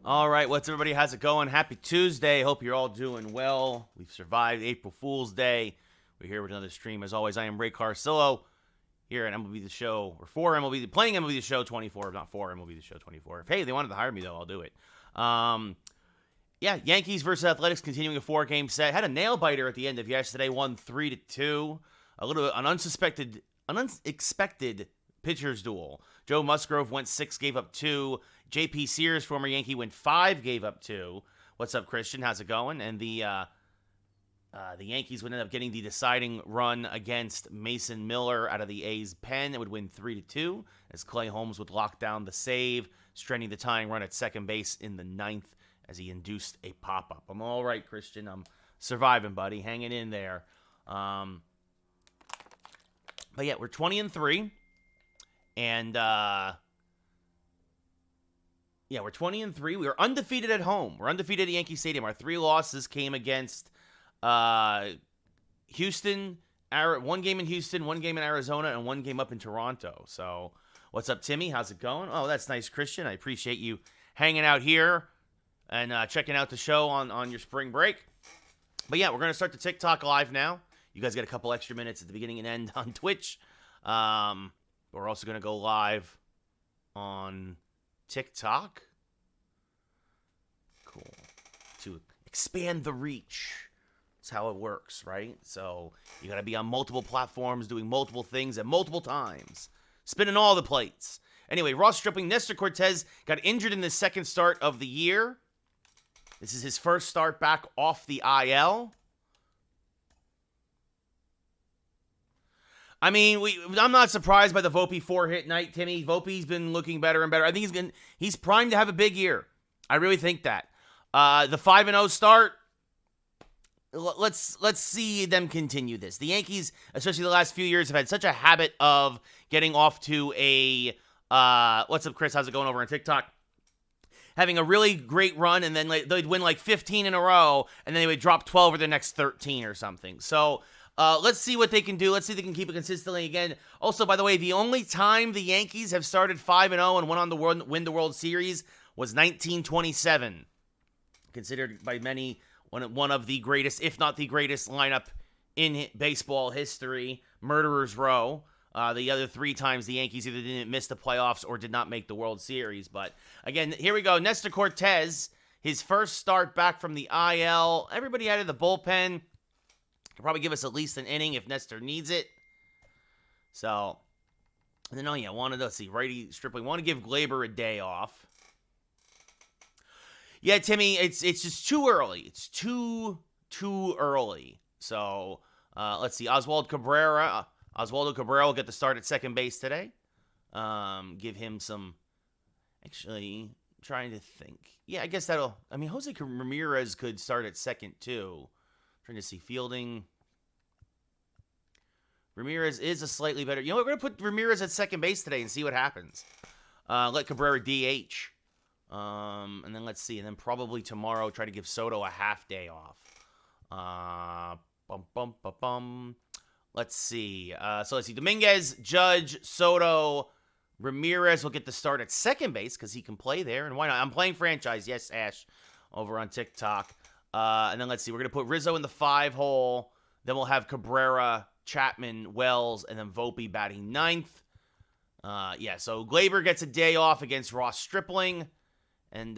All right, what's everybody? How's it going? Happy Tuesday. Hope you're all doing well. We've survived April Fool's Day. We're here with another stream. As always, I am Ray Carcillo here at MLB The Show, or for MLB, playing MLB The Show 24, not for MLB The Show 24. If, hey, they wanted to hire me, though, I'll do it. Yankees versus Athletics continuing a 4-game set. Had a nail-biter at the end of yesterday, won 3-2. A little bit, an unexpected pitcher's duel. Joe Musgrove went 6, gave up 2. J.P. Sears, former Yankee, went 5, gave up 2. What's up, Christian? How's it going? And the Yankees would end up getting the deciding run against Mason Miller out of the A's pen. It would win 3-2 as Clay Holmes would lock down the save, stranding the tying run at second base in the 9th as he induced a pop-up. I'm all right, Christian. I'm surviving, buddy. Hanging in there. But yeah, we're 20-3. And, we're 20-3. We are undefeated at home. We're undefeated at Yankee Stadium. Our 3 losses came against Houston, one game in Houston, 1 game in Arizona, and 1 game up in Toronto. So, what's up, Timmy? How's it going? Oh, that's nice, Christian. I appreciate you hanging out here and checking out the show on your spring break. But yeah, we're going to start the TikTok live now. You guys get a couple extra minutes at the beginning and end on Twitch. We're also going to go live on TikTok. Cool. To expand the reach. That's how it works, right? So you got to be on multiple platforms, doing multiple things at multiple times. Spinning all the plates. Anyway, Ross Stripling, Nestor Cortez got injured in the second start of the year. This is his first start back off the IL. I mean, I'm not surprised by the Volpe 4-hit night, Timmy. Volpe's been looking better and better. I think he's primed to have a big year. I really think that. The 5-0 start, let's see them continue this. The Yankees, especially the last few years, have had such a habit of getting off to a what's up, Chris? How's it going over on TikTok? Having a really great run, and then they'd win like 15 in a row, and then they would drop 12 or the next 13 or something. So let's see what they can do. Let's see if they can keep it consistently again. Also, by the way, the only time the Yankees have started 5-0 and went on to win the World Series was 1927. Considered by many one of the greatest, if not the greatest, lineup in baseball history. Murderers Row. The other 3 times the Yankees either didn't miss the playoffs or did not make the World Series. But again, here we go. Nestor Cortez, his first start back from the IL. Everybody out of the bullpen. Could probably give us at least an inning if Nestor needs it. So, and then, let's see, righty Stripling. Want to give Glaber a day off. Yeah, Timmy, it's just too early. It's too early. So, let's see, Oswaldo Cabrera will get the start at second base today. Give him some, actually, trying to think. Yeah, I guess Jose Ramirez could start at second, too. Trying to see fielding. Ramirez is a slightly better. You know what? We're going to put Ramirez at second base today and see what happens. Let Cabrera DH. And then let's see. And then probably tomorrow try to give Soto a half day off. Let's see. So let's see. Dominguez, Judge, Soto, Ramirez will get the start at second base because he can play there. And why not? I'm playing franchise. Yes, Ash, over on TikTok. And then let's see. We're going to put Rizzo in the 5 hole. Then we'll have Cabrera, Chapman, Wells, and then Volpe batting 9th. So Glaber gets a day off against Ross Stripling. And,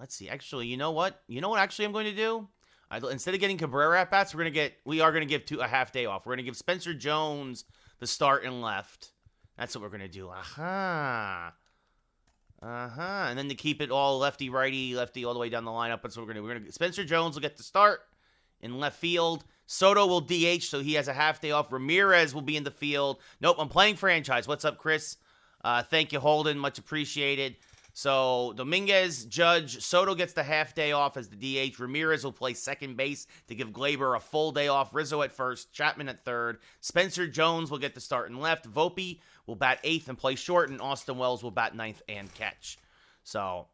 let's see. Actually, you know what? Actually I'm going to do? Instead of getting Cabrera at bats, we are going to give a half day off. We're going to give Spencer Jones the start in left. That's what we're going to do. And then to keep it all lefty, righty, lefty, all the way down the lineup. That's what we're going to do. Spencer Jones will get the start in left field. Soto will DH, so he has a half day off. Ramirez will be in the field. Nope, I'm playing franchise. What's up, Chris? Thank you, Holden. Much appreciated. So, Dominguez, Judge, Soto gets the half day off as the DH. Ramirez will play second base to give Glaber a full day off. Rizzo at first, Chapman at third. Spencer Jones will get the start in left. Volpe will bat 8th and play short, and Austin Wells will bat 9th and catch. So,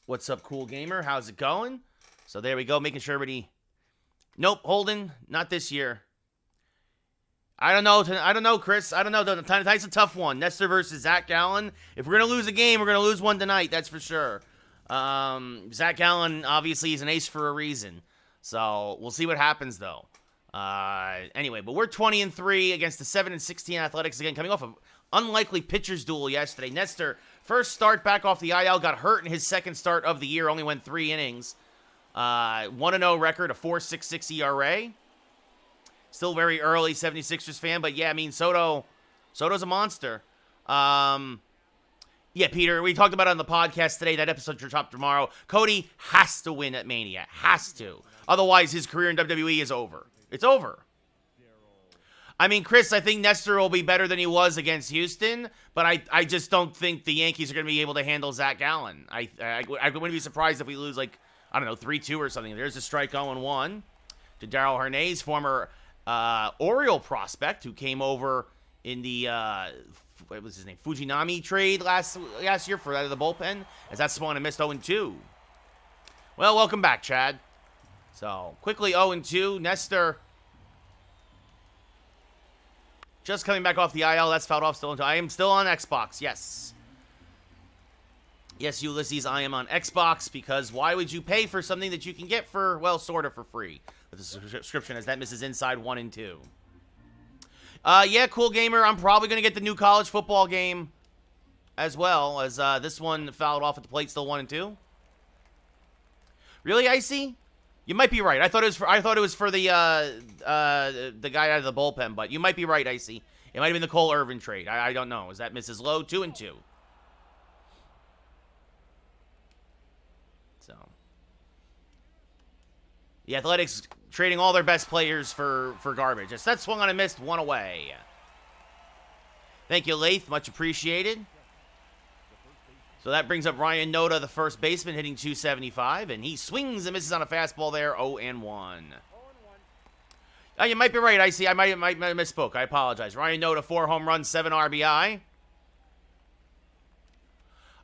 what's up, Cool Gamer? How's it going? So, there we go, making sure everybody... Nope, Holden, not this year. I don't know. I don't know, Chris. I don't know. Tonight's a tough one. Nestor versus Zach Gallen. If we're going to lose a game, we're going to lose one tonight. That's for sure. Zach Gallen, obviously, is an ace for a reason. So we'll see what happens, though. Anyway, but we're 20-3 against the 7-16 Athletics again, coming off an unlikely pitcher's duel yesterday. Nestor, first start back off the IL, got hurt in his second start of the year, only went 3 innings. 1-0 record, a 4.66 ERA. Still very early 76ers fan, but yeah, I mean, Soto's a monster. Yeah, Peter, we talked about it on the podcast today. That episode will drop tomorrow. Cody has to win at Mania. Has to. Otherwise, his career in WWE is over. It's over. I mean, Chris, I think Nestor will be better than he was against Houston, but I just don't think the Yankees are going to be able to handle Zach Gallen. I wouldn't be surprised if we lose, like, I don't know, 3-2 or something. There's a strike 0-1 to Darryl Hernandez, former Oriole prospect who came over in the what was his name, Fujinami trade last year for out of the bullpen, as that spawned and missed 0-2. Well, welcome back, Chad. So quickly 0-2. Nestor just coming back off the IL. That's fouled off. I am still on Xbox. Yes. Yes, Ulysses, I am on Xbox, because why would you pay for something that you can get for, well, sort of for free with the subscription, as that misses inside 1 and 2. Yeah, Cool Gamer, I'm probably going to get the new college football game as well, as this one fouled off at the plate, still 1 and 2. Really, Icy? You might be right. I thought it was for the guy out of the bullpen, but you might be right, Icy. It might have been the Cole Irvin trade. I don't know. As that misses low, 2 and 2. So, the Athletics trading all their best players for garbage. That swung on and missed, 1 away. Thank you, Lath. Much appreciated. So that brings up Ryan Noda, the first baseman, hitting .275, and he swings and misses on a fastball there, 0-1. Oh, you might be right, Icy. I might have misspoke. I apologize. Ryan Noda, 4 home runs, 7 RBI.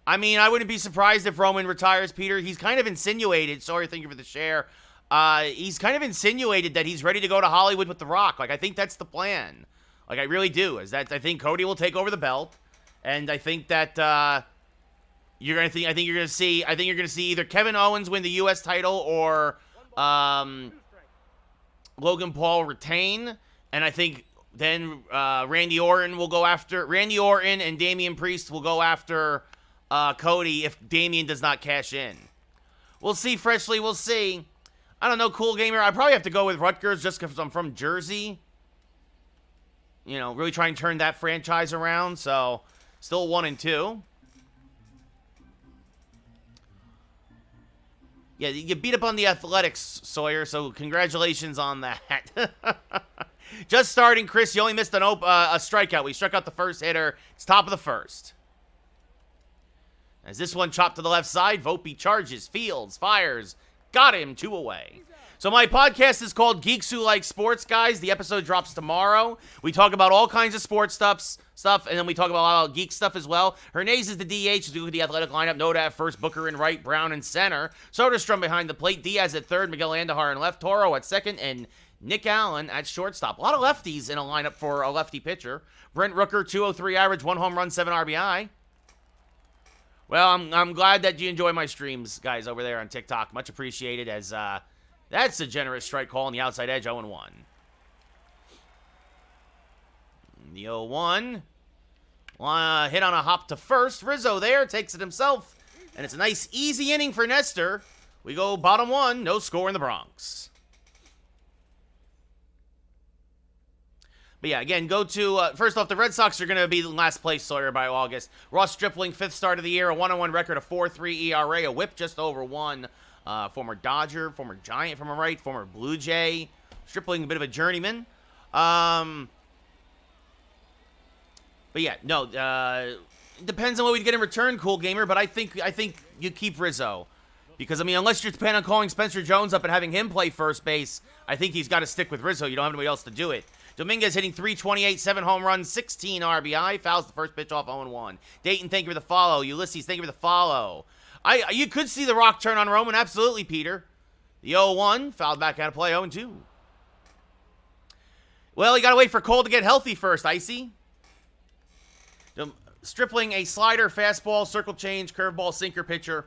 I mean, I wouldn't be surprised if Roman retires, Peter. He's kind of insinuated, sorry, thank you for the share. He's kind of insinuated that he's ready to go to Hollywood with The Rock. Like, I think that's the plan. Like, I really do. I think Cody will take over the belt, and I think that I think you're gonna see either Kevin Owens win the U.S. title or Logan Paul retain, and I think then Randy Orton and Damian Priest will go after Cody if Damian does not cash in. We'll see, Freshly. We'll see. I don't know, Cool Gamer. I probably have to go with Rutgers just because I'm from Jersey. You know, really try and turn that franchise around. So, still 1 and 2. Yeah, you beat up on the Athletics, Sawyer, so congratulations on that. Just starting, Chris. You only missed a strikeout. We struck out the first hitter. It's top of the first. As this one chopped to the left side, Volpe charges, fields, fires. Got him, 2 away. So my podcast is called Geeks Who Like Sports, guys. The episode drops tomorrow. We talk about all kinds of sports stuff, and then we talk about a lot of geek stuff as well. Hernandez is the DH, due to the athletic lineup. Noda at first, Booker in right, Brown in center. Soderstrom behind the plate, Diaz at third, Miguel Andujar in left, Toro at second, and Nick Allen at shortstop. A lot of lefties in a lineup for a lefty pitcher. Brent Rooker, 203 average, 1 home run, 7 RBI. Well, I'm glad that you enjoy my streams, guys, over there on TikTok. Much appreciated, as that's a generous strike call on the outside edge, 0-1. The 0-1. Hit on a hop to first. Rizzo there, takes it himself. And it's a nice, easy inning for Nestor. We go bottom 1, no score in the Bronx. But yeah, again, go to, first off, the Red Sox are going to be in last place, Sawyer, by August. Ross Stripling, 5th start of the year, a 1-1 record, a 4.3 ERA, a whip just over 1. Former Dodger, former Giant from a right, former Blue Jay. Stripling, a bit of a journeyman. But yeah, no, it depends on what we get in return, Cool Gamer, but I think you keep Rizzo. Because, I mean, unless you're depending on calling Spencer Jones up and having him play first base, I think he's got to stick with Rizzo. You don't have anybody else to do it. Dominguez hitting .328, 7 home runs, 16 RBI. Fouls the first pitch off, 0-1. Dayton, thank you for the follow. Ulysses, thank you for the follow. You could see the Rock turn on Roman. Absolutely, Peter. The 0-1, fouled back out of play, 0-2. Well, you got to wait for Cole to get healthy first, Icy. Stripling a slider, fastball, circle change, curveball, sinker pitcher.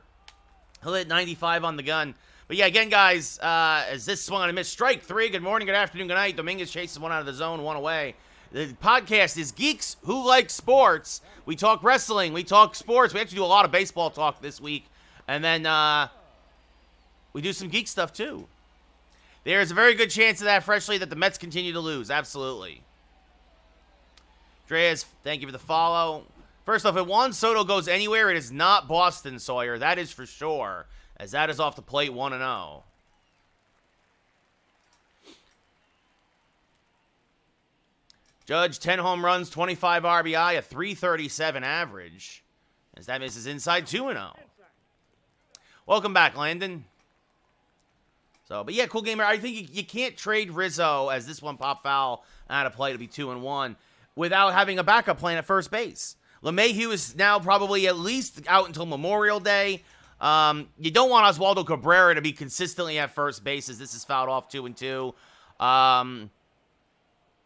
He'll hit 95 on the gun. But yeah, again, guys, as this swung on a miss, strike 3. Good morning, good afternoon, good night. Dominguez chases one out of the zone, one away. The podcast is Geeks Who Like Sports. We talk wrestling, we talk sports. We actually do a lot of baseball talk this week. And then we do some geek stuff, too. There's a very good chance of that, freshly, that the Mets continue to lose. Absolutely. Dreas, thank you for the follow. First off, if Juan Soto goes anywhere, it is not Boston, Sawyer. That is for sure, as that is off the plate 1-0. Judge, 10 home runs, 25 RBI, a 337 average, as that misses inside 2-0. Welcome back, Landon. So, but yeah, cool gamer. I think you can't trade Rizzo, as this one popped foul out of play to be 2-1, without having a backup plan at first base. LeMahieu is now probably at least out until Memorial Day. You don't want Oswaldo Cabrera to be consistently at first base, as this is fouled off 2-2. And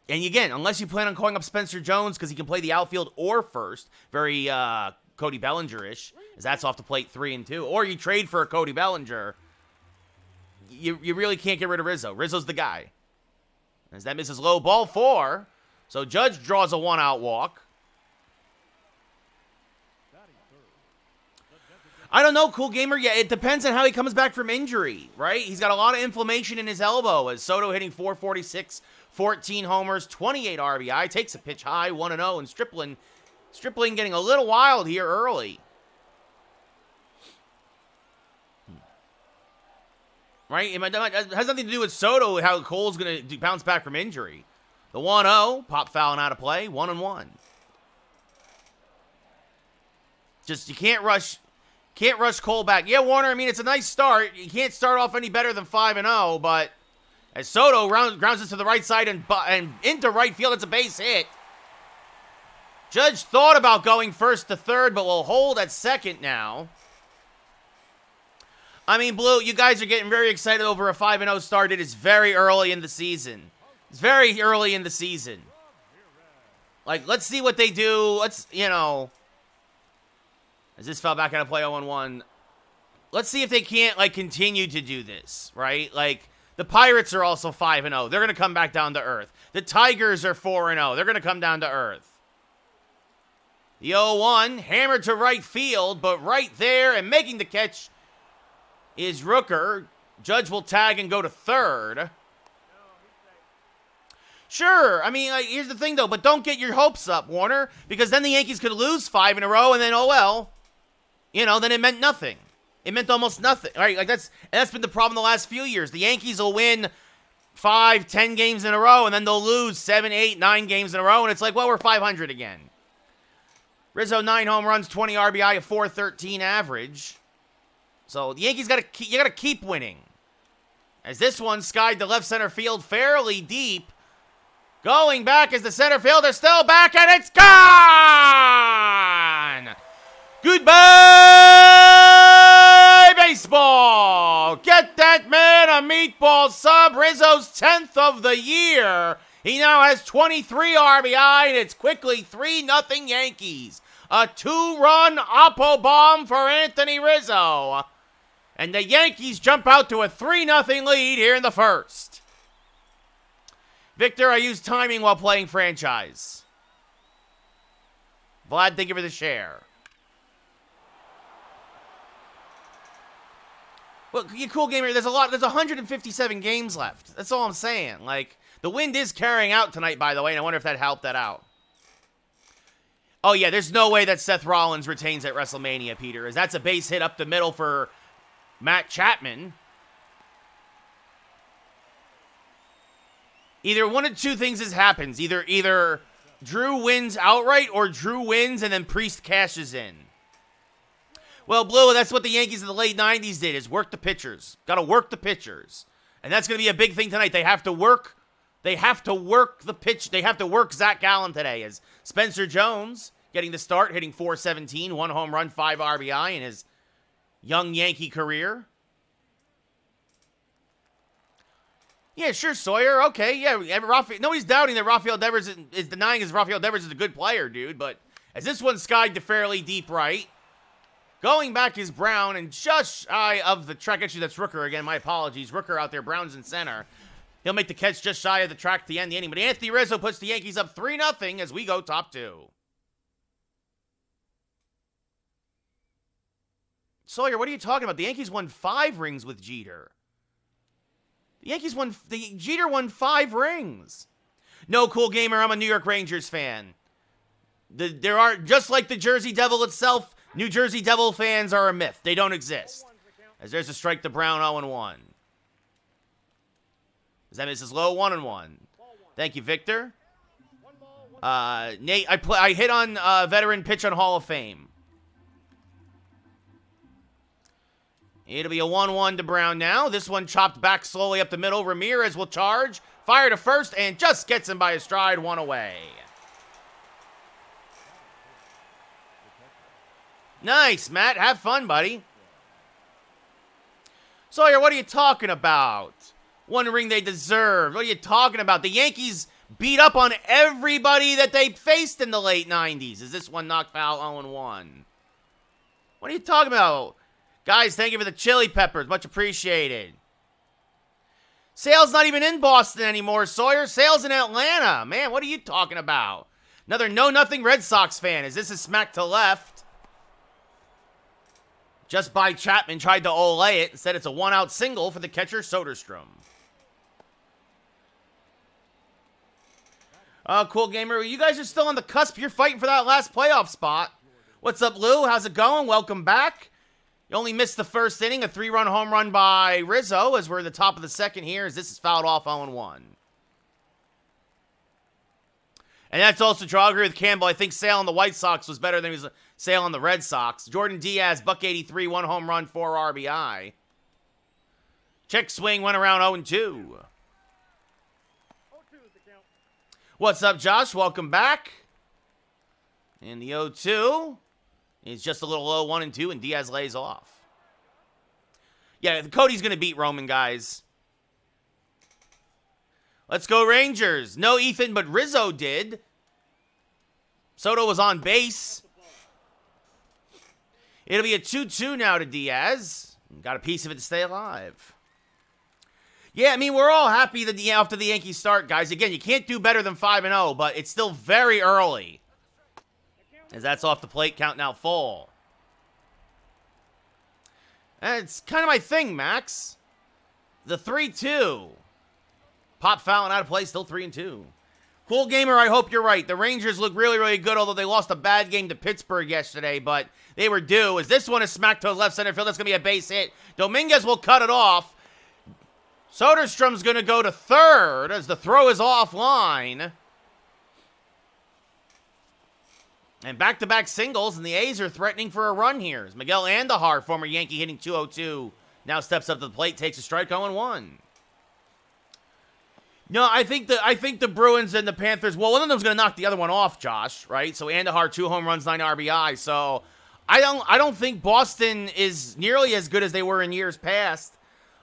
again, unless you plan on calling up Spencer Jones because he can play the outfield or first, very Cody Bellinger-ish, as that's off the plate 3-2. Or you trade for a Cody Bellinger. You really can't get rid of Rizzo. Rizzo's the guy. As that misses low, ball 4. So Judge draws a 1-out walk. I don't know, cool gamer. Yeah, it depends on how he comes back from injury, right? He's got a lot of inflammation in his elbow, as Soto hitting 446, 14 homers, 28 RBI, takes a pitch high, 1-0, and Stripling getting a little wild here early. Right? It has nothing to do with Soto, how Cole's going to bounce back from injury. The 1-0, pop fouling out of play, 1-1. Just, you can't rush Cole back. Yeah, Warner, I mean, it's a nice start. You can't start off any better than 5-0, but as Soto grounds it to the right side and into right field, it's a base hit. Judge thought about going first to third, but will hold at second now. I mean, Blue, you guys are getting very excited over a 5-0 start. It is very early in the season. It's very early in the season. Like, let's see what they do. Let's, as this fell back out of play 0-1. Let's see if they can't, continue to do this, right? Like, the Pirates are also 5-0. They're going to come back down to earth. The Tigers are 4-0. They're going to come down to earth. The 0-1, hammered to right field, but right there and making the catch is Rooker. Judge will tag and go to third. Sure, I mean, here's the thing, though, but don't get your hopes up, Warner, because then the Yankees could lose 5 in a row, and then, oh well, then it meant nothing. It meant almost nothing, right? That's been the problem the last few years. The Yankees will win 5, 10 games in a row, and then they'll lose 7, 8, 9 games in a row, and it's like, well, we're 500 again. Rizzo, 9 home runs, 20 RBI, a 413 average. So the Yankees got to keep winning. As this one skied to left center field fairly deep. Going back as the center fielder still back, and it's gone! Goodbye, baseball! Get that man a meatball sub. Rizzo's 10th of the year. He now has 23 RBI, and it's quickly 3-0 Yankees. A 2-run Oppo bomb for Anthony Rizzo. And the Yankees jump out to a 3-0 lead here in the first. Victor, I use timing while playing franchise. Vlad, thank you for the share. Well, you cool gamer, there's 157 games left. That's all I'm saying. The wind is carrying out tonight, by the way, and I wonder if that helped that out. Oh, yeah, there's no way that Seth Rollins retains at WrestleMania, Peter, as that's a base hit up the middle for Matt Chapman. Either one of two things happens. Either Drew wins outright or Drew wins and then Priest cashes in. Well, Blue, that's what the Yankees in the late 90s did, is work the pitchers. Got to work the pitchers. And that's going to be a big thing tonight. They have to work the pitch. They have to work Zach Gallen today, as Spencer Jones getting the start, hitting .417, 1 home run, 5 RBI in his young Yankee career. Yeah, sure, Sawyer. Okay, yeah. Nobody's doubting that Rafael Devers is denying his Rafael Devers is a good player, dude. But as this one skied to fairly deep right, going back is Brown, and just shy of the track. Actually, that's Rooker again. My apologies. Rooker out there. Brown's in center. He'll make the catch just shy of the track to end the inning. But Anthony Rizzo puts the Yankees up 3-0 as we go top 2. Sawyer, what are you talking about? The Yankees won 5 rings with Jeter. Jeter won 5 rings. No, Cool Gamer, I'm a New York Rangers fan. There are, just like the Jersey Devil itself, New Jersey Devil fans are a myth. They don't exist. As there's a strike to Brown, 0-1. Is that Mrs. Lowe? 1-1. Thank you, Victor. Nate, I hit on veteran pitch on Hall of Fame. It'll be a 1-1 to Brown now. This one chopped back slowly up the middle. Ramirez will charge. Fire to first and just gets him by a stride. 1 away. Nice, Matt. Have fun, buddy. Sawyer, what are you talking about? 1 ring they deserve. What are you talking about? The Yankees beat up on everybody that they faced in the late 90s. Is this one knocked foul? 0-1. What are you talking about? Guys, thank you for the chili peppers. Much appreciated. Sale's not even in Boston anymore, Sawyer. Sale's in Atlanta. Man, what are you talking about? Another no-nothing Red Sox fan. Is this a smack to left? Just by Chapman tried to ole it. Instead, it's a 1-out single for the catcher, Soderstrom. Cool Gamer. You guys are still on the cusp. You're fighting for that last playoff spot. What's up, Lou? How's it going? Welcome back. You only missed the first inning, a 3-run home run by Rizzo as we're at the top of the second here as this is fouled off 0-1. And that's also true. I'll agree with Campbell. I think Sale on the White Sox was better than he was Sale on the Red Sox. Jordan Diaz, $183, 1 home run, 4 RBI. Check swing went around 0-2. What's up, Josh? Welcome back. And the 0-2. It's just a little low 1-2, and Diaz lays off. Yeah, Cody's going to beat Roman, guys. Let's go Rangers. No Ethan, but Rizzo did. Soto was on base. It'll be a 2-2 now to Diaz. Got a piece of it to stay alive. Yeah, I mean, we're all happy that after the Yankees start, guys. Again, you can't do better than 5-0, but it's still very early. As that's off the plate, count now full. And it's kind of my thing, Max. The 3-2. Pop fouling out of play, still 3-2. Cool Gamer, I hope you're right. The Rangers look really, really good, although they lost a bad game to Pittsburgh yesterday, but they were due. As this one is smacked to left center field, that's going to be a base hit. Dominguez will cut it off. Soderstrom's going to go to third as the throw is offline. And back-to-back singles, and the A's are threatening for a run here. As Miguel Andujar, former Yankee hitting .202, now steps up to the plate, takes a strike, 0-1. No, I think the Bruins and the Panthers, well, one of them's going to knock the other one off, Josh, right? So Andujar, 2 home runs, 9 RBI. So I don't think Boston is nearly as good as they were in years past.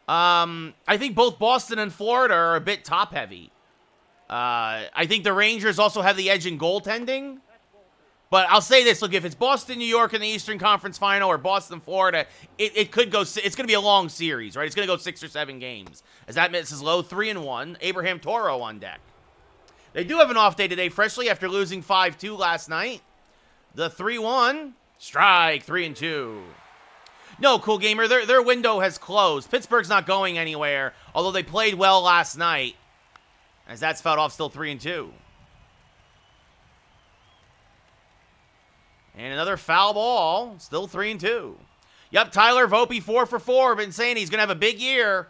I think both Boston and Florida are a bit top-heavy. I think the Rangers also have the edge in goaltending. But I'll say this, look, if it's Boston, New York in the Eastern Conference Final or Boston, Florida, it could go, it's going to be a long series, right? It's going to go 6 or 7 games. As that misses low, 3-1, Abraham Toro on deck. They do have an off day today, freshly, after losing 5-2 last night. The 3-1, strike, 3-2. No, Cool Gamer, their window has closed. Pittsburgh's not going anywhere, although they played well last night. As that's fouled off, still 3-2. And another foul ball, still 3-2. Yep, Tyler Volpe 4 for 4. Been saying he's going to have a big year.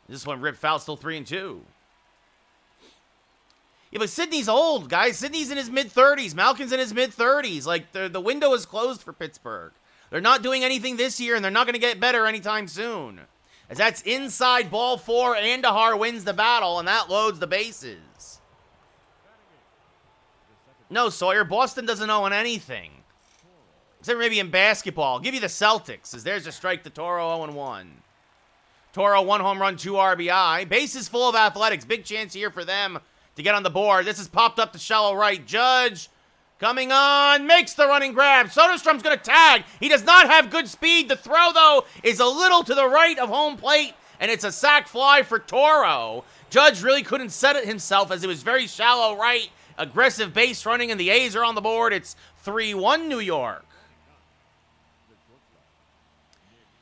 This one ripped foul, still 3-2. Yeah, but Sidney's old, guys. Sidney's in his mid-30s. Malkin's in his mid-30s. Like, the window is closed for Pittsburgh. They're not doing anything this year, and they're not going to get better anytime soon. As that's inside ball 4, Andujar wins the battle, and that loads the bases. No, Sawyer, Boston doesn't own anything. Except maybe in basketball. I'll give you the Celtics, as there's a strike to Toro, 0-1. Toro, 1 home run, 2 RBI. Bases full of Athletics. Big chance here for them to get on the board. This is popped up to shallow right. Judge coming on, makes the running grab. Soderstrom's going to tag. He does not have good speed. The throw, though, is a little to the right of home plate, and it's a sac fly for Toro. Judge really couldn't set it himself as it was very shallow right. Aggressive base running, and the A's are on the board. It's 3-1 New York.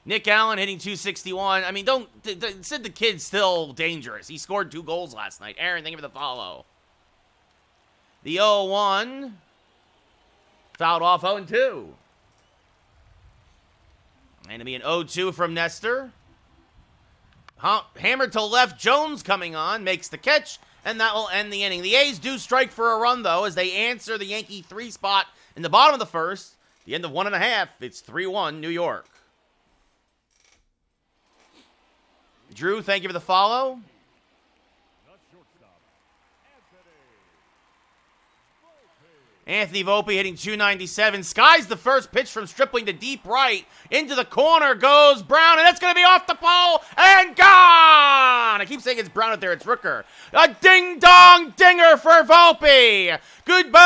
Nick Allen hitting 261. I mean, said the kid's still dangerous. He scored 2 goals last night. Aaron, thank you for the follow. The 0-1. Fouled off 0-2. And it'll be an 0-2 from Nestor. Hammered to left. Jones coming on. Makes the catch. And that will end the inning. The A's do strike for a run, though, as they answer the Yankee 3 spot in the bottom of the first. The end of 1.5. It's 3-1 New York. Drew, thank you for the follow. Anthony Volpe hitting 297. Skies the first pitch from Stripling to deep right. Into the corner goes Brown, and that's going to be off the pole and gone! I keep saying it's Brown out there. It's Rooker. A ding-dong dinger for Volpe. Goodbye,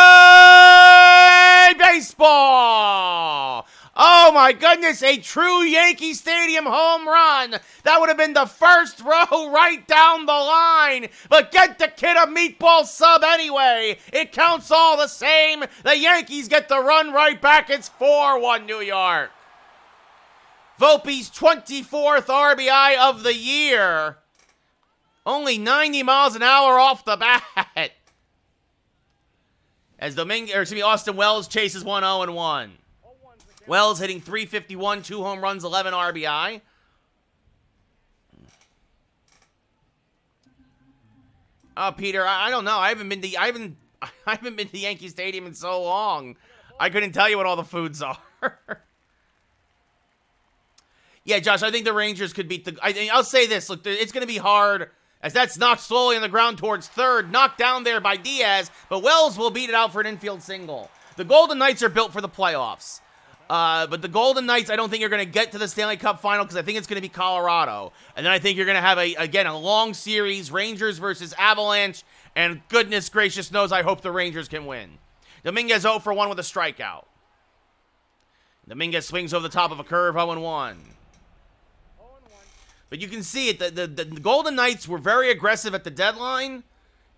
baseball! Oh, my goodness, a true Yankee Stadium home run. That would have been the first row right down the line. But get the kid a meatball sub anyway. It counts all the same. The Yankees get the run right back. It's 4-1 New York. Volpe's 24th RBI of the year. Only 90 miles an hour off the bat. As Austin Wells chases 1-0-1. Wells hitting 351, 2 home runs, 11 RBI. Oh, Peter, I don't know. I haven't been to Yankee Stadium in so long. I couldn't tell you what all the foods are. Yeah, Josh, I think the Rangers could beat I'll say this. Look, it's going to be hard as that's knocked slowly on the ground towards third. Knocked down there by Diaz, but Wells will beat it out for an infield single. The Golden Knights are built for the playoffs. But the Golden Knights, I don't think you're going to get to the Stanley Cup final because I think it's going to be Colorado. And then I think you're going to have, a long series, Rangers versus Avalanche. And goodness gracious knows, I hope the Rangers can win. Dominguez 0 for 1 with a strikeout. Dominguez swings over the top of a curve, 0-1. But you can see it. The Golden Knights were very aggressive at the deadline.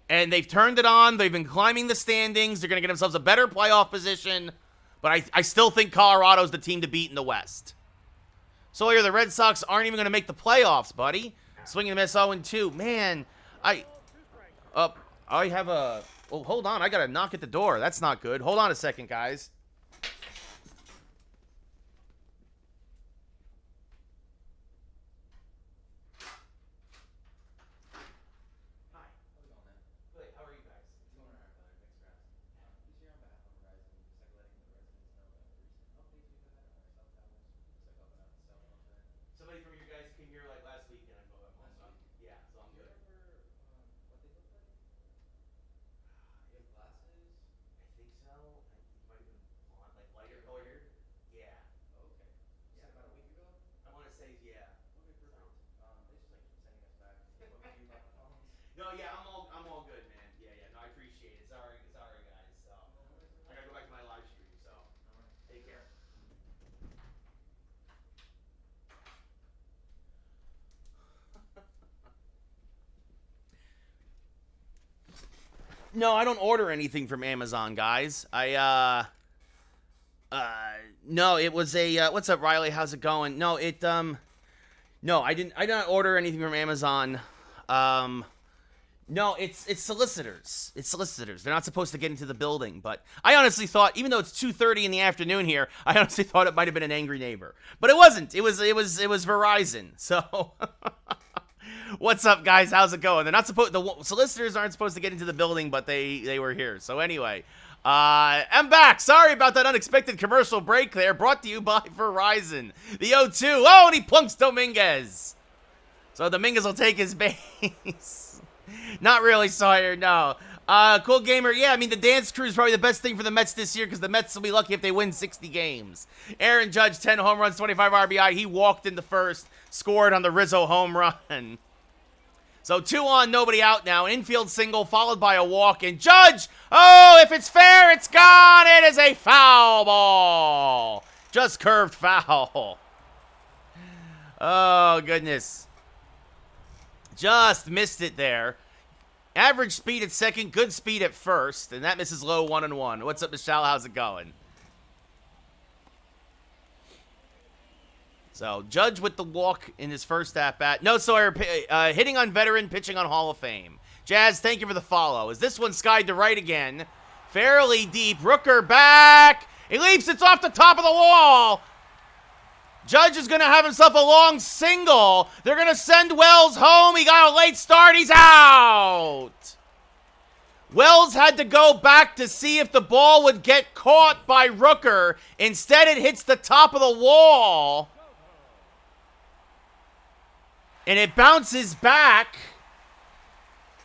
And they've turned it on. They've been climbing the standings. They're going to get themselves a better playoff position. But I still think Colorado's the team to beat in the West. Sawyer, the Red Sox aren't even going to make the playoffs, buddy. Swinging and miss 0-2. Man, I have a... Oh, hold on. I got to knock at the door. That's not good. Hold on a second, guys. Somebody from you guys came here like last weekend. Yeah, so I'm good. You have glasses? I think so. You might have been on like lighter colored. Yeah. Okay. You said about a week ago? I want to say yeah. Okay, perfect. They just like keep sending us back. No, yeah, I'm all good, man. Yeah. No, I appreciate it. Sorry, guys. I gotta go back to my live stream. So, take care. No, I don't order anything from Amazon, guys. No, it was a, what's up, Riley? How's it going? No, no, I did not order anything from Amazon. No, it's solicitors. It's solicitors. They're not supposed to get into the building, but I honestly thought, even though it's 2:30 in the afternoon here, I honestly thought it might have been an angry neighbor. But it wasn't. It was Verizon. So... What's up, guys? How's it going? The solicitors aren't supposed to get into the building, but they were here. So anyway, I'm back. Sorry about that unexpected commercial break there. Brought to you by Verizon. The 0-2. Oh, and he plunks Dominguez. So Dominguez will take his base. Not really, Sawyer, no. Cool Gamer, yeah, I mean, the dance crew is probably the best thing for the Mets this year because the Mets will be lucky if they win 60 games. Aaron Judge, 10 home runs, 25 RBI. He walked in the first, scored on the Rizzo home run. So 2 on, nobody out now. An infield single followed by a walk. And Judge, oh, if it's fair, it's gone. It is a foul ball. Just curved foul. Oh, goodness. Just missed it there. Average speed at second, good speed at first. And that misses low 1-1. What's up, Michelle? How's it going? So, Judge with the walk in his first at-bat. No Sawyer, hitting on veteran, pitching on Hall of Fame. Jazz, thank you for the follow. Is this one skied to right again? Fairly deep. Rooker back. He leaps. It's off the top of the wall. Judge is going to have himself a long single. They're going to send Wells home. He got a late start. He's out. Wells had to go back to see if the ball would get caught by Rooker. Instead, it hits the top of the wall. And it bounces back.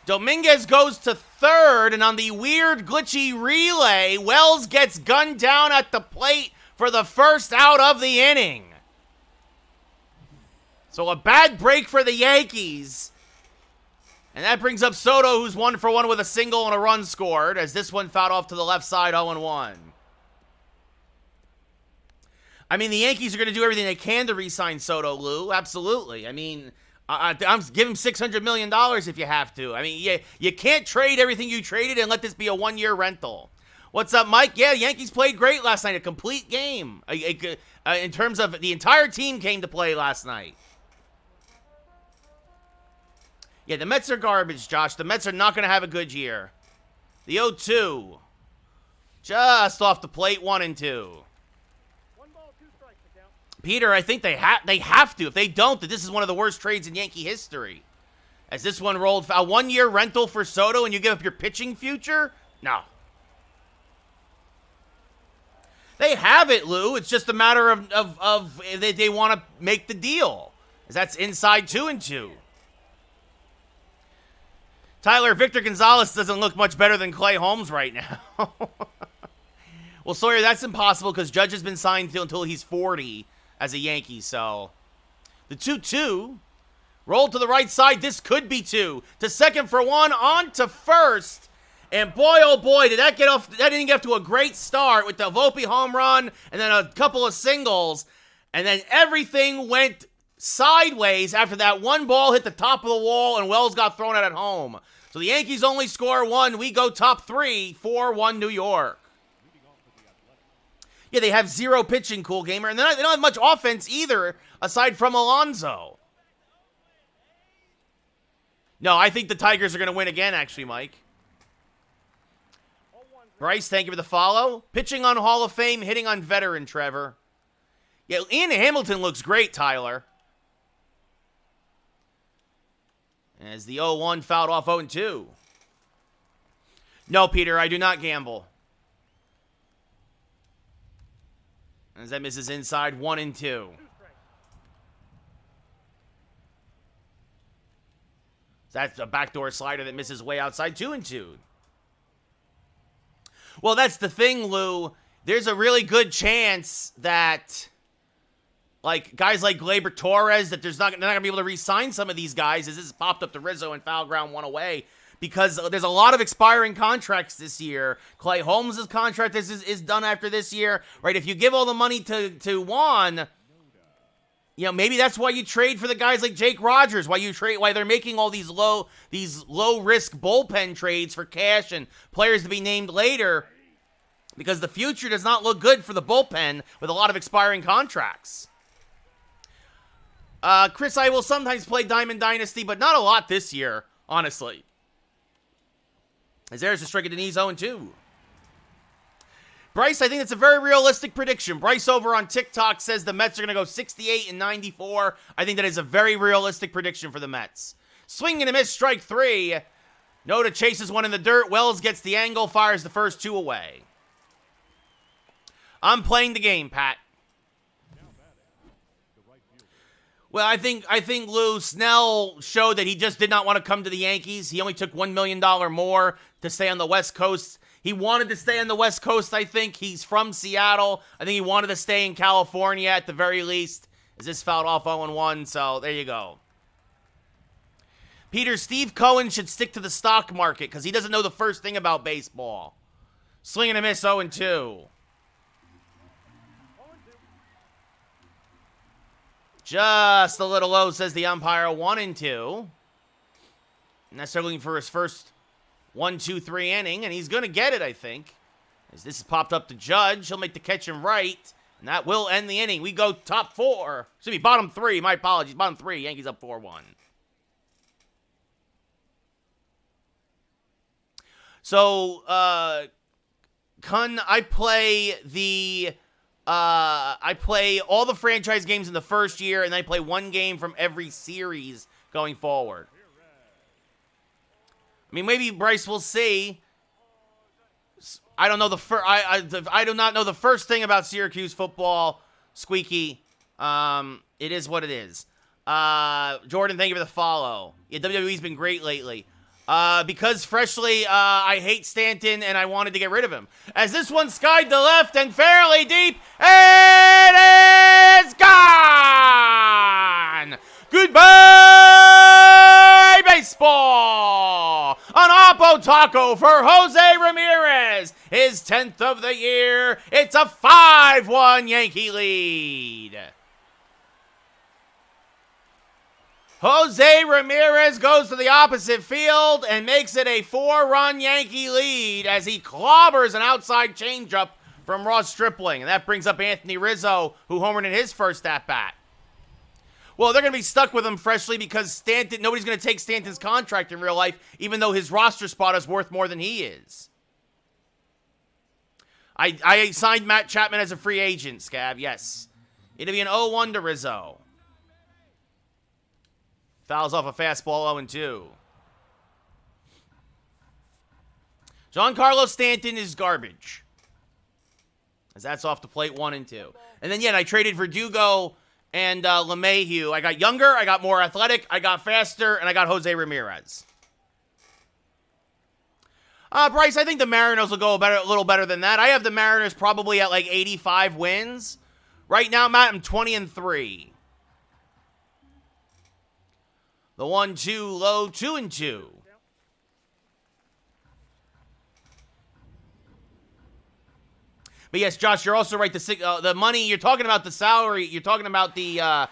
Dominguez goes to third, and on the weird, glitchy relay, Wells gets gunned down at the plate for the first out of the inning. So a bad break for the Yankees. And that brings up Soto, who's 1 for 1 with a single and a run scored, as this one fouled off to the left side, 0-1. I mean, the Yankees are going to do everything they can to re-sign Soto, Lou. Absolutely. I mean, I'm give him $600 million if you have to. I mean, you can't trade everything you traded and let this be a one-year rental. What's up, Mike? Yeah, the Yankees played great last night. A complete game. In terms of the entire team came to play last night. Yeah, the Mets are garbage, Josh. The Mets are not going to have a good year. The 0-2. Just off the plate, 1-2. Peter, I think they have to. If they don't, then this is one of the worst trades in Yankee history. As this one rolled, a one-year rental for Soto and you give up your pitching future? No. They have it, Lou. It's just a matter of they want to make the deal. That's inside 2-2. Tyler, Victor Gonzalez doesn't look much better than Clay Holmes right now. Well, Sawyer, that's impossible because Judge has been signed until he's 40 as a Yankee, so. The 2-2. Rolled to the right side. This could be 2. To second for 1. On to first. And boy, oh boy, did that get off. That didn't get off to a great start with the Volpe home run and then a couple of singles. And then everything went sideways after that one ball hit the top of the wall and Wells got thrown out at home. So the Yankees only score 1. We go top 3, 4-1 New York. Yeah, they have 0 pitching, Cool Gamer, and they don't have much offense either, aside from Alonso. No, I think the Tigers are going to win again, actually, Mike. Bryce, thank you for the follow. Pitching on Hall of Fame, hitting on veteran, Trevor. Yeah, Ian Hamilton looks great, Tyler. As the 0-1 fouled off 0-2. No, Peter, I do not gamble. As that misses inside, 1-2. That's a backdoor slider that misses way outside, 2-2. Well, that's the thing, Lou. There's a really good chance that, like, guys like Gleyber Torres, that they're not going to be able to re-sign some of these guys, as this has popped up to Rizzo and foul ground 1 away. Because there's a lot of expiring contracts this year. Clay Holmes' contract is done after this year, right? If you give all the money to Juan, you know, maybe that's why you trade for the guys like Jake Rogers. Why they're making all these low risk bullpen trades for cash and players to be named later, because the future does not look good for the bullpen with a lot of expiring contracts. Chris, I will sometimes play Diamond Dynasty, but not a lot this year, honestly. As there's a strike at Denise 0-2. Bryce, I think that's a very realistic prediction. Bryce over on TikTok says the Mets are going to go 68-94. I think that is a very realistic prediction for the Mets. Swing and a miss, strike 3. Noda chases one in the dirt. Wells gets the angle, fires the first 2 away. I'm playing the game, Pat. Well, I think Lou Snell showed that he just did not want to come to the Yankees. He only took $1 million more to stay on the West Coast. He wanted to stay on the West Coast, I think. He's from Seattle. I think he wanted to stay in California at the very least. As this fouled off 0-1, so there you go. Peter, Steve Cohen should stick to the stock market because he doesn't know the first thing about baseball. Swing and a miss, 0-2. Just a little low, says the umpire, 1-2. And that's looking for his first 1-2-3 inning, and he's going to get it, I think. As this is popped up to Judge, he'll make the catch and right, and that will end the inning. We go top 4. Excuse me, bottom 3. My apologies. Bottom 3. Yankees up 4-1. So, Kun, I play all the franchise games in the first year, and I play one game from every series going forward. I mean, maybe Bryce will see. I don't know I do not know the first thing about Syracuse football. Squeaky. It is what it is. Jordan, thank you for the follow. Yeah, WWE's been great lately. Because freshly, I hate Stanton and I wanted to get rid of him. As this one skied to left and fairly deep, it is gone! Goodbye, baseball! An Oppo Taco for Jose Ramirez, his 10th of the year. It's a 5-1 Yankee lead. Jose Ramirez goes to the opposite field and makes it a 4-run Yankee lead as he clobbers an outside changeup from Ross Stripling. And that brings up Anthony Rizzo, who homered in his first at-bat. Well, they're going to be stuck with him freshly because nobody's going to take Stanton's contract in real life, even though his roster spot is worth more than he is. I signed Matt Chapman as a free agent, Scab, yes. It'll be an 0-1 to Rizzo. Fouls off a fastball, 0-2. Giancarlo Stanton is garbage. As that's off the plate, 1-2. And then, I traded Verdugo and LeMahieu. I got younger, I got more athletic, I got faster, and I got Jose Ramirez. Bryce, I think the Mariners will go a little better than that. I have the Mariners probably at like 85 wins. Right now, Matt, I'm 20-3. The 1-2 low, 2-2. But yes, Josh, you're also right. The money, you're talking about the salary. You're talking about the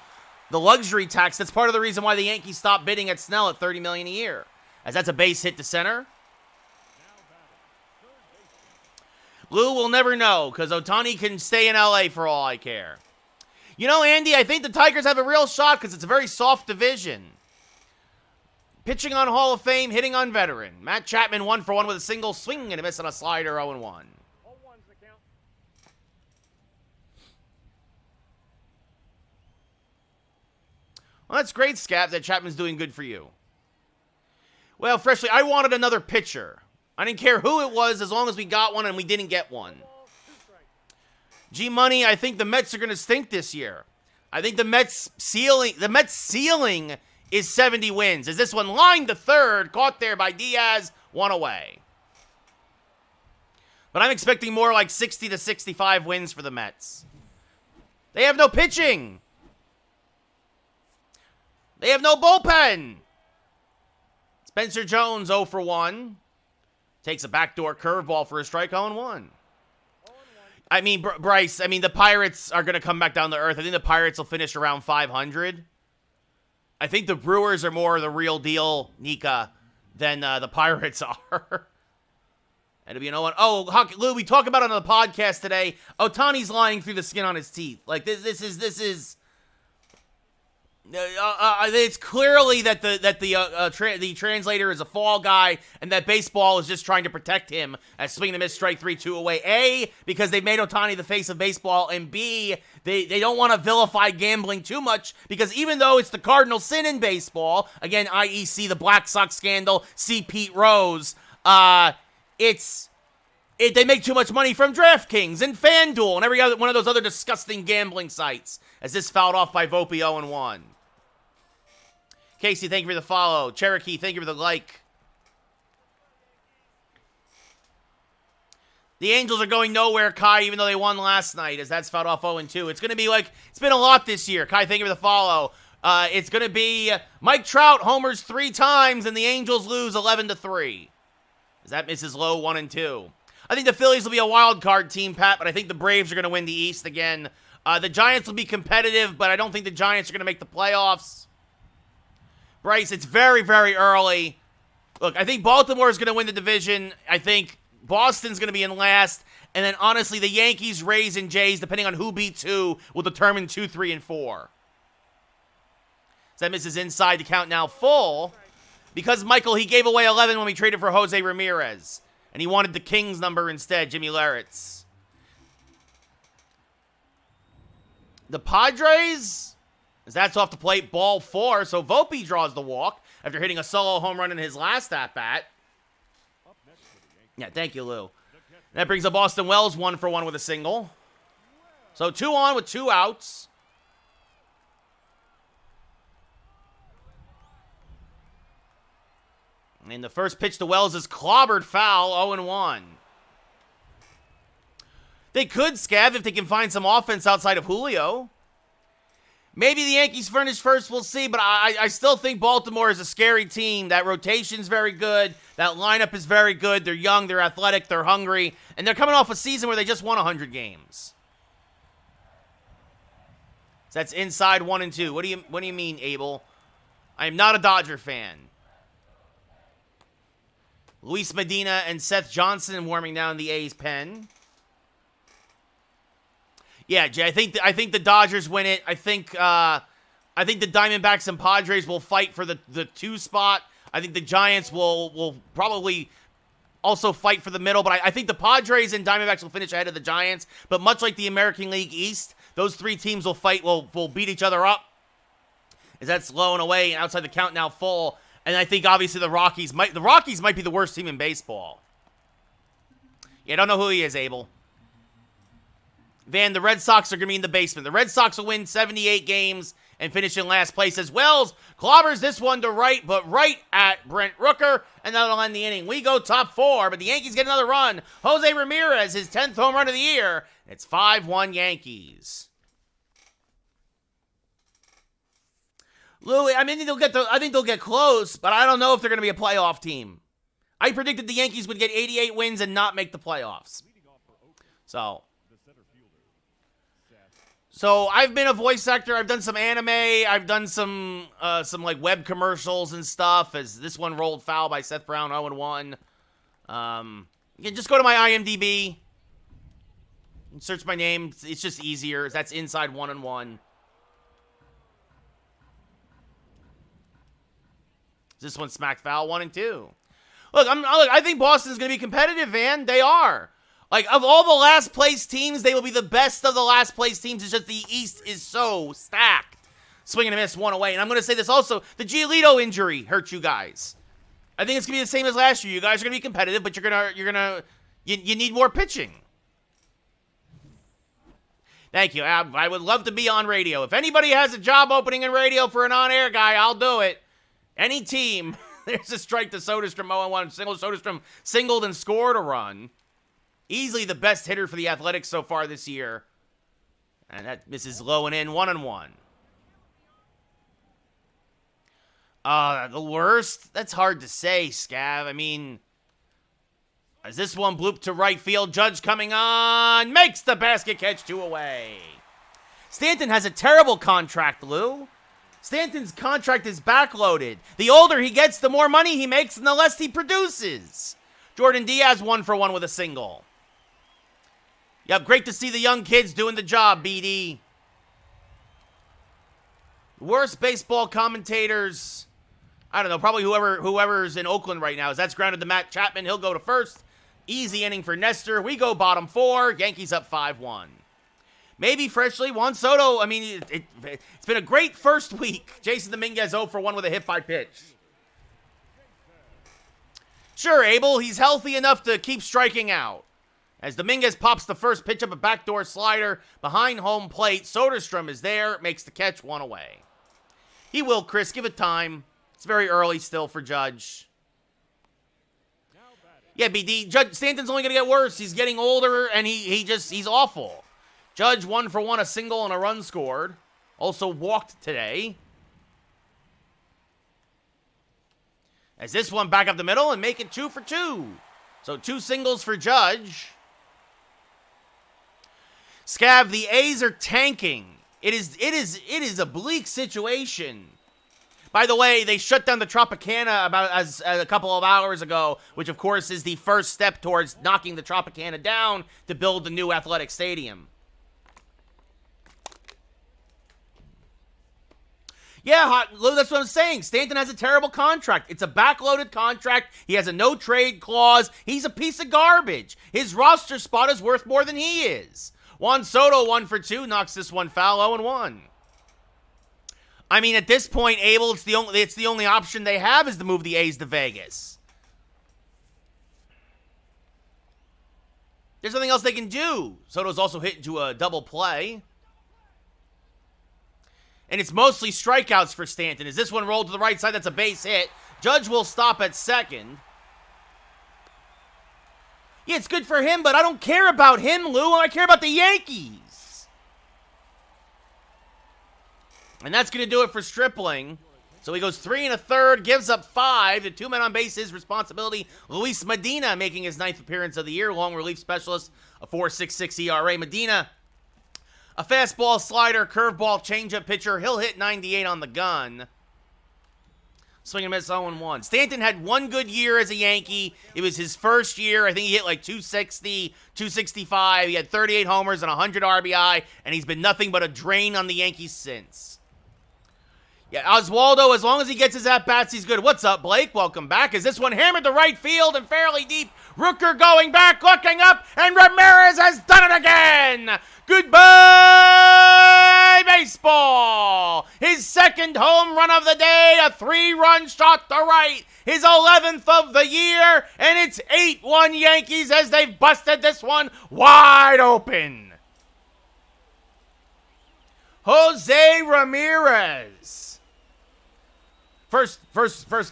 luxury tax. That's part of the reason why the Yankees stopped bidding at Snell at $30 million a year, as that's a base hit to center. Lou will never know because Ohtani can stay in LA for all I care. You know, Andy, I think the Tigers have a real shot because it's a very soft division. Pitching on Hall of Fame, hitting on veteran. Matt Chapman 1-for-1 with a single, swing and a miss on a slider, 0-1. Well, that's great, Scap, that Chapman's doing good for you. Well, freshly, I wanted another pitcher. I didn't care who it was as long as we got one and we didn't get one. G-Money, I think the Mets are going to stink this year. I think the Mets ceiling is 70 wins. As this one lined to third, caught there by Diaz, one away. But I'm expecting more like 60 to 65 wins for the Mets. They have no pitching. They have no bullpen. Spencer Jones 0-for-1. Takes a backdoor curveball for a strike, 0-1. I mean, Bryce, the Pirates are going to come back down to earth. I think the Pirates will finish around 500. I think the Brewers are more the real deal, Nika, than the Pirates are. And it'll be an 0-1. Oh, Lou, we talked about it on the podcast today. Ohtani's lying through the skin on his teeth. Like, this is... it's clearly that the translator is a fall guy, and that baseball is just trying to protect him as swing and miss, strike 3-2 away. A, because they made Ohtani the face of baseball, and B, they don't want to vilify gambling too much, because even though it's the cardinal sin in baseball, again, IEC, the Black Sox scandal, see Pete Rose, they make too much money from DraftKings and FanDuel and every other one of those other disgusting gambling sites. As this fouled off by Volpe, 0-1. Casey, thank you for the follow. Cherokee, thank you for the like. The Angels are going nowhere, Kai, even though they won last night, as that's fouled off 0-2. It's going to be like, it's been a lot this year. Kai, thank you for the follow. It's going to be Mike Trout homers 3 times, and the Angels lose 11-3. As that misses low 1-2. I think the Phillies will be a wild card team, Pat, but I think the Braves are going to win the East again. The Giants will be competitive, but I don't think the Giants are going to make the playoffs. Bryce, it's very, very early. Look, I think Baltimore is going to win the division. I think Boston's going to be in last. And then, honestly, the Yankees, Rays, and Jays, depending on who beats who, will determine 2, 3, and 4. So that misses inside. The count now full. Because, Michael, he gave away 11 when we traded for Jose Ramirez. And he wanted the Kings number instead, Jimmy Leritz. The Padres, as that's off the plate, ball 4. So Volpe draws the walk after hitting a solo home run in his last at-bat. Yeah, thank you, Lou. That brings up Austin Wells 1 for 1 with a single. So 2 on with 2 outs. And the first pitch to Wells is clobbered foul, 0-1. They could, Scav, if they can find some offense outside of Julio. Maybe the Yankees furnish first, we'll see, but I still think Baltimore is a scary team. That rotation's very good. That lineup is very good. They're young, they're athletic, they're hungry, and they're coming off a season where they just won 100 games. So that's inside 1-2. What do you mean, Abel? I am not a Dodger fan. Luis Medina and Seth Johnson warming down the A's pen. Yeah, Jay, I think the Dodgers win it. I think the Diamondbacks and Padres will fight for the 2 spot. I think the Giants will probably also fight for the middle, but I think the Padres and Diamondbacks will finish ahead of the Giants. But much like the American League East, those 3 teams will fight, will beat each other up. As that's low and away and outside the count now full. And I think obviously the Rockies might be the worst team in baseball. Yeah, I don't know who he is, Abel. Van, the Red Sox are going to be in the basement. The Red Sox will win 78 games and finish in last place as Wells clobbers this one to right, but right at Brent Rooker, and that'll end the inning. We go top 4, but the Yankees get another run. Jose Ramirez, his 10th home run of the year. It's 5-1 Yankees. Louis, I think they'll get close, but I don't know if they're going to be a playoff team. I predicted the Yankees would get 88 wins and not make the playoffs. So I've been a voice actor. I've done some anime. I've done some like web commercials and stuff. As this one rolled foul by Seth Brown, 0-1. You can just go to my IMDb and search my name. It's just easier. That's inside 1-1. This one smacked foul 1-2. Look, I think Boston's going to be competitive, Van. They are. Like, of all the last place teams, they will be the best of the last place teams. It's just the East is so stacked. Swing and a miss, 1 away. And I'm going to say this also. The Giolito injury hurt you guys. I think it's going to be the same as last year. You guys are going to be competitive, but you need more pitching. Thank you. I would love to be on radio. If anybody has a job opening in radio for an on-air guy, I'll do it. Any team. There's a strike to Soderstrom, 0-1. Soderstrom singled and scored a run. Easily the best hitter for the Athletics so far this year. And that misses low and in, 1-1. The worst? That's hard to say, Scav. I mean, as this one blooped to right field, Judge coming on, makes the basket catch, 2 away. Stanton has a terrible contract, Lou. Stanton's contract is backloaded. The older he gets, the more money he makes and the less he produces. Jordan Diaz 1 for 1 with a single. Yep, great to see the young kids doing the job, BD. Worst baseball commentators. I don't know, probably whoever's in Oakland right now. As that's grounded to Matt Chapman. He'll go to first. Easy inning for Nestor. We go bottom 4. Yankees up 5-1. Maybe freshly Juan Soto. I mean, it's been a great first week. Jason Dominguez 0 for 1 with a hit by pitch. Sure, Abel, he's healthy enough to keep striking out. As Dominguez pops the first pitch up a backdoor slider behind home plate, Soderstrom is there, makes the catch, 1 away. He will, Chris, give it time. It's very early still for Judge. Yeah, BD. Judge Stanton's only going to get worse. He's getting older, and he's awful. Judge 1 for 1, a single and a run scored. Also walked today. As this one back up the middle and make it 2 for 2. So 2 singles for Judge. Scav, the A's are tanking. It is a bleak situation. By the way, they shut down the Tropicana about as a couple of hours ago, which of course is the first step towards knocking the Tropicana down to build the new athletic stadium. Yeah, Lou, that's what I'm saying. Stanton has a terrible contract. It's a backloaded contract. He has a no-trade clause. He's a piece of garbage. His roster spot is worth more than he is. Juan Soto, 1 for 2, knocks this one foul, 0-1. I mean, at this point, Abel, it's the only option they have is to move the A's to Vegas. There's nothing else they can do. Soto's also hit into a double play. And it's mostly strikeouts for Stanton. As this one rolled to the right side, that's a base hit. Judge will stop at second. Yeah, it's good for him, but I don't care about him, Lou. I care about the Yankees. And that's going to do it for Stripling. So he goes 3 1/3, gives up 5. The 2 men on base is responsibility. Luis Medina making his 9th appearance of the year. Long relief specialist, a 4.66 ERA. Medina, a fastball, slider, curveball, changeup pitcher. He'll hit 98 on the gun. Swing and miss, 0-1. Stanton had one good year as a Yankee. It was his first year. I think he hit like 260, 265. He had 38 homers and 100 RBI, and he's been nothing but a drain on the Yankees since. Yeah, Oswaldo, as long as he gets his at-bats, he's good. What's up, Blake? Welcome back. As this one hammered to right field and fairly deep. Rooker going back, looking up, and Ramirez has done it again. Goodbye, baseball. His second home run of the day, a 3-run shot to right. His 11th of the year, and it's 8-1 Yankees as they've busted this one wide open. Jose Ramirez. First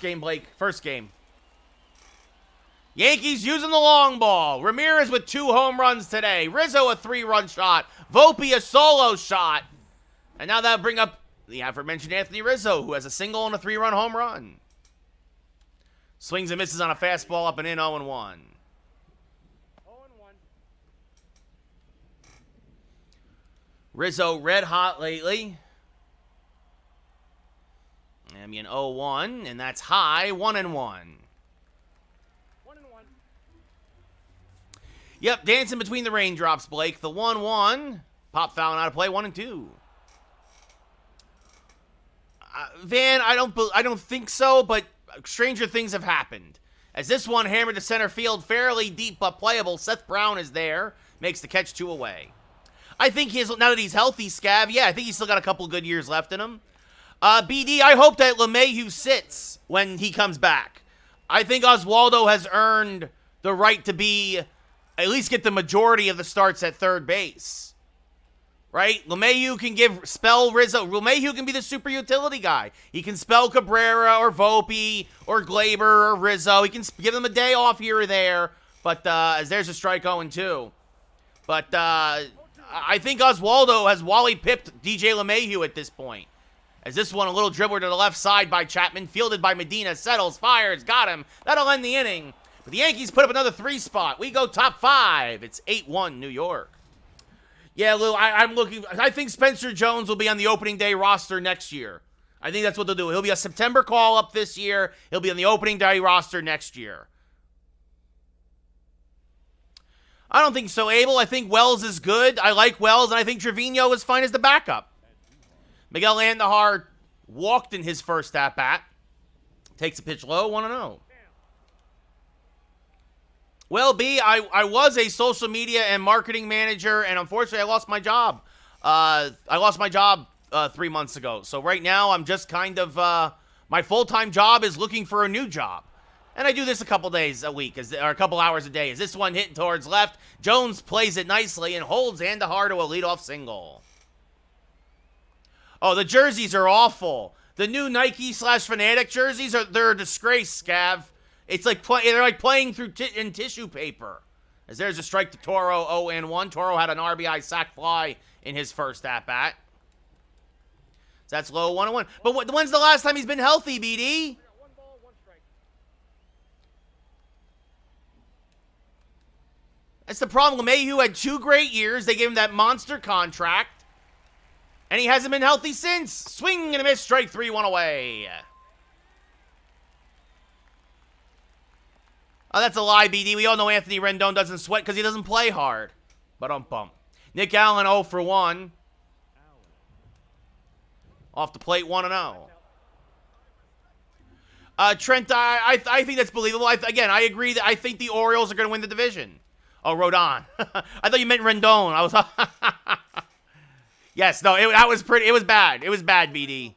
game, Blake. First game. Yankees using the long ball. Ramirez with 2 home runs today. Rizzo a 3-run shot. Volpe a solo shot. And now that'll bring up the aforementioned Anthony Rizzo, who has a single and a 3-run home run. Swings and misses on a fastball up and in, 0-1. 0-1. Rizzo red hot lately. I mean, 0-1, and that's high, 1-1. Yep, dancing between the raindrops, Blake. The 1-1. Pop fouling out of play, 1-2. Van, I don't think so, but stranger things have happened. As this one hammered to center field, fairly deep but playable. Seth Brown is there, makes the catch 2 away. I think now that he's healthy, Scav, yeah, I think he's still got a couple good years left in him. BD, I hope that LeMahieu sits when he comes back. I think Oswaldo has earned the right to be, at least get the majority of the starts at third base. Right? LeMahieu can spell Rizzo. LeMahieu can be the super utility guy. He can spell Cabrera or Volpe or Glaber or Rizzo. He can give them a day off here or there. But as there's a strike 0-2. But I think Oswaldo has Wally pipped DJ LeMahieu at this point. As this one, a little dribbler to the left side by Chapman, fielded by Medina, settles, fires, got him. That'll end the inning. But the Yankees put up another 3 spot. We go top 5. It's 8-1 New York. Yeah, Lou, I think Spencer Jones will be on the opening day roster next year. I think that's what they'll do. He'll be a September call-up this year. He'll be on the opening day roster next year. I don't think so, Abel. I think Wells is good. I like Wells, and I think Trevino is fine as the backup. Miguel Andujar walked in his first at-bat. Takes a pitch low, 1-0. Well, B, I was a social media and marketing manager, and unfortunately, I lost my job. I lost my job 3 months ago. So right now, I'm just kind of, my full-time job is looking for a new job. And I do this a couple days a week, or a couple hours a day. As this one hit towards left, Jones plays it nicely and holds Andujar to a leadoff single. Oh, the jerseys are awful. The new Nike/Fanatic jerseys they're a disgrace, Scav. It's like they're like playing through in tissue paper. As there's a strike to Toro, 0-1. Toro had an RBI sac fly in his first at-bat. So that's low, 1-1. But when's the last time he's been healthy, BD? That's the problem. LeMahieu had 2 great years. They gave him that monster contract. And he hasn't been healthy since. Swing and a miss, strike 3, 1 away. Oh, that's a lie, BD. We all know Anthony Rendon doesn't sweat because he doesn't play hard. But bump. Nick Allen 0 for 1. Off the plate, 1-0. Trent, I think that's believable. Again, I agree that I think the Orioles are going to win the division. Oh, Rodon. I thought you meant Rendon. I was... Yes, no, that was pretty... It was bad. It was bad, BD.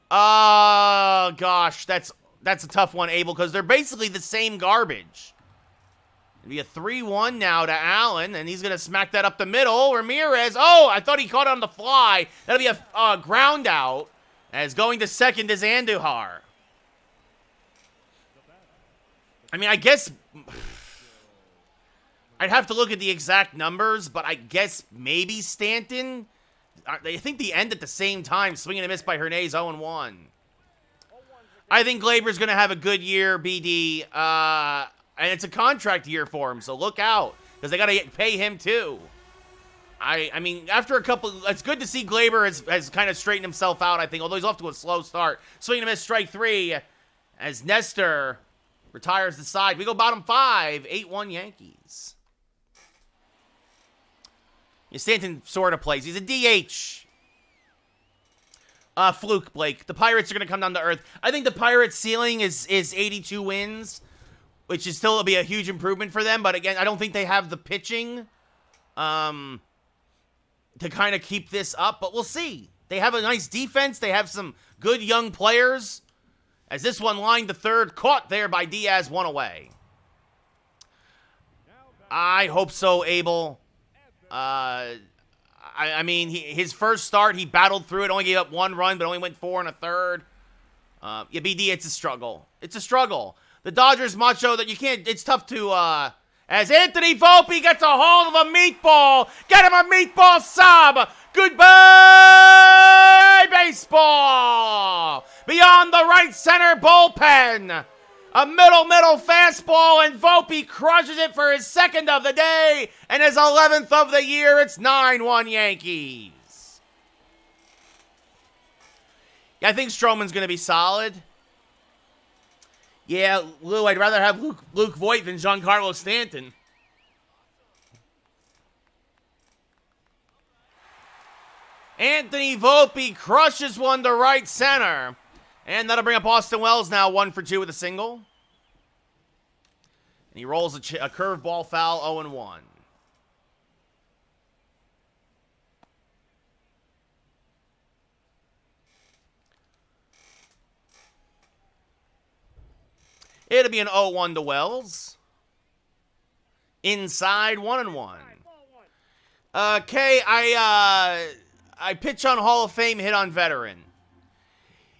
Oh, gosh. That's a tough one, Abel, because they're basically the same garbage. It'll be a 3-1 now to Allen, and he's going to smack that up the middle. Ramirez, oh, I thought he caught it on the fly. That'll be a ground out, as going to second is Andujar. I mean, I guess... I'd have to look at the exact numbers, but I guess maybe Stanton. I think they end at the same time. Swing and a miss by Hernandez, 0-1. I think Gleyber's going to have a good year, BD. And it's a contract year for him, so look out. Because they got to pay him, too. I mean, after a couple... It's good to see Gleyber has kind of straightened himself out, I think. Although he's off to a slow start. Swing and a miss, strike 3. As Nestor retires the side. We go bottom 5. 8-1 Yankees. Stanton sort of plays. He's a DH. Fluke, Blake. The Pirates are going to come down to earth. I think the Pirates' ceiling is 82 wins, which is still be a huge improvement for them. But again, I don't think they have the pitching to kind of keep this up. But we'll see. They have a nice defense. They have some good young players. As this one lined to third, caught there by Diaz, 1 away. I hope so, Abel. I mean, his first start, he battled through it, only gave up 1 run, but only went 4 1/3. Yeah, BD, it's a struggle. It's a struggle. The Dodgers macho that you can't, it's tough to, as Anthony Volpe gets a hold of a meatball. Get him a meatball sub. Goodbye, baseball. Beyond the right center bullpen. A middle fastball, and Volpe crushes it for his 2nd of the day, and his 11th of the year. It's 9-1 Yankees. Yeah, I think Stroman's going to be solid. Yeah, Lou, I'd rather have Luke Voit than Giancarlo Stanton. Anthony Volpe crushes one to right center. And that'll bring up Austin Wells now, 1 for 2 with a single. And he rolls a curveball foul, 0-1. It'll be an 0-1 to Wells. Inside, 1-1. Okay, I pitch on Hall of Fame, hit on veteran.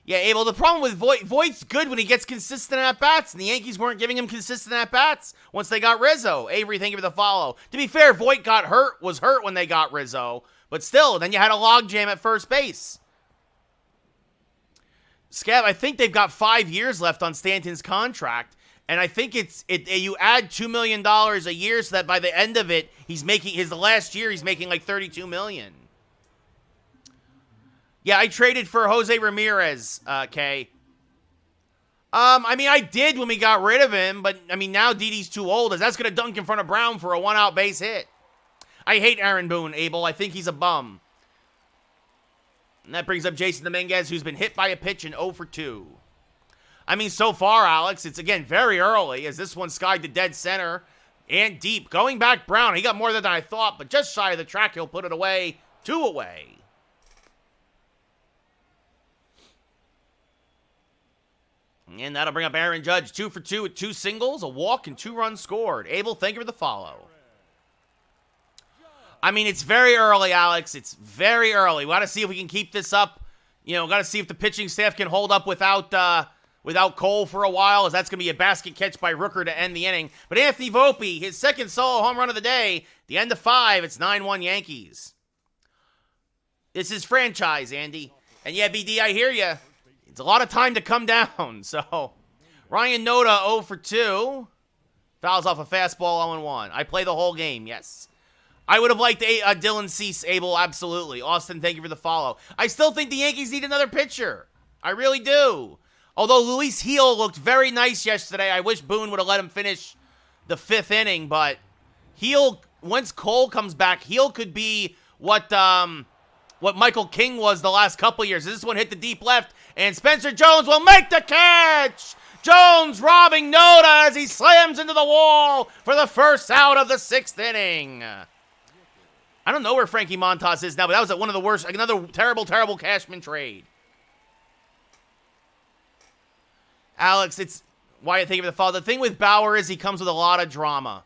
Yeah, Abel, the problem with Voigt's good when he gets consistent at-bats, and the Yankees weren't giving him consistent at-bats once they got Rizzo. Avery, thank you for the follow. To be fair, Voigt was hurt when they got Rizzo, but still, then you had a logjam at first base. Scab, I think they've got 5 years left on Stanton's contract, and I think you add $2 million a year so that by the end of it, the last year, he's making like $32 million. Yeah, I traded for Jose Ramirez, Kay. I mean, I did when we got rid of him, but, I mean, now Didi's too old, as that's going to dunk in front of Brown for a 1-out base hit. I hate Aaron Boone, Abel. I think he's a bum. And that brings up Jason Dominguez, who's been hit by a pitch in 0 for 2. I mean, so far, Alex, it's, again, very early, as this one skied to dead center and deep. Going back, Brown, he got more than I thought, but just shy of the track, he'll put it away, 2 away. And that'll bring up Aaron Judge, 2 for 2 with 2 singles, a walk, and 2 runs scored. Abel, thank you for the follow. I mean, it's very early, Alex. It's very early. We got to see if we can keep this up. You know, got to see if the pitching staff can hold up without without Cole for a while, as that's going to be a basket catch by Rooker to end the inning. But Anthony Volpe, his second solo home run of the day, the end of 5, it's 9-1 Yankees. This is franchise, Andy. And yeah, BD, I hear you. It's a lot of time to come down. So, Ryan Noda 0 for 2. Fouls off a fastball 0-1. I play the whole game, yes. I would have liked Dylan Cease, Abel, absolutely. Austin, thank you for the follow. I still think the Yankees need another pitcher. I really do. Although Luis Gil looked very nice yesterday. I wish Boone would have let him finish the 5th inning. But Gil, once Cole comes back, Gil could be what Michael King was the last couple years. This one hit the deep left, and Spencer Jones will make the catch! Jones robbing Noda as he slams into the wall for the first out of the 6th inning. I don't know where Frankie Montas is now, but that was one of the worst, another terrible, terrible Cashman trade. Alex, it's why I think of the follow. The thing with Bauer is he comes with a lot of drama,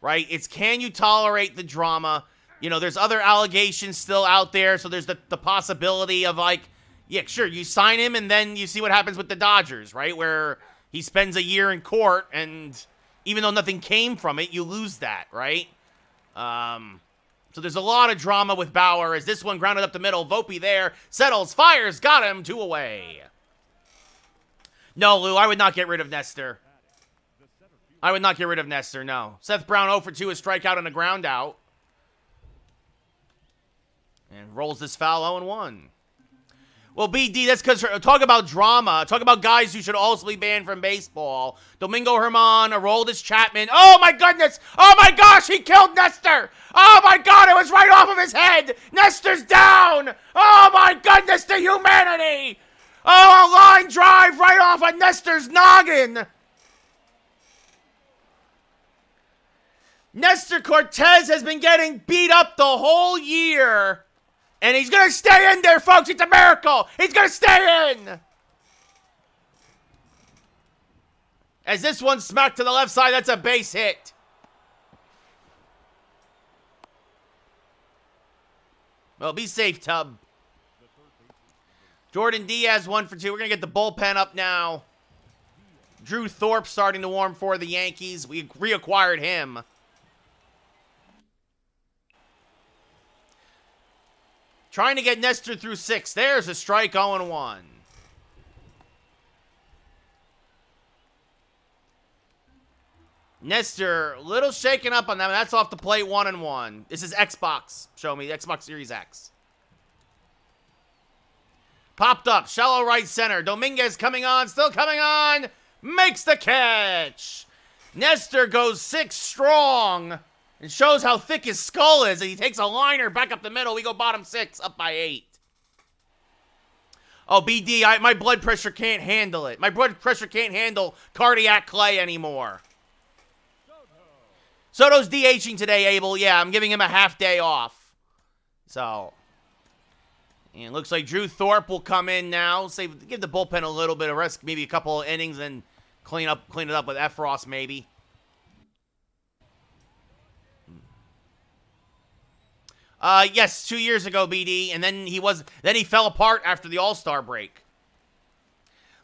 right? It's can you tolerate the drama? You know, there's other allegations still out there, so there's the possibility of like, yeah, sure, you sign him and then you see what happens with the Dodgers, right? Where he spends a year in court and even though nothing came from it, you lose that, right? So there's a lot of drama with Bauer as this one grounded up the middle. Volpe there, settles, fires, got him, 2 away. No, Lou, I would not get rid of Nestor. I would not get rid of Nestor, no. Seth Brown 0 for 2, a strikeout and a ground out. And rolls this foul 0-1. Well, BD, that's because talk about drama. Talk about guys who should also be banned from baseball. Domingo Germán, Aroldis Chapman. Oh, my goodness. Oh, my gosh, he killed Nestor. Oh, my God, it was right off of his head. Nestor's down. Oh, my goodness, the humanity. Oh, a line drive right off of Nestor's noggin. Nestor Cortez has been getting beat up the whole year. And he's going to stay in there, folks. It's a miracle. He's going to stay in. As this one smacked to the left side, that's a base hit. Well, be safe, Tub. Jordan Diaz 1 for 2. We're going to get the bullpen up now. Drew Thorpe starting to warm for the Yankees. We reacquired him. Trying to get Nestor through 6. There's a strike 0-1. Nestor, a little shaken up on that. That's off the plate 1-1. This is Xbox. Show me. Xbox Series X. Popped up. Shallow right center. Dominguez coming on. Still coming on. Makes the catch. Nestor goes 6 strong. And shows how thick his skull is. And he takes a liner back up the middle. We go bottom 6, up by 8. Oh, BD, my blood pressure can't handle it. My blood pressure can't handle cardiac clay anymore. Soto's DHing today, Abel. Yeah, I'm giving him a half day off. So, and it looks like Drew Thorpe will come in now. Give the bullpen a little bit of rest, maybe a couple of innings, and clean it up with Efros, maybe. Yes, 2 years ago, BD, and then he fell apart after the All-Star break.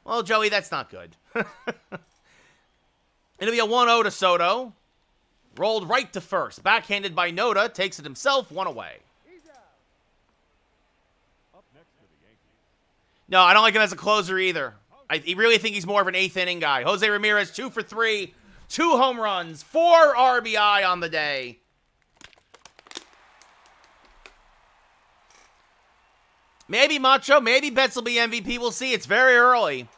Well, Joey, that's not good. It'll be a 1-0 to Soto. Rolled right to first. Backhanded by Noda. Takes it himself. 1 away. No, I don't like him as a closer either. I really think he's more of an 8th inning guy. Jose Ramirez, 2 for 3. 2 home runs. 4 RBI on the day. Maybe Macho, maybe Betts will be MVP. We'll see. It's very early.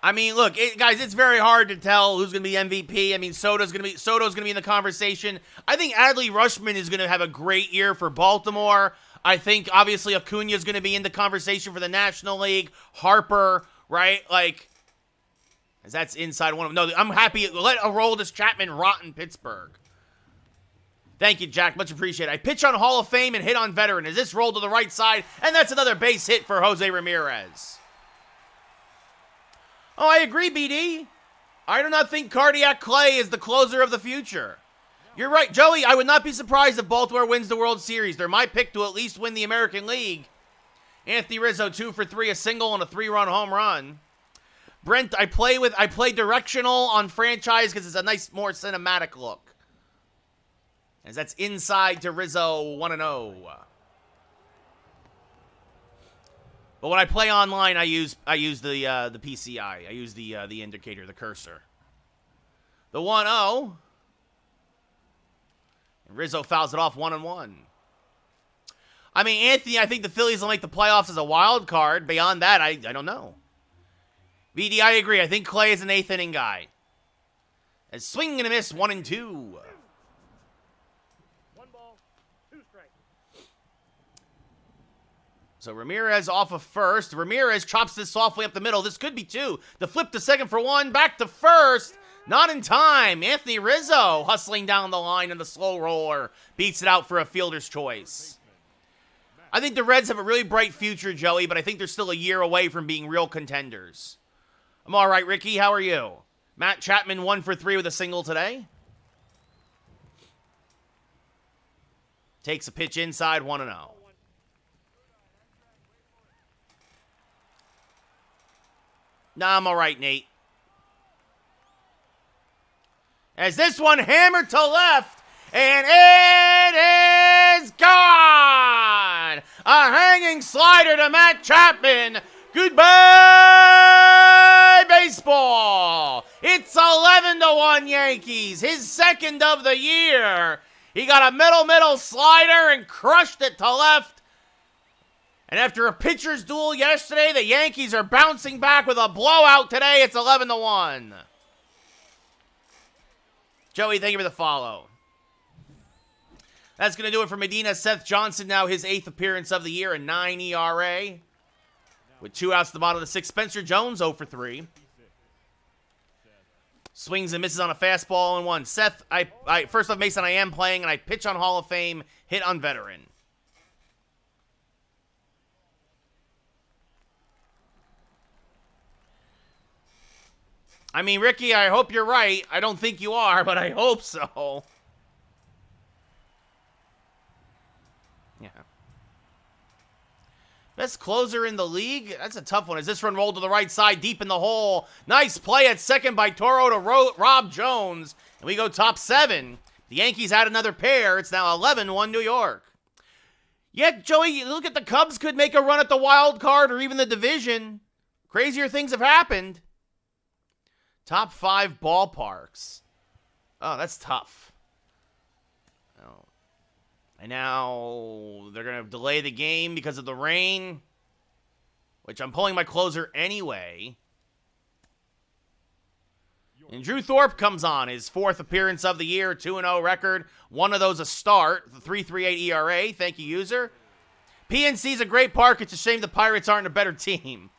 I mean, look, guys, it's very hard to tell who's going to be MVP. I mean, Soto's going to be in the conversation. I think Adley Rutschman is going to have a great year for Baltimore. I think, obviously, Acuna is going to be in the conversation for the National League. Harper, right? Like, that's inside one of them. No, I'm happy. Let Aroldis Chapman rot in Pittsburgh. Thank you, Jack. Much appreciated. I pitch on Hall of Fame and hit on veteran. Is this rolled to the right side? And that's another base hit for Jose Ramirez. Oh, I agree, BD. I do not think Cardiac Clay is the closer of the future. You're right, Joey. I would not be surprised if Baltimore wins the World Series. They're my pick to at least win the American League. Anthony Rizzo, 2 for 3, a single and a 3-run home run. Brent, I play directional on franchise because it's a nice, more cinematic look. As that's inside to Rizzo, 1-0. But when I play online, I use the PCI. I use the indicator, the cursor. The 1-0. And Rizzo fouls it off 1-1. I mean, Anthony, I think the Phillies will make the playoffs as a wild card. Beyond that, I don't know. BD, I agree. I think Clay is an 8th inning guy. As swing and a miss, 1-2. 1 ball, 2 strikes. So Ramirez off of first. Ramirez chops this softly up the middle. This could be 2. The flip to second for 1. Back to first. Not in time. Anthony Rizzo hustling down the line in the slow roller. Beats it out for a fielder's choice. I think the Reds have a really bright future, Joey, but I think they're still a year away from being real contenders. I'm all right, Ricky. How are you? Matt Chapman 1 for 3 with a single today. Takes a pitch inside, 1-0. Nah, I'm all right, Nate. As this one hammered to left, and it is gone! A hanging slider to Matt Chapman. Goodbye, baseball. It's 11-1 Yankees. His second of the year. He got a middle slider and crushed it to left. And after a pitcher's duel yesterday, the Yankees are bouncing back with a blowout today. It's 11-1. Joey, thank you for the follow. That's going to do it for Medina. Seth Johnson, now his 8th appearance of the year, a 9 ERA. With 2 outs to the bottom of the 6th. Spencer Jones 0 for 3. Swings and misses on a fastball and 1. Seth, first off, Mason, I am playing, and I pitch on Hall of Fame, hit on veteran. I mean, Ricky, I hope you're right. I don't think you are, but I hope so. Yeah. Best closer in the league? That's a tough one. As this run rolled to the right side, deep in the hole. Nice play at second by Toro to Rob Jones. And we go top 7. The Yankees add another pair. It's now 11-1 New York. Yeah, Joey, look at the Cubs could make a run at the wild card or even the division. Crazier things have happened. Top 5 ballparks. Oh, that's tough. Oh. And now they're going to delay the game because of the rain, which I'm pulling my closer anyway. And Drew Thorpe comes on, his 4th appearance of the year, 2-0 record. One of those a start, the 3.38 ERA. Thank you, user. PNC's a great park. It's a shame the Pirates aren't a better team.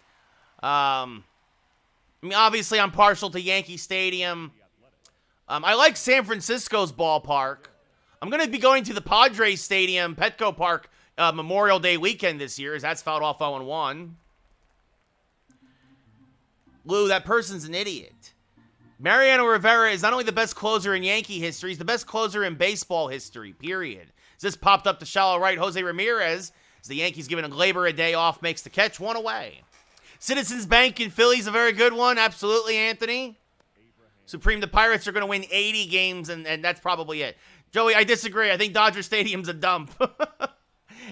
I mean, obviously, I'm partial to Yankee Stadium. I like San Francisco's ballpark. I'm going to be going to the Padres Stadium, Petco Park, Memorial Day weekend this year, as that's fouled off 0-1. Lou, that person's an idiot. Mariano Rivera is not only the best closer in Yankee history, he's the best closer in baseball history, period. As this popped up to shallow right, Jose Ramirez, as the Yankees giving Glaber a day off, makes the catch, 1 away. Citizens Bank in Philly's a very good one. Absolutely, Anthony. Supreme, the Pirates are going to win 80 games, and that's probably it. Joey, I disagree. I think Dodger Stadium's a dump.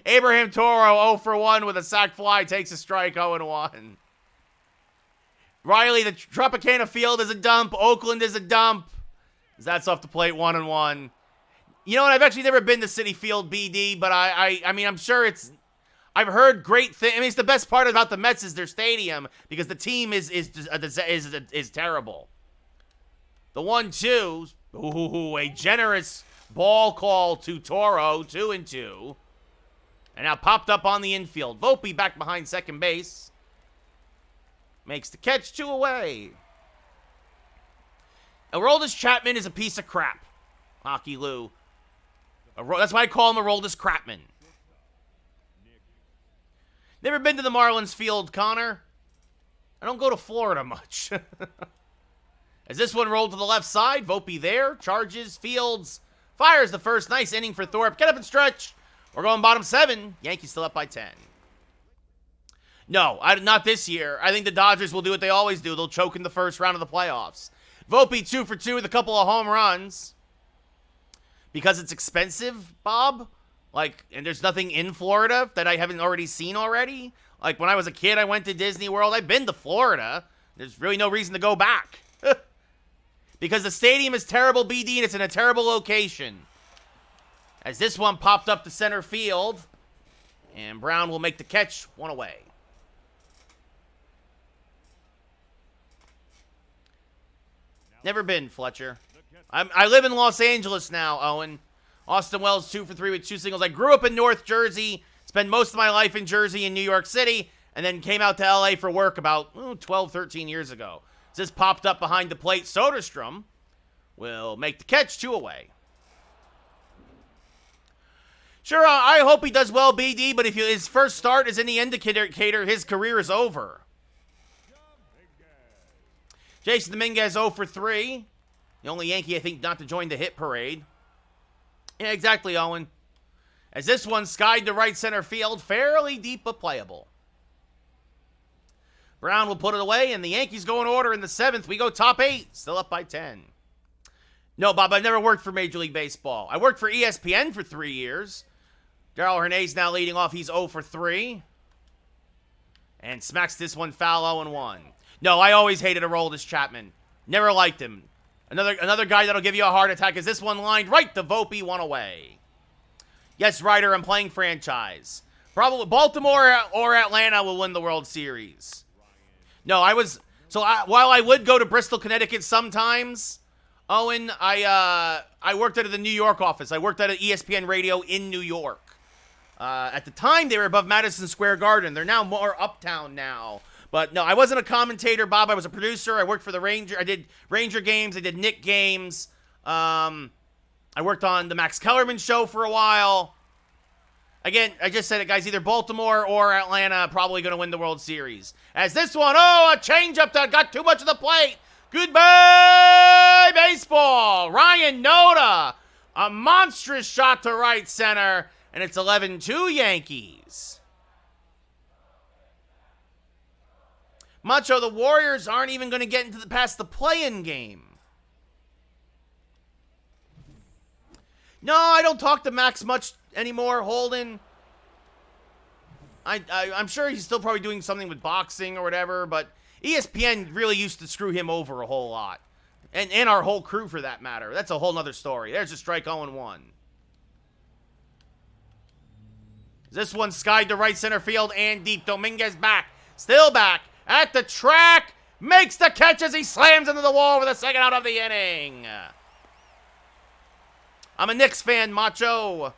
Abraham Toro 0 for 1 with a sac fly, takes a strike, 0-1. Riley, the Tropicana Field is a dump. Oakland is a dump. That's off the plate, 1-1. You know what? I've actually never been to Citi Field, BD, but I mean, I'm sure it's... I've heard great things. I mean, it's the best part about the Mets is their stadium because the team is terrible. The 1-2, ooh, a generous ball call to Toro, 2-2, and now popped up on the infield. Volpe back behind second base, makes the catch, 2 away. Aroldis Chapman is a piece of crap, Hockey Lou. That's why I call him Aroldis Crapman. Never been to the Marlins field, Connor. I don't go to Florida much. As this one rolled to the left side, Volpe there, charges, fields, fires the first. Nice inning for Thorpe. Get up and stretch. We're going bottom 7. Yankees still up by 10. No, not this year. I think the Dodgers will do what they always do. They'll choke in the first round of the playoffs. Volpe 2 for 2 with a couple of home runs. Because it's expensive, Bob? Like, and there's nothing in Florida that I haven't already seen already? Like, when I was a kid, I went to Disney World. I've been to Florida. There's really no reason to go back. Because the stadium is terrible, BD, and it's in a terrible location. As this one popped up to center field. And Brown will make the catch, one away. Never been, Fletcher. I live in Los Angeles now, Owen. Austin Wells, 2 for 3 with 2 singles. I grew up in North Jersey, spent most of my life in Jersey and New York City, and then came out to L.A. for work about 12, 13 years ago. This popped up behind the plate. Soderstrom will make the catch, 2 away. Sure, I hope he does well, BD, but if his first start is in the indicator, his career is over. Jason Dominguez 0 for 3. The only Yankee, I think, not to join the hit parade. Yeah, exactly, Owen. As this one skied to right center field, fairly deep but playable. Brown will put it away, and the Yankees go in order in the 7th. We go top 8, still up by 10. No, Bob, I've never worked for Major League Baseball. I worked for ESPN for 3 years. Darryl Hernandez now leading off. He's 0 for 3. And smacks this one foul 0-1. No, I always hated Aroldis Chapman. Never liked him. Another guy that'll give you a heart attack is this one lined right to Volpe, 1 away. Yes, Ryder, I'm playing franchise. Probably Baltimore or Atlanta will win the World Series. No, while I would go to Bristol, Connecticut sometimes, Owen, I worked out of the New York office. I worked at an ESPN radio in New York. At the time, they were above Madison Square Garden. They're now more uptown now. But no, I wasn't a commentator, Bob. I was a producer. I worked for the Ranger. I did Ranger games. I did Knick games. I worked on the Max Kellerman show for a while. Again, I just said it, guys. Either Baltimore or Atlanta probably going to win the World Series. As this one, a changeup that got too much of the plate. Goodbye, baseball. Ryan Noda, a monstrous shot to right center, and it's 11-2 Yankees. Macho, the Warriors aren't even going to get past the play-in game. No, I don't talk to Max much anymore, Holden. I'm sure he's still probably doing something with boxing or whatever, but ESPN really used to screw him over a whole lot. And our whole crew, for that matter. That's a whole nother story. There's a strike 0-1. This one skied to right center field and deep. Dominguez back. Still back. At the track, makes the catch as he slams into the wall for the second out of the inning. I'm a Knicks fan, Macho.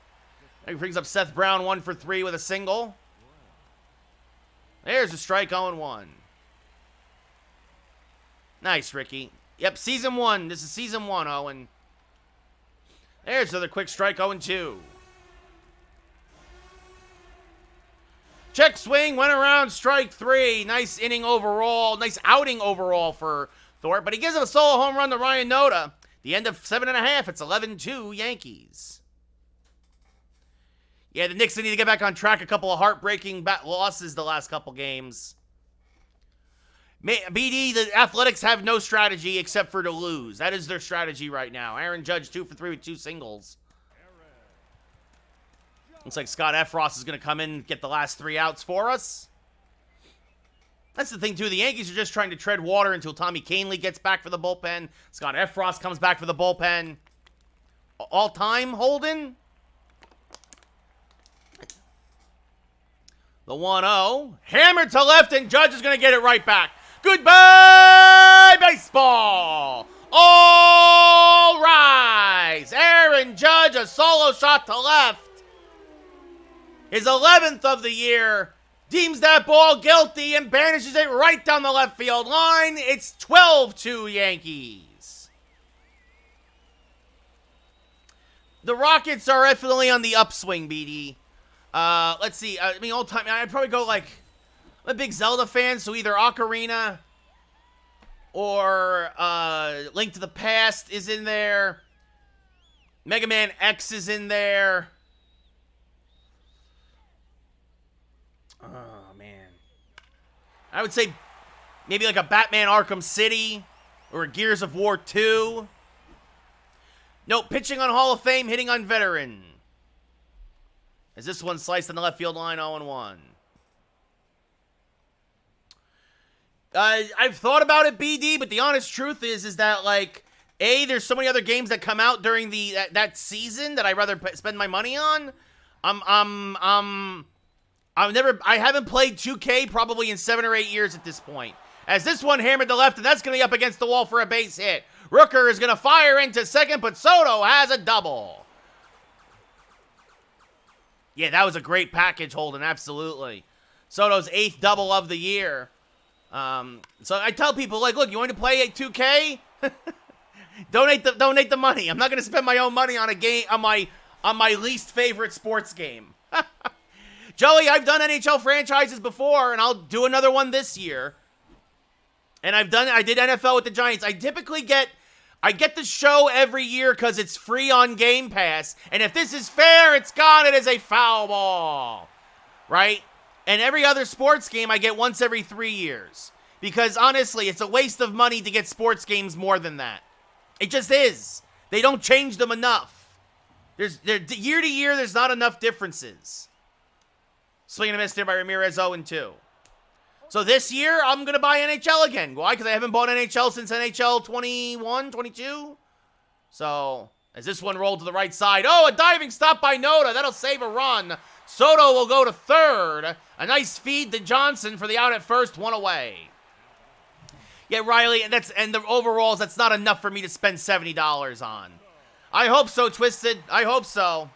He brings up Seth Brown 1 for 3 with a single. There's a strike 0-1. Nice, Ricky. Yep, season 1. This is season 1, Owen. There's another quick strike 0-2. Check swing, went around, strike 3. Nice inning overall. Nice outing overall for Thorpe. But he gives him a solo home run to Ryan Noda. The end of 7.5. It's 11-2 Yankees. Yeah, the Knicks need to get back on track. A couple of heartbreaking losses the last couple games. BD, the Athletics have no strategy except for to lose. That is their strategy right now. Aaron Judge 2 for 3 with 2 singles. Looks like Scott Efros is going to come in and get the last 3 outs for us. That's the thing, too. The Yankees are just trying to tread water until Tommy Kahnle gets back for the bullpen. Scott Efros comes back for the bullpen. All-time, Holden? The 1-0. Hammered to left, and Judge is going to get it right back. Goodbye, baseball! All rise! Aaron Judge, a solo shot to left. His 11th of the year, deems that ball guilty and banishes it right down the left field line. It's 12-2 Yankees. The Rockets are definitely on the upswing, BD. Let's see. Old time. I'd probably go like, I'm a big Zelda fan, so either Ocarina or Link to the Past is in there. Mega Man X is in there. Oh, man. I would say maybe like a Batman Arkham City or a Gears of War 2. Nope, pitching on Hall of Fame, hitting on veteran. As this one sliced on the left field line, 0-1. I've thought about it, BD, but the honest truth is that, like, there's so many other games that come out during that season that I'd rather spend my money on. I haven't played 2K probably in 7 or 8 years at this point. As this one hammered the left, and that's going to be up against the wall for a base hit. Rooker is going to fire into second, but Soto has a double. Yeah, that was a great package, Holden, absolutely. Soto's 8th double of the year. So I tell people, like, look, you want to play at 2K? donate the money. I'm not going to spend my own money on a game, on my least favorite sports game. Joey, I've done NHL franchises before, and I'll do another one this year. And I did NFL with the Giants. I get the show every year because it's free on Game Pass. And if this is fair, it's gone. It is a foul ball. Right? And every other sports game I get once every 3 years. Because honestly, it's a waste of money to get sports games more than that. It just is. They don't change them enough. Year to year, there's not enough differences. Swing and a miss there by Ramirez, 0-2. So this year, I'm going to buy NHL again. Why? Because I haven't bought NHL since NHL 21, 22. So, as this one rolled to the right side. Oh, a diving stop by Noda. That'll save a run. Soto will go to third. A nice feed to Johnson for the out at first, 1 away. Yeah, Riley, and the overalls, that's not enough for me to spend $70 on. I hope so, Twisted. I hope so.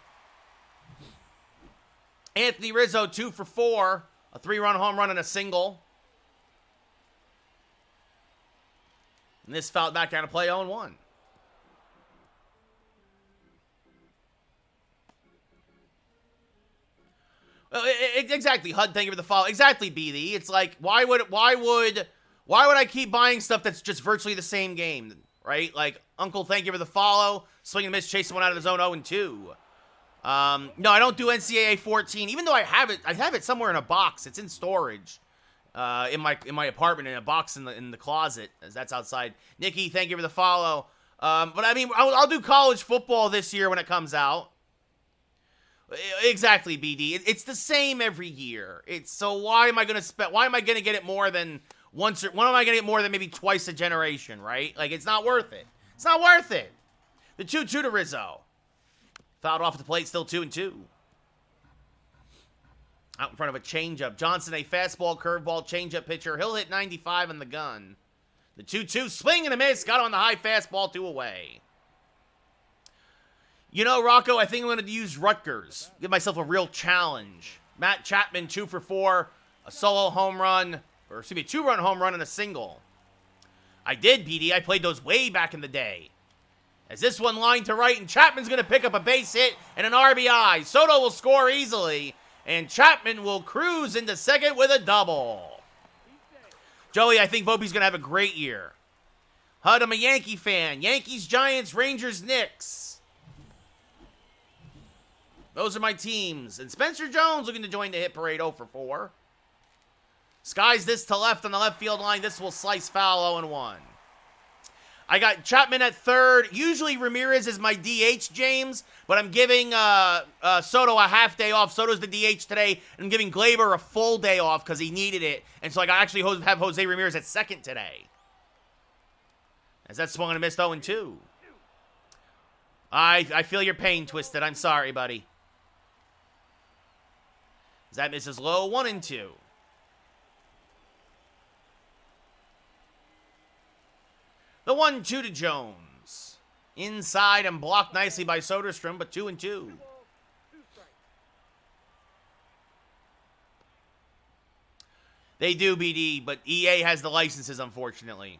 Anthony Rizzo, 2 for 4. A 3-run home run and a single. And this fouled back down to play 0-1. Exactly, HUD, thank you for the follow. Exactly, BD. It's like, why would I keep buying stuff that's just virtually the same game, right? Like, Uncle, thank you for the follow. Swing and miss, chasing one out of the zone, 0-2. No, I don't do NCAA 14, even though I have it somewhere in a box. It's in storage, in my apartment, in a box in the closet, as that's outside. Nikki, thank you for the follow. But I mean, I'll do college football this year when it comes out. Exactly, BD. It's the same every year. So why am I gonna get it more than once, or when am I gonna get more than maybe twice a generation, right? Like, it's not worth it. It's not worth it. The 2-2 to Rizzo. Fouled off the plate, still 2-2. Out in front of a changeup. Johnson, a fastball, curveball, changeup pitcher. He'll hit 95 on the gun. The 2-2, swing and a miss. Got on the high fastball, 2 away. You know, Rocco, I think I'm going to use Rutgers. Give myself a real challenge. Matt Chapman, 2 for 4. A solo home run. Or, excuse me, 2-run home run and a single. I did, BD. I played those way back in the day. As this one lined to right, and Chapman's going to pick up a base hit and an RBI. Soto will score easily, and Chapman will cruise into second with a double. Joey, I think Volpe's going to have a great year. HUD, I'm a Yankee fan. Yankees, Giants, Rangers, Knicks. Those are my teams. And Spencer Jones looking to join the hit parade, 0 for 4. Skies this to left on the left field line. This will slice foul, 0-1. I got Chapman at third. Usually Ramirez is my DH, James, but I'm giving Soto a half day off. Soto's the DH today, and I'm giving Glaber a full day off because he needed it. And so I actually have Jose Ramirez at second today. As that swung and a missed, 0-2. I feel your pain, Twisted. I'm sorry, buddy. As that misses low, 1-2. The 1-2 to Jones. Inside and blocked nicely by Soderstrom, but 2-2. They do, BD, but EA has the licenses, unfortunately.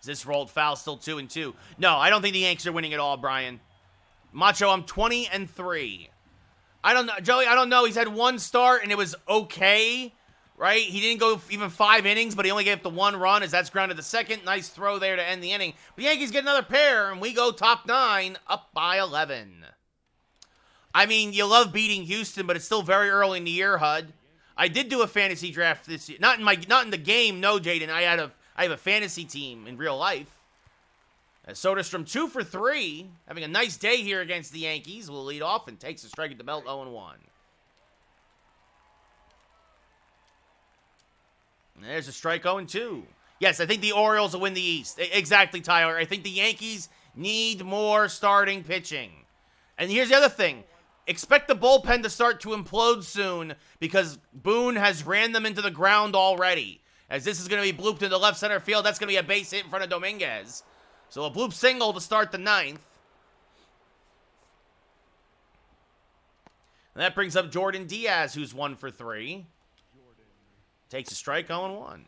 Is this rolled foul, still 2-2? No, I don't think the Yankees are winning at all, Brian. Macho, I'm 20-3. I don't know, Joey, I don't know. He's had one start, and it was okay. Right? He didn't go even 5 innings, but he only gave up the 1 run as that's grounded to second. Nice throw there to end the inning. But the Yankees get another pair, and we go top 9, up by 11. I mean, you love beating Houston, but it's still very early in the year, HUD. I did do a fantasy draft this year. Not in the game, no, Jaden. I have a fantasy team in real life. Soderstrom 2 for 3, having a nice day here against the Yankees. Will lead off and takes a strike at the belt, 0-1. And there's a strike, 0-2. Yes, I think the Orioles will win the East. Exactly, Tyler. I think the Yankees need more starting pitching. And here's the other thing. Expect the bullpen to start to implode soon because Boone has ran them into the ground already. As this is going to be blooped into left center field, that's going to be a base hit in front of Dominguez. So a bloop single to start the 9th. And that brings up Jordan Diaz, who's 1 for 3. Takes a strike, 0-1.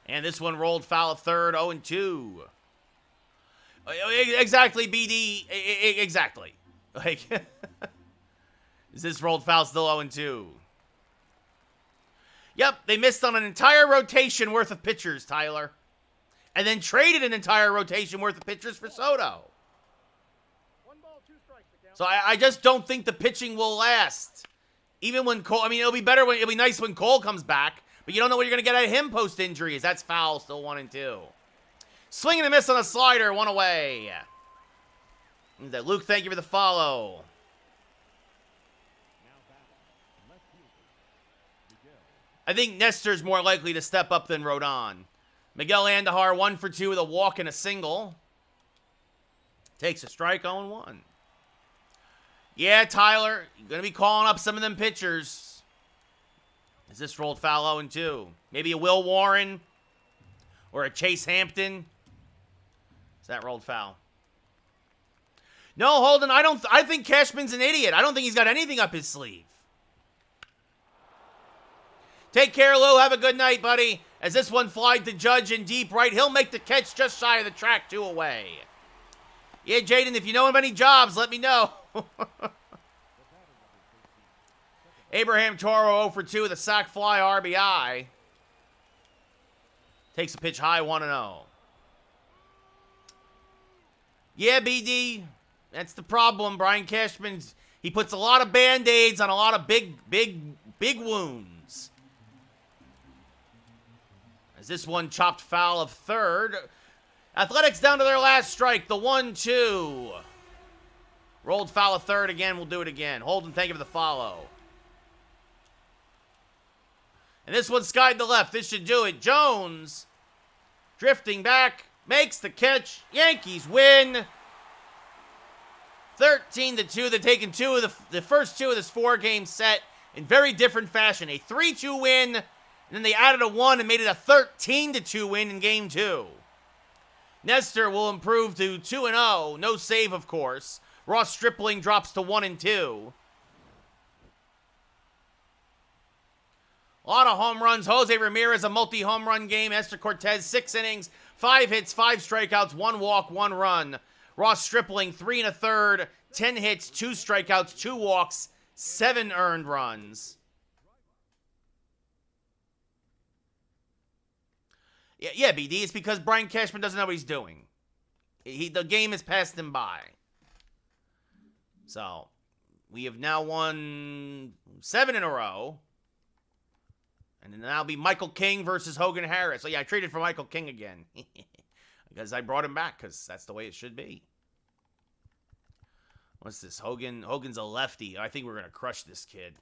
And this one rolled foul at third, 0-2. Exactly, BD. Exactly. Like, is this rolled foul still 0-2? Yep, they missed on an entire rotation worth of pitchers, Tyler. And then traded an entire rotation worth of pitchers for Soto. So I just don't think the pitching will last. Even when Cole, I mean, it'll be nice when Cole comes back, but you don't know what you're going to get out of him post-injuries. That's foul, still 1-2. Swing and a miss on a slider, 1 away. Luke, thank you for the follow. I think Nestor's more likely to step up than Rodon. Miguel Andujar, 1 for 2 with a walk and a single. Takes a strike, 0-1. Yeah, Tyler, you're going to be calling up some of them pitchers. Is this rolled foul 0-2? Maybe a Will Warren or a Chase Hampton. Is that rolled foul? No, Holden, I think Cashman's an idiot. I don't think he's got anything up his sleeve. Take care, Lou. Have a good night, buddy. As this one flied to Judge in deep right, he'll make the catch just shy of the track, 2 away. Yeah, Jaden, if you know of any jobs, let me know. Abraham Toro 0 for 2 with a sac fly RBI. Takes a pitch high, 1-0. Yeah, BD, that's the problem. Brian Cashman's, he puts a lot of Band-Aids on a lot of big wounds. As this one chopped foul of third. Athletics down to their last strike, the 1-2. Rolled foul of third again, we'll do it again. Holden, thank you for the follow. And this one skied the left, this should do it. Jones, drifting back, makes the catch. Yankees win. 13-2. They've taken the first 2 of this 4-game set in very different fashion. A 3-2 win, and then they added a 1 and made it a 13-2 win in game 2. Nestor will improve to 2-0. No save, of course. Ross Stripling drops to 1-2. A lot of home runs. Jose Ramirez, a multi-home run game. Esther Cortez, 6 innings, 5 hits, 5 strikeouts, 1 walk, 1 run. Ross Stripling, 3 1/3, 10 hits, 2 strikeouts, 2 walks, 7 earned runs. Yeah, BD, it's because Brian Cashman doesn't know what he's doing. The game has passed him by. So, we have now won 7 in a row. And then that'll be Michael King versus Hogan Harris. So, yeah, I traded for Michael King again. Because I brought him back, because that's the way it should be. What's this? Hogan's a lefty. I think we're going to crush this kid.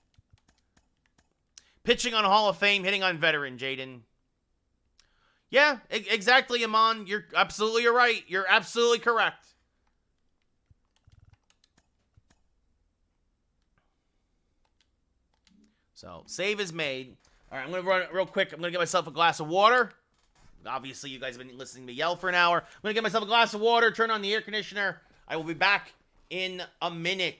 Pitching on Hall of Fame, hitting on veteran, Jaden. Yeah, exactly, Amon. You're right. You're absolutely correct. So, save is made. All right, I'm going to run it real quick. I'm going to get myself a glass of water. Obviously, you guys have been listening to me yell for an hour. I'm going to get myself a glass of water, turn on the air conditioner. I will be back in a minute.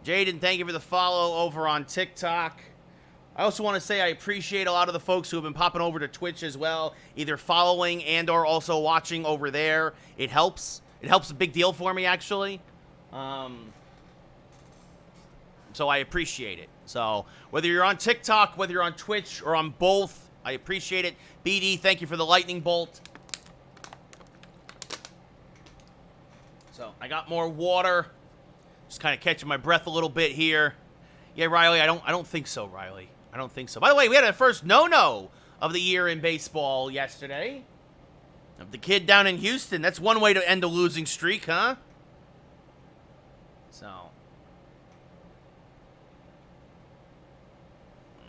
Jaden, thank you for the follow over on TikTok. I also want to say I appreciate a lot of the folks who have been popping over to Twitch as well, either following and or also watching over there. It helps. It helps a big deal for me, actually. So I appreciate it. So whether you're on TikTok, whether you're on Twitch, or on both, I appreciate it. BD, thank you for the lightning bolt. So I got more water. Just kind of catching my breath a little bit here. Yeah, Riley, I don't think so, Riley. I don't think so. By the way, we had our first no-no of the year in baseball yesterday. Of the kid down in Houston. That's one way to end a losing streak, huh? So.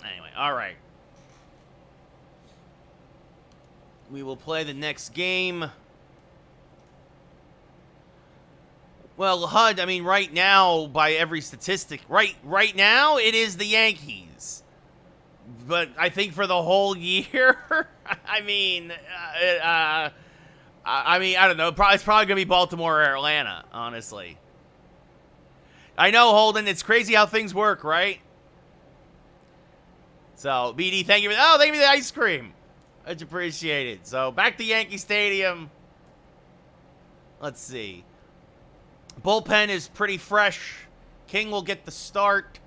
Anyway, all right. We will play the next game. Well, HUD, I mean, right now, by every statistic, right now, it is the Yankees. But I think for the whole year, I mean, I don't know. It's probably going to be Baltimore or Atlanta, honestly. I know, Holden, it's crazy how things work, right? So, BD, thank you for the ice cream. Much appreciated. So, back to Yankee Stadium. Let's see. Bullpen is pretty fresh. King will get the start.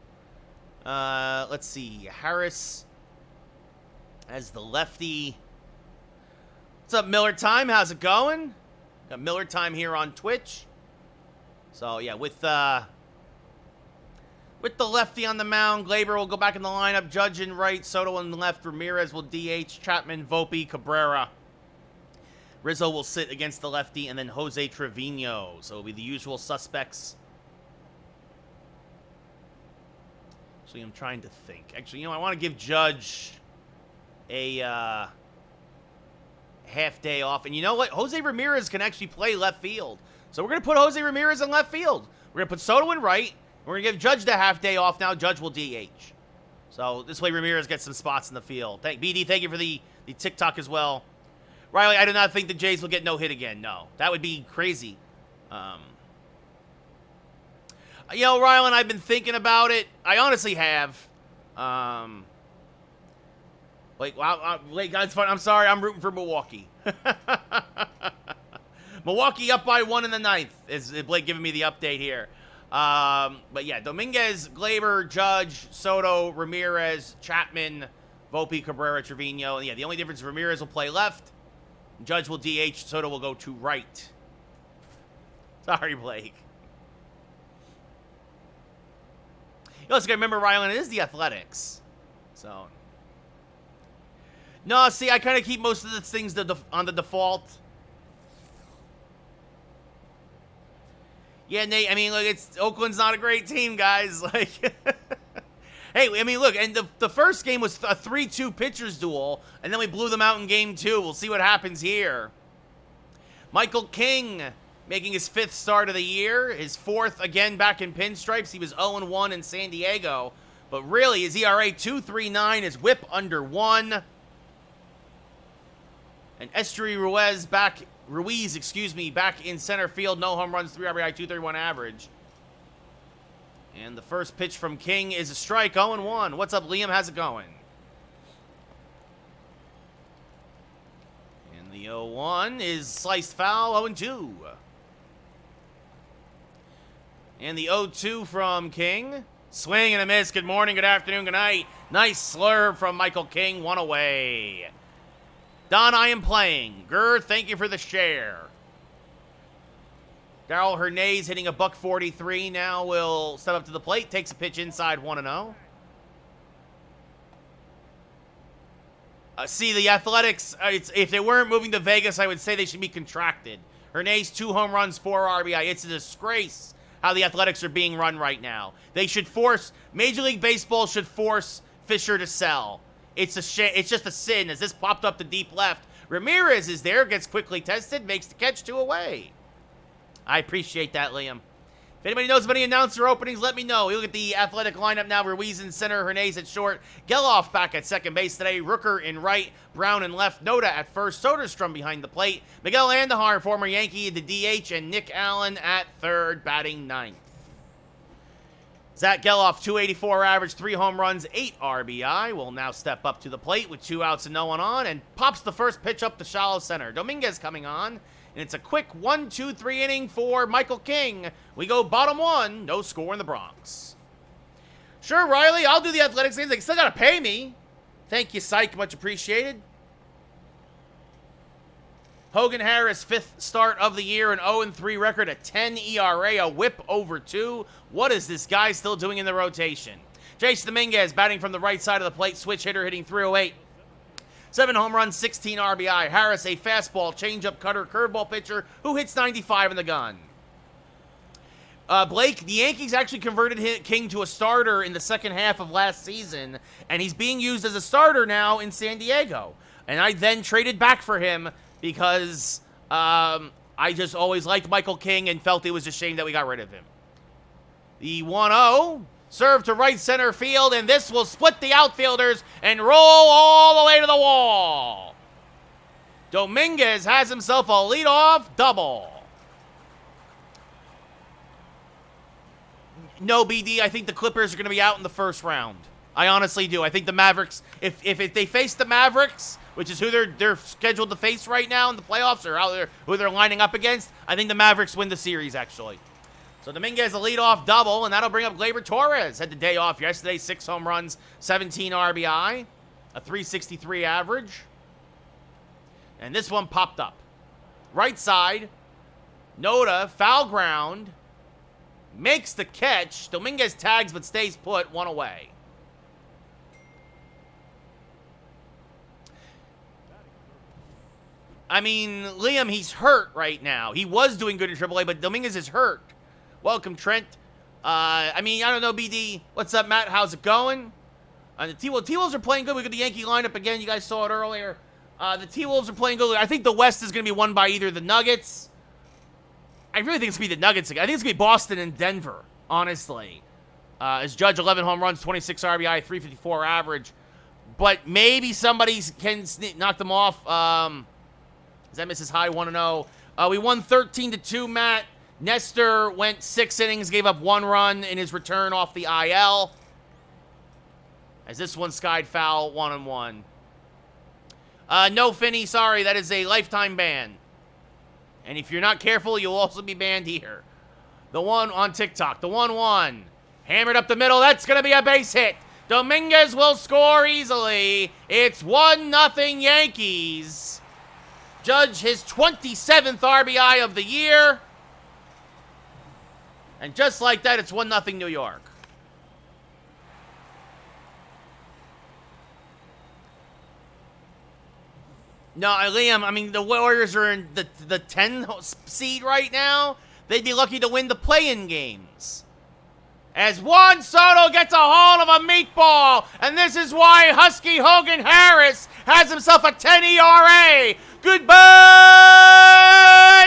Let's see. Harris as the lefty. What's up, Miller Time? How's it going? Got Miller Time here on Twitch. So, yeah, with the lefty on the mound, Glaber will go back in the lineup. Judge in right, Soto on the left, Ramirez will DH, Chapman, Volpe, Cabrera. Rizzo will sit against the lefty, and then Jose Trevino. So it'll be the usual suspects. Actually, I'm trying to think. Actually, I want to give Judge a half day off. And you know what? Jose Ramirez can actually play left field. So we're going to put Jose Ramirez in left field. We're going to put Soto in right. We're going to give Judge the half day off now. Judge will DH. So this way Ramirez gets some spots in the field. BD, thank you for the TikTok as well. Riley, I do not think the Jays will get no hit again. No, that would be crazy. Riley, I've been thinking about it. I honestly have. Wait, guys, fun. I'm sorry. I'm rooting for Milwaukee. Milwaukee up by 1 in the 9th. Is Blake giving me the update here? But yeah, Dominguez, Glaber, Judge, Soto, Ramirez, Chapman, Volpe, Cabrera, Trevino. And yeah, the only difference is Ramirez will play left. Judge will DH. Soto will go to right. Sorry, Blake. You also got to remember, Rylan, it is the Athletics. So. No, see, I kind of keep most of the things on the default. Yeah, Nate, I mean, look, Oakland's not a great team, guys. Like, hey, I mean, look, and the first game was a 3-2 pitchers duel, and then we blew them out in game 2. We'll see what happens here. Michael King making his 5th start of the year, his 4th again back in pinstripes. He was 0-1 in San Diego, but really his ERA 2.39, his WHIP under 1. And Ruiz back in center field. No home runs, 3 RBI, 231 average. And the first pitch from King is a strike, 0-1. What's up, Liam? How's it going? And the 0-1 is sliced foul, 0-2. And the 0-2 from King. Swing and a miss. Good morning, good afternoon, good night. Nice slurve from Michael King. 1 away. Don, I am playing. Gur, thank you for the share. Darrell Hernandez hitting a $143 now will step up to the plate. Takes a pitch inside 1-0. See, the Athletics, if they weren't moving to Vegas, I would say they should be contracted. Hernandez, 2 home runs, 4 RBI. It's a disgrace how the Athletics are being run right now. They should force, Major League Baseball should force Fisher to sell. It's just a sin as this popped up to deep left. Ramirez is there, gets quickly tested, makes the catch 2 away. I appreciate that, Liam. If anybody knows of any announcer openings, let me know. You look at the Athletic lineup now. Ruiz in center, Hernandez at short, Geloff back at second base today, Rooker in right, Brown in left, Noda at first, Soderstrom behind the plate, Miguel Andujar, former Yankee, the DH, and Nick Allen at third, batting 9th. Zach Geloff, 284 average, 3 home runs, 8 RBI, will now step up to the plate with 2 outs and no one on, and pops the first pitch up the shallow center. Dominguez coming on, and it's a quick 1-2-3 inning for Michael King. We go bottom 1, no score in the Bronx. Sure, Riley, I'll do the Athletics games. They still got to pay me. Thank you, Psych. Much appreciated. Hogan Harris, 5th start of the year, an 0-3 record, a 10 ERA, a whip over 2. What is this guy still doing in the rotation? Jason Dominguez batting from the right side of the plate, switch hitter, hitting 308. 7 home runs, 16 RBI. Harris, a fastball, changeup, cutter, curveball pitcher who hits 95 in the gun. Blake, the Yankees actually converted King to a starter in the second half of last season, and he's being used as a starter now in San Diego. And I then traded back for him because I just always liked Michael King and felt it was a shame that we got rid of him. The 1-0, serve to right center field, and this will split the outfielders and roll all the way to the wall. Dominguez has himself a leadoff double. No, BD, I think the Clippers are going to be out in the first round. I honestly do. I think the Mavericks, if they face the Mavericks, which is who they're scheduled to face right now in the playoffs, or who they're lining up against, I think the Mavericks win the series, actually. So Dominguez a leadoff double, and that'll bring up Gleyber Torres. Had the day off yesterday, 6 home runs, 17 RBI, a 363 average. And this one popped up. Right side, Noda, foul ground, makes the catch. Dominguez tags but stays put, 1 away. I mean, Liam, he's hurt right now. He was doing good in AAA, but Dominguez is hurt. Welcome, Trent. I don't know, BD. What's up, Matt? How's it going? The T-Wolves are playing good. We got the Yankee lineup again. You guys saw it earlier. The T-Wolves are playing good. I think the West is going to be won by either the Nuggets. I really think it's going to be the Nuggets again. I think it's going to be Boston and Denver, honestly. As Judge, 11 home runs, 26 RBI, 354 average. But maybe somebody can knock them off. Is that Mrs. High 1-0? We won 13-2, Matt. Nestor went 6 innings, gave up 1 run in his return off the IL. As this one skied foul, 1-1. No, Finney, sorry, that is a lifetime ban. And if you're not careful, you'll also be banned here. The one on TikTok, the 1-1. Hammered up the middle, that's going to be a base hit. Dominguez will score easily. It's 1-0 Yankees. Judge his 27th RBI of the year. And just like that, it's 1-0 New York. No, Liam, I mean, the Warriors are in the 10 seed right now. They'd be lucky to win the play-in games. As Juan Soto gets a hold of a meatball, and this is why Husky Hogan Harris has himself a 10 ERA. Goodbye,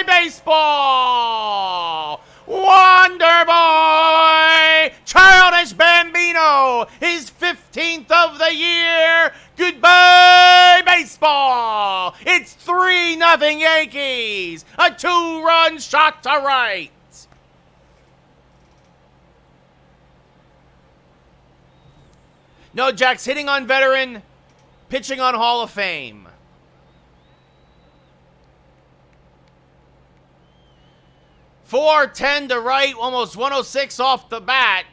baseball! Wonder Boy! Childish Bambino! His 15th of the year! Goodbye, baseball! It's 3-0 Yankees! A 2-run shot to right! No, Jack's hitting on veteran, pitching on Hall of Fame. .410 to right, almost 106 off the bat.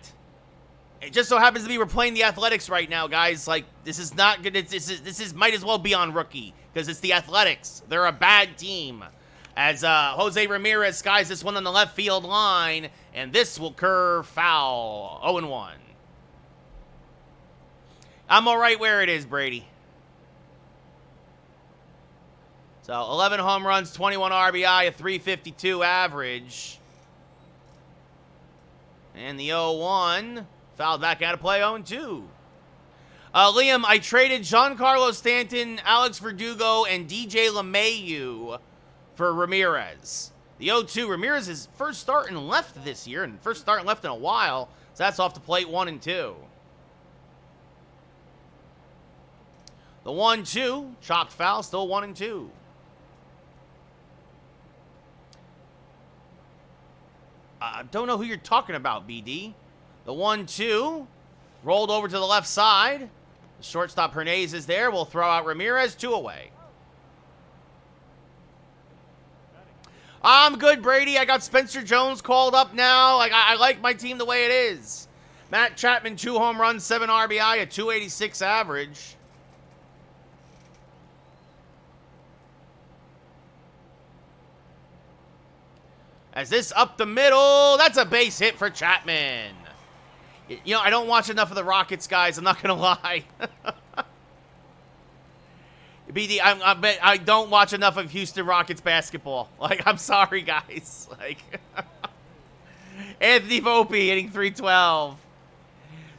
It just so happens to be we're playing the Athletics right now, guys. Like, this is not good. This is might as well be on rookie because it's the Athletics. They're a bad team. As Jose Ramirez skies this one on the left field line, and this will curve foul. 0-1. I'm all right where it is, Brady. So, 11 home runs, 21 RBI, a 352 average. And the 0-1 fouled back out of play, 0-2. Liam, I traded Giancarlo Stanton, Alex Verdugo, and DJ LeMahieu for Ramirez. The 0-2, Ramirez's first start and left this year, and first start and left in a while. So that's off the plate, 1-2. The 1-2, chopped foul, still 1-2. Don't know who you're talking about, BD. The 1-2. Rolled over to the left side. The shortstop Hernandez is there. We'll throw out Ramirez, 2 away. I'm good, Brady. I got Spencer Jones called up now. I like my team the way it is. Matt Chapman, 2 home runs, 7 RBI, a 286 average. As this up the middle, that's a base hit for Chapman. You know, I don't watch enough of the Rockets, guys. I'm not going to lie. BD, I don't watch enough of Houston Rockets basketball. Like, I'm sorry, guys. Like, Anthony Volpe hitting 312.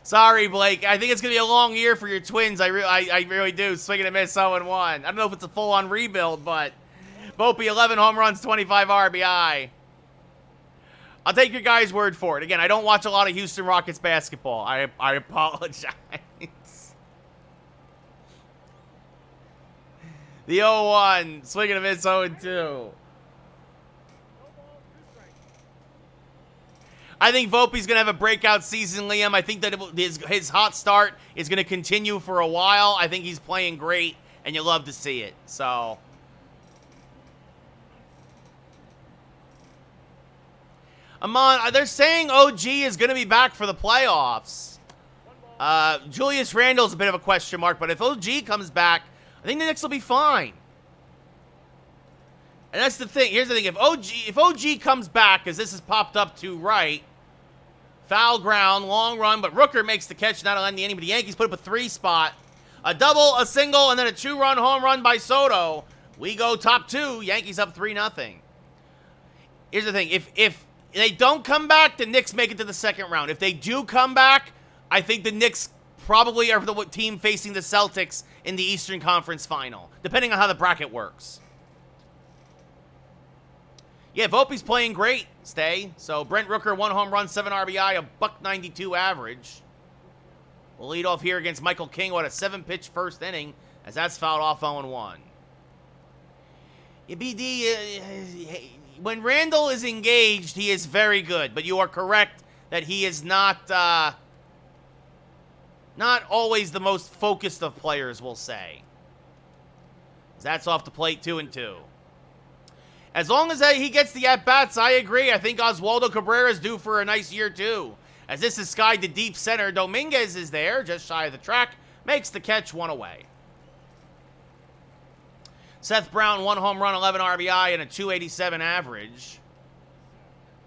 Sorry, Blake. I think it's going to be a long year for your Twins. I really do. Swing and a miss, 0-1. I don't know if it's a full-on rebuild, but Volpe, 11 home runs, 25 RBI. I'll take your guys' word for it. Again, I don't watch a lot of Houston Rockets basketball. I apologize. The 0-1. Swing and a miss, 0-2. I think Volpe's going to have a breakout season, Liam. I think that his hot start is going to continue for a while. I think he's playing great, and you love to see it. So, Amon, they're saying OG is going to be back for the playoffs. Julius Randle's a bit of a question mark, but if OG comes back, I think the Knicks will be fine. And that's the thing. Here's the thing. If OG comes back, because this has popped up to right, foul ground, long run, but Rooker makes the catch, not allowing the inning, but the Yankees put up a 3 spot. A double, a single, and then a 2-run home run by Soto. We go top 2. Yankees up 3-0. Here's the thing. If they don't come back, the Knicks make it to the second round. If they do come back, I think the Knicks probably are the team facing the Celtics in the Eastern Conference Final, depending on how the bracket works. Yeah, Volpe's playing great, Stay. So, Brent Rooker, 1 home run, 7 RBI, a $192 average. We'll lead off here against Michael King, who had a 7-pitch first inning, as that's fouled off 0-1. Yeah, BD, when Randall is engaged, he is very good, but you are correct that he is not always the most focused of players, we'll say. That's off the plate, 2-2. As long as he gets the at-bats, I agree. I think Oswaldo Cabrera is due for a nice year, too. As this is skied to deep center, Dominguez is there, just shy of the track, makes the catch, 1 away. Seth Brown, 1 home run, 11 RBI, and a 287 average.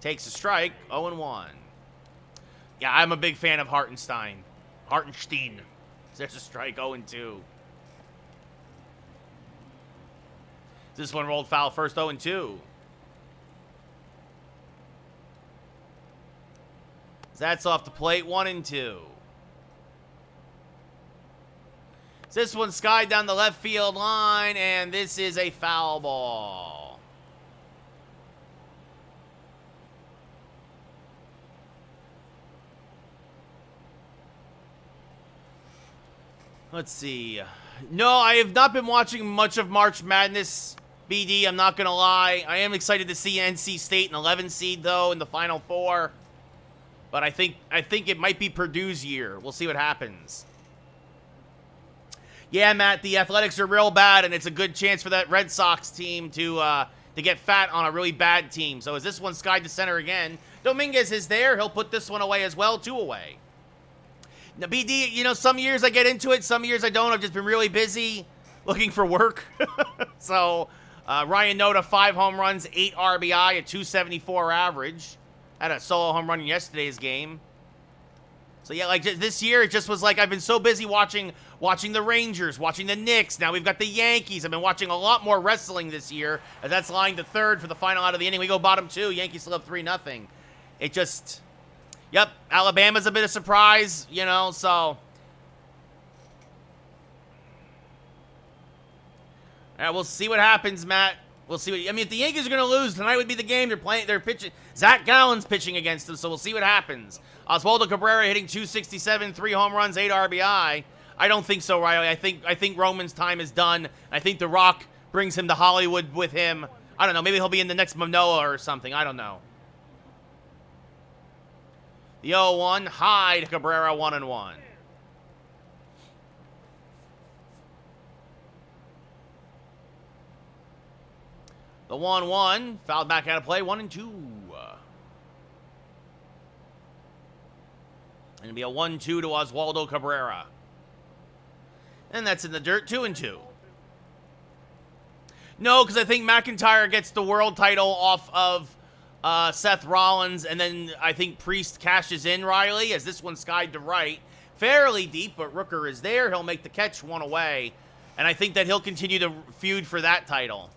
Takes a strike, 0-1. Yeah, I'm a big fan of Hartenstein. There's a strike, 0-2. This one rolled foul first, 0-2. That's off the plate, 1-2. This one skied down the left field line, and this is a foul ball. Let's see. No, I have not been watching much of March Madness, BD. I'm not going to lie. I am excited to see NC State, an 11 seed, though, in the Final Four. But I think it might be Purdue's year. We'll see what happens. Yeah, Matt, the Athletics are real bad, and it's a good chance for that Red Sox team to get fat on a really bad team. So as this one skied to center again, Dominguez is there. He'll put this one away as well, 2 away. Now, BD, you know, some years I get into it, some years I don't. I've just been really busy looking for work. So, Ryan Noda, 5 home runs, 8 RBI, a 274 average. Had a solo home run in yesterday's game. So, yeah, like this year, it just was like I've been so busy watching the Rangers, watching the Knicks. Now we've got the Yankees. I've been watching a lot more wrestling this year. As that's lying to third for the final out of the inning. We go bottom 2. Yankees still up 3-0. It just... Yep, Alabama's a bit of surprise, you know, so. Yeah, we'll see what happens, Matt. We'll see what, I mean, if the Yankees are going to lose, tonight would be the game. They're pitching. Zach Gallen's pitching against them, so we'll see what happens. Oswaldo Cabrera hitting 267, 3 home runs, 8 RBI. I don't think so, Riley. I think Roman's time is done. I think The Rock brings him to Hollywood with him. I don't know, maybe he'll be in the next Manoa or something. I don't know. The 0-1, high to Cabrera, 1-1. The 1-1, fouled back out of play, 1-2. And it'll be a 1-2 to Oswaldo Cabrera. And that's in the dirt, 2-2. No, because I think McIntyre gets the world title off of Seth Rollins, and then I think Priest cashes in, Riley, as this one skied to right. Fairly deep, but Rooker is there. He'll make the catch, one away. And I think that he'll continue to feud for that title.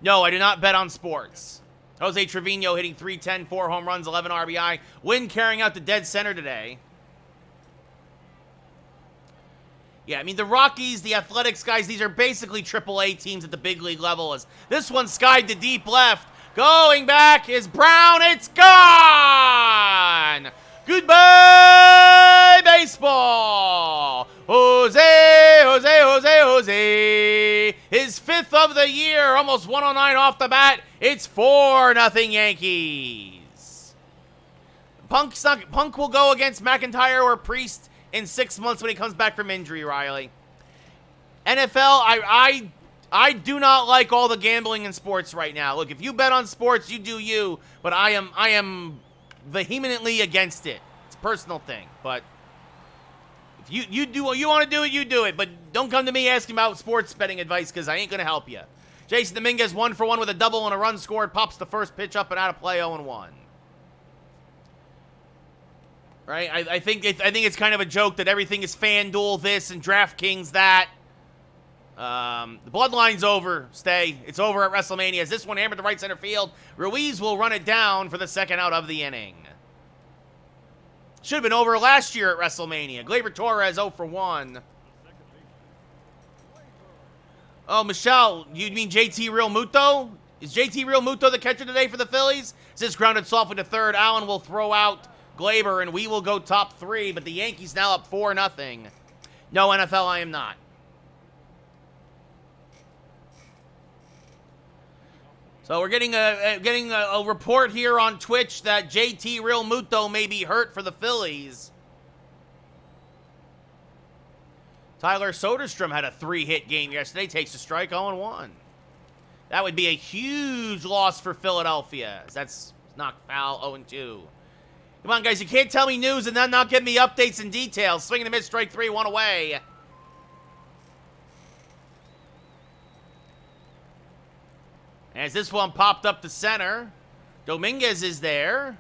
No, I do not bet on sports. Jose Trevino hitting .310, 4 home runs, 11 RBI. Wynn carrying out the dead center today. Yeah, I mean, the Rockies, the Athletics guys, these are basically AAA teams at the big league level. As this one skied to deep left. Going back is Brown. It's gone! Goodbye, baseball! Jose! His 5th of the year, almost 109 off the bat. It's 4-0 Yankees. Punk will go against McIntyre or Priest in 6 months when he comes back from injury, Riley. NFL, I do not like all the gambling in sports right now. Look, if you bet on sports, you do you, but I am vehemently against it. It's a personal thing, but if you do what you want to do it, you do it, but don't come to me asking about sports betting advice because I ain't going to help you. Jason Dominguez 1 for 1 with a double and a run scored, pops the first pitch up and out of play, 0-1. Right? I think it's kind of a joke that everything is FanDuel this and DraftKings that. The bloodline's over. It's over at WrestleMania. As this one hammered to right center field, Ruiz will run it down for the second out of the inning. Should have been over last year at WrestleMania. Gleyber Torres 0 for 1. Oh, Michelle, you mean JT Real Muto? Is JT Real Muto the catcher today for the Phillies? This grounded softly to third. Allen will throw out Gleyber, and we will go top 3, but the Yankees now up 4-0. No, NFL, I am not. So we're getting a report here on Twitch that JT Real Muto may be hurt for the Phillies. Tyler Soderstrom had a 3-hit game yesterday, takes a strike, 0-1. That would be a huge loss for Philadelphia. That's knocked foul, 0-2. Come on, guys, you can't tell me news and then not give me updates and details. Swing and a miss, strike 3, 1 away. As this one popped up to center, Dominguez is there.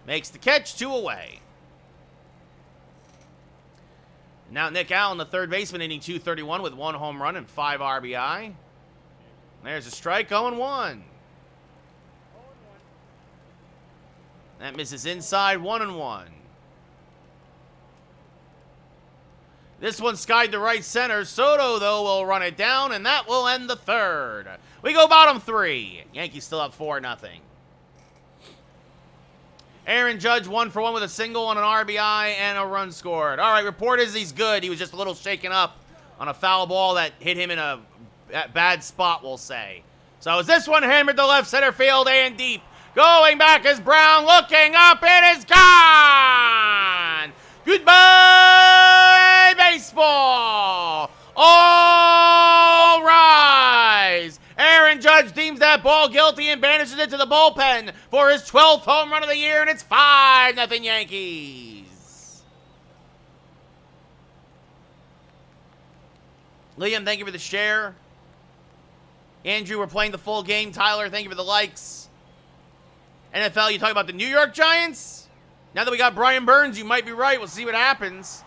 Makes the catch, 2 away. Now Nick Allen, the third baseman, hitting .231 with 1 home run and 5 RBI. There's a strike, 0-1. That misses inside, 1-1. This one skied to right center. Soto, though, will run it down, and that will end the third. We go bottom 3. Yankees still up 4-0. Aaron Judge 1 for 1 with a single on an RBI and a run scored. All right, report is he's good. He was just a little shaken up on a foul ball that hit him in a bad spot, we'll say. So as this one hammered to left center field and deep. Going back is Brown, looking up, it is gone! Goodbye, baseball! All rise! Aaron Judge deems that ball guilty and banishes it to the bullpen for his 12th home run of the year, and it's 5-0 Yankees. Liam, thank you for the share. Andrew, we're playing the full game. Tyler, thank you for the likes. NFL, you talking about the New York Giants? Now that we got Brian Burns, you might be right. We'll see what happens.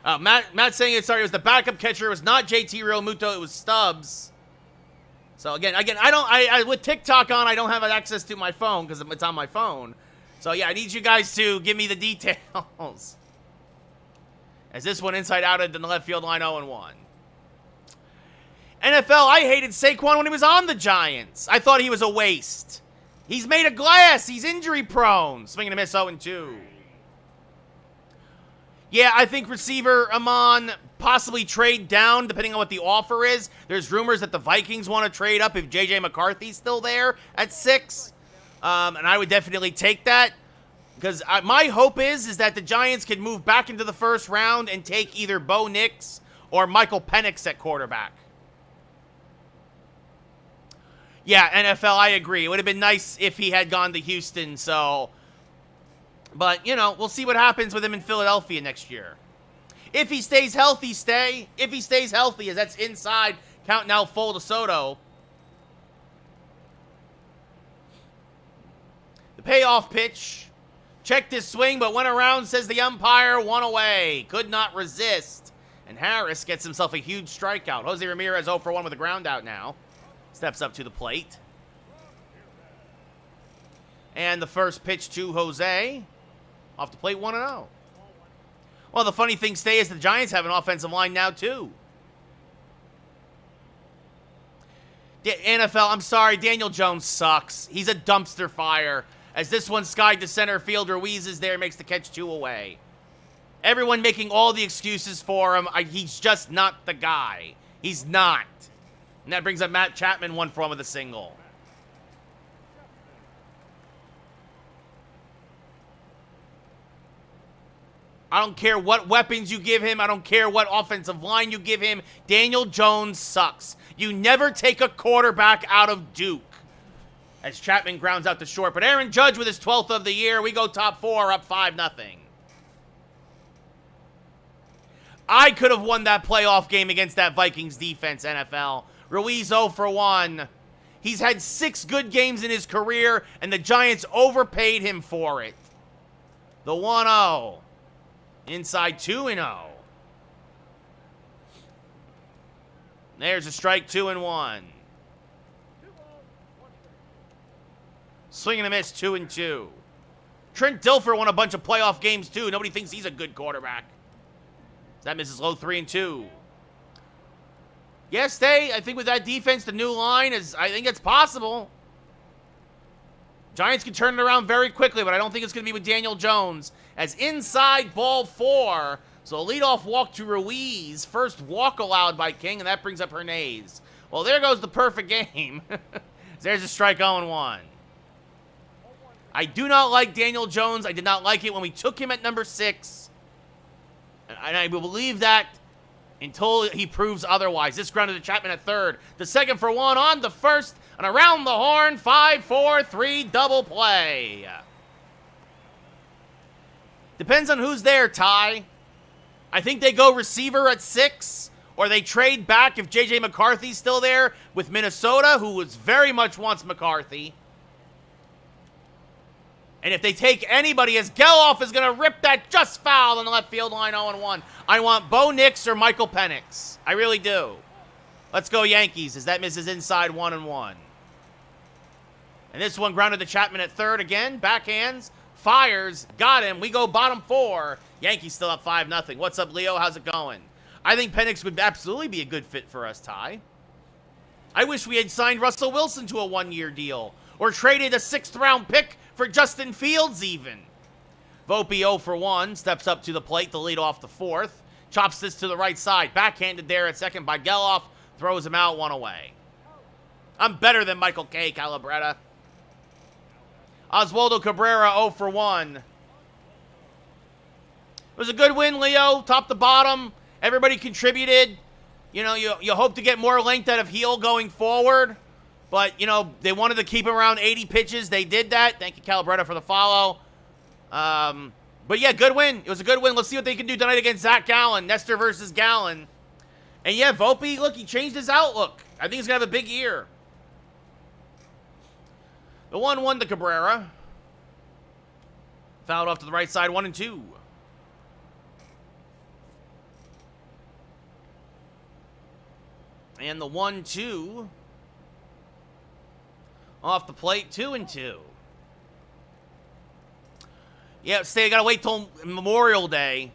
Matt saying it was the backup catcher. It was not JT Real Muto. It was Stubbs. So again, I with TikTok on, I don't have access to my phone because it's on my phone. So yeah, I need you guys to give me the details. As this one inside out at the left field line, 0-1. NFL, I hated Saquon when he was on the Giants. I thought he was a waste. He's made of glass. He's injury prone. Swing and a miss, 0-2. Yeah, I think receiver Amon possibly trade down depending on what the offer is. There's rumors that the Vikings want to trade up if J.J. McCarthy's still there at 6. And I would definitely take that. Because my hope is that the Giants can move back into the first round and take either Bo Nix or Michael Penix at quarterback. Yeah, NFL, I agree. It would have been nice if he had gone to Houston, so... But, you know, we'll see what happens with him in Philadelphia next year. If he stays healthy, stay. If he stays healthy, as that's inside, counting out full to Soto. The payoff pitch. Checked his swing, but went around, says the umpire, one away. Could not resist. And Harris gets himself a huge strikeout. Jose Ramirez 0 for 1 with a ground out now. Steps up to the plate. And the first pitch to Jose. Off the plate, 1-0. Well, the funny thing, Stay, is the Giants have an offensive line now, too. NFL, I'm sorry, Daniel Jones sucks. He's a dumpster fire. As this one skied to center field, Ruiz is there, makes the catch 2 away. Everyone making all the excuses for him. He's just not the guy. He's not. And that brings up Matt Chapman 1 for 1 with a single. I don't care what weapons you give him. I don't care what offensive line you give him. Daniel Jones sucks. You never take a quarterback out of Duke. As Chapman grounds out to short. But Aaron Judge with his 12th of the year. We go top 4, up 5-0. I could have won that playoff game against that Vikings defense, NFL. Ruiz 0 for 1. He's had 6 good games in his career, and the Giants overpaid him for it. The 1-0. Inside 2-0. There's a strike, 2-1. Swing and a miss, 2-2. Trent Dilfer won a bunch of playoff games, too. Nobody thinks he's a good quarterback. That misses low, 3-2. Yes, I think with that defense, the new line I think it's possible. Giants can turn it around very quickly, but I don't think it's going to be with Daniel Jones. As inside ball 4. So a leadoff walk to Ruiz. First walk allowed by King, and that brings up Hernandez. Well, there goes the perfect game. There's a strike 0-1. I do not like Daniel Jones. I did not like it when we took him at number 6. And I will believe that until he proves otherwise. This grounded to Chapman at third. The second for 1 on the first. And around the horn, 5-4-3 double play. Depends on who's there, Ty. I think they go receiver at 6. Or they trade back if J.J. McCarthy's still there with Minnesota, who very much wants McCarthy. And if they take anybody, as Geloff is going to rip that just foul on the left field line 0-1. I want Bo Nix or Michael Penix. I really do. Let's go Yankees as that misses inside 1-1. And this one grounded to Chapman at third again. Backhands. Fires. Got him. We go bottom 4. Yankees still up 5-0. What's up, Leo? How's it going? I think Penix would absolutely be a good fit for us, Ty. I wish we had signed Russell Wilson to a 1-year deal. Or traded a 6th-round pick for Justin Fields, even. Volpe 0 for 1. Steps up to the plate to lead off the 4th. Chops this to the right side. Backhanded there at second by Geloff. Throws him out, 1 away. I'm better than Michael K. Calabretta. Oswaldo Cabrera 0 for 1. It was a good win, Leo. Top to bottom. Everybody contributed. You know, you hope to get more length out of Heel going forward. But, you know, they wanted to keep him around 80 pitches. They did that. Thank you, Calabretta, for the follow. But, yeah, good win. It was a good win. Let's see what they can do tonight against Zach Gallen. Nestor versus Gallen. And, yeah, Volpe, look, he changed his outlook. I think he's going to have a big year. The 1-1 to Cabrera. Fouled off to the right side, 1-2. And the 1-2. Off the plate, 2-2. Yeah, gotta wait till Memorial Day.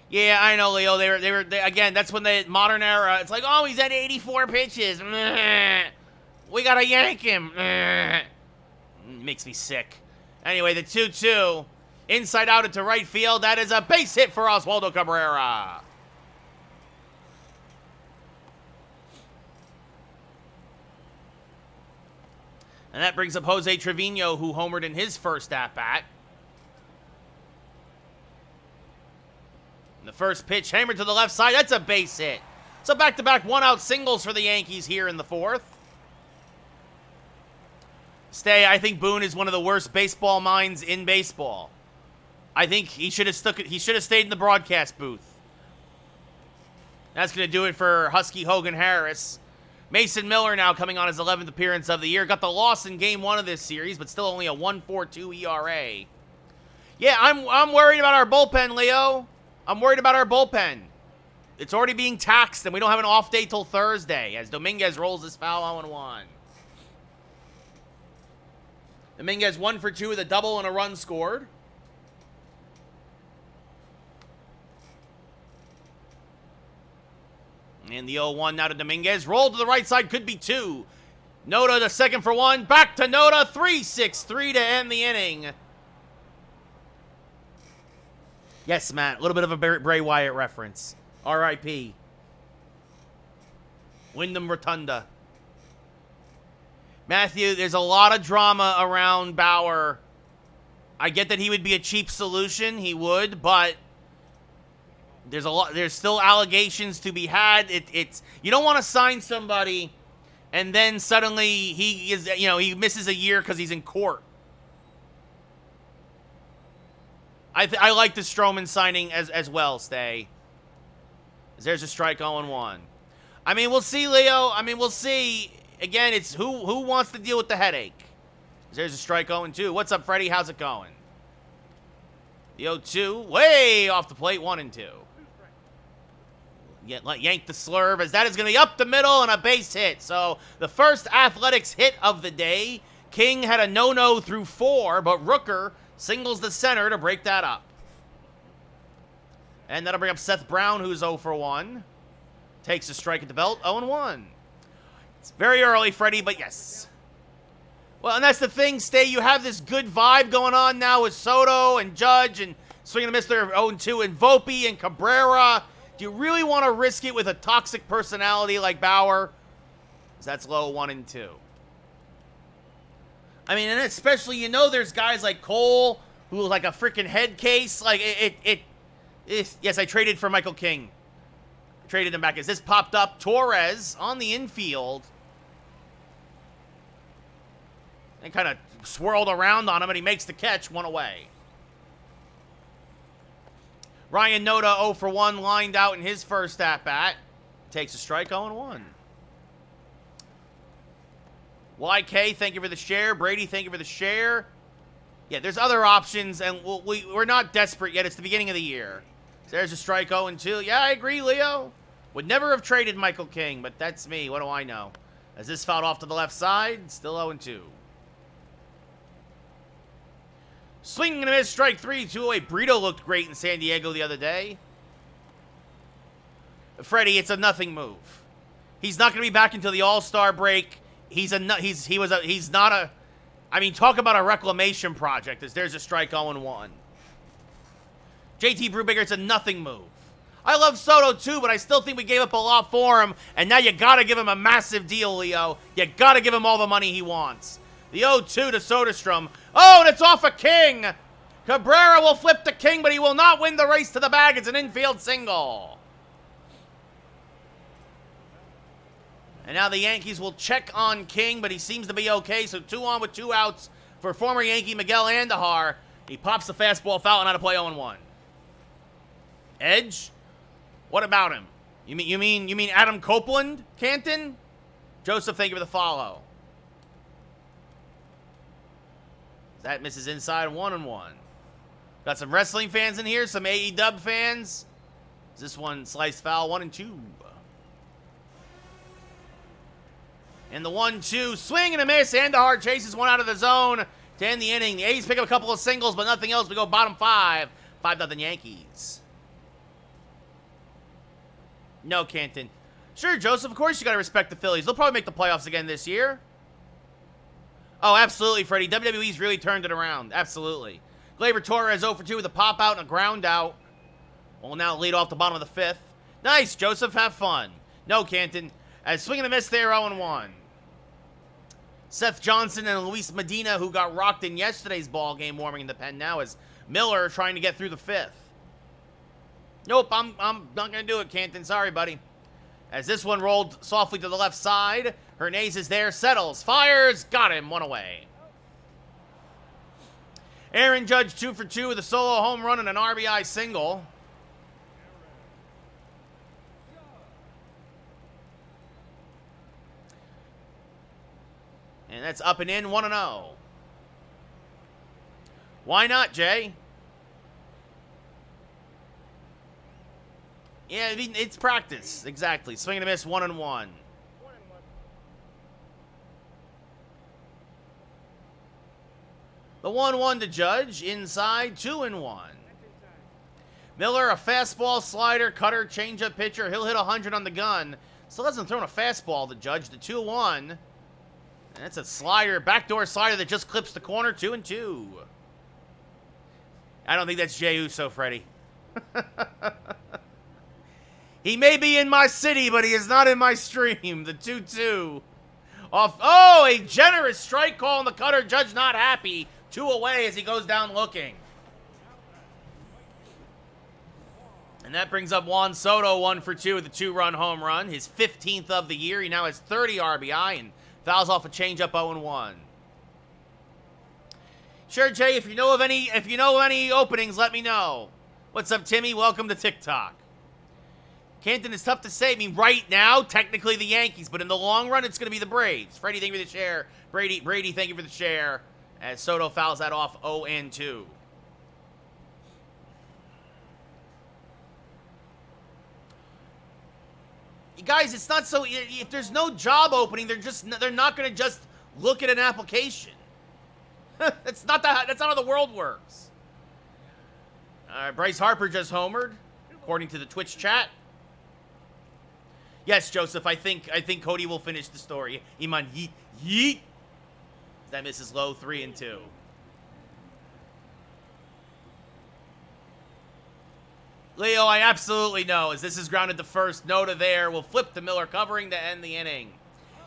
Yeah, I know, Leo. They were again. That's when the modern era. It's like, oh, he's at 84 pitches. We gotta yank him. Makes me sick. Anyway, the 2-2, inside out into right field. That is a base hit for Oswaldo Cabrera. And that brings up Jose Trevino, who homered in his first at-bat. The first pitch, hammered to the left side. That's a base hit. So back-to-back one-out singles for the Yankees here in the fourth. I think Boone is one of the worst baseball minds in baseball. I think he should have stayed in the broadcast booth. That's going to do it for Husky Hogan Harris. Mason Miller now coming on his 11th appearance of the year. Got the loss in game 1 of this series, but still only a 1.42 ERA. Yeah, I'm worried about our bullpen, Leo. I'm worried about our bullpen. It's already being taxed, and we don't have an off day till Thursday as Dominguez rolls his foul 0-1. Dominguez 1 for 2 with a double and a run scored. And the 0-1 now to Dominguez. Roll to the right side, could be 2. Noda the second for 1. Back to Noda. 3-6-3 to end the inning. Yes, Matt. A little bit of a Bray Wyatt reference. R.I.P. Wyndham Rotunda. Matthew, there's a lot of drama around Bauer. I get that he would be a cheap solution. He would, but there's still allegations to be had. It's you don't want to sign somebody and then suddenly he misses a year because he's in court. I like the Stroman signing as well, Stay. There's a strike 0-1. I mean, we'll see, Leo. I mean, we'll see. Again, it's who wants to deal with the headache. There's a strike 0-2. What's up, Freddie? How's it going? The 0-2, way off the plate, 1-2. Yank the slurve, as that is going to be up the middle and a base hit. So, the first Athletics hit of the day. King had a no-no through 4, but Rooker singles the center to break that up. And that'll bring up Seth Brown, who's 0 for 1. Takes a strike at the belt, 0-1. It's very early, Freddie, but yes. Well, and that's the thing, Stay. You have this good vibe going on now with Soto and Judge and swinging a miss there 0-2 and Volpe and Cabrera. Do you really want to risk it with a toxic personality like Bauer? Because that's low 1-2. I mean, and especially, there's guys like Cole who like a freaking head case. Like, yes, I traded for Michael King. Traded him back as this popped up. Torres on the infield. And kind of swirled around on him, and he makes the catch, 1 away. Ryan Noda 0 for 1, lined out in his first at-bat. Takes a strike, 0-1. YK, thank you for the share. Brady, thank you for the share. Yeah, there's other options, and we're not desperate yet. It's the beginning of the year. So there's a strike, 0-2. Yeah, I agree, Leo. Would never have traded Michael King, but that's me. What do I know? As this fouled off to the left side, still 0-2. Swing and a miss, strike 3, 2 away. Brito looked great in San Diego the other day. Freddie, it's a nothing move. He's not going to be back until the All-Star break. He's not a. I mean, talk about a reclamation project. As there's a strike 0-1. JT Brubaker, it's a nothing move. I love Soto too, but I still think we gave up a lot for him, and now you got to give him a massive deal, Leo. You got to give him all the money he wants. The 0-2 to Soderstrom. Oh, and it's off of King. Cabrera will flip to King, but he will not win the race to the bag. It's an infield single. And now the Yankees will check on King, but he seems to be okay. So 2 on with 2 outs for former Yankee Miguel Andujar. He pops the fastball foul and out of play 0-1. Edge? What about him? You mean Adam Copeland, Canton? Joseph, thank you for the follow. That misses inside 1-1. Got some wrestling fans in here, some AEW fans. This one sliced foul, 1-2. And the 1-2, swing and a miss. Andujar chases one out of the zone to end the inning. The A's pick up a couple of singles, but nothing else. We go bottom 5. 5-0 Yankees. No, Canton. Sure, Joseph, of course you got to respect the Phillies. They'll probably make the playoffs again this year. Oh, absolutely, Freddie. WWE's really turned it around. Absolutely. Gleyber Torres 0 for 2 with a pop out and a ground out. Will now lead off the bottom of the 5th. Nice, Joseph. Have fun. No, Canton. As swing and a miss there, 0-1. Seth Johnson and Luis Medina, who got rocked in yesterday's ball game, warming in the pen now as Miller trying to get through the 5th. Nope, I'm not going to do it, Canton. Sorry, buddy. As this one rolled softly to the left side, Hernandez is there, settles, fires, got him, 1 away. Aaron Judge 2 for 2 with a solo home run and an RBI single. And that's up and in, 1-0. Why not, Jay? Yeah, I mean, it's practice. Exactly. Swing and a miss, 1-1. The 1-1 to Judge. Inside, 2-1. Miller, a fastball, slider, cutter, changeup pitcher. He'll hit 100 on the gun. Still hasn't thrown a fastball to Judge. The 2-1. And that's a slider, backdoor slider that just clips the corner, 2-2. I don't think that's Jey Uso, Freddie. He may be in my city, but he is not in my stream. The 2-2. Off. Oh, a generous strike call on the cutter. Judge not happy. 2 away as he goes down looking. And that brings up Juan Soto 1 for 2 with a 2-run home run. His 15th of the year. He now has 30 RBI and fouls off a changeup 0-1. Sure, Jay, if you know of any openings, let me know. What's up, Timmy? Welcome to TikTok. Canton, is tough to say. I mean, right now, technically the Yankees, but in the long run, it's going to be the Braves. Freddie, thank you for the share. Brady, thank you for the share. As Soto fouls that off 0-2. You guys, it's not so. If there's no job opening, they're not going to just look at an application. That's not how the world works. Bryce Harper just homered, according to the Twitch chat. Yes, Joseph, I think Cody will finish the story. Iman, yeet, yeet. That misses low, 3-2. Leo, I absolutely know. As this is grounded to first, no to there. We'll flip to Miller covering to end the inning.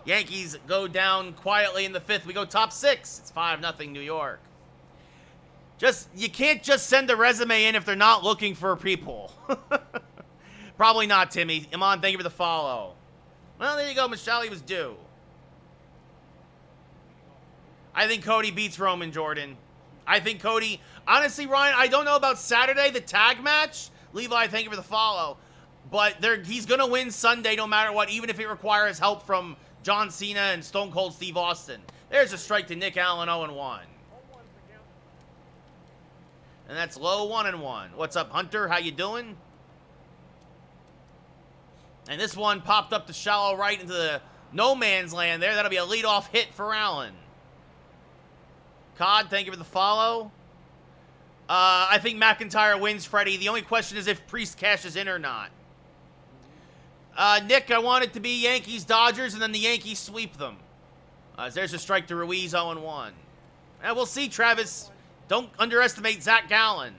Yankees go down quietly in the 5th. We go top 6. It's 5-0 New York. You can't just send a resume in if they're not looking for people. Probably not, Timmy. Iman, thank you for the follow. Well, there you go. Michelle was due. I think Cody beats Roman Jordan. I think Cody... Honestly, Ryan, I don't know about Saturday, the tag match. Levi, thank you for the follow. But he's going to win Sunday no matter what, even if it requires help from John Cena and Stone Cold Steve Austin. There's a strike to Nick Allen, 0-1. And that's low, 1-1. What's up, Hunter? How you doing? And this one popped up to shallow right into the no man's land there. That'll be a leadoff hit for Allen. Cod, thank you for the follow. I think McIntyre wins, Freddie. The only question is if Priest cashes in or not. Nick, I want it to be Yankees-Dodgers, and then the Yankees sweep them. There's a strike to Ruiz, 0-1. And we'll see, Travis. Don't underestimate Zach Gallen.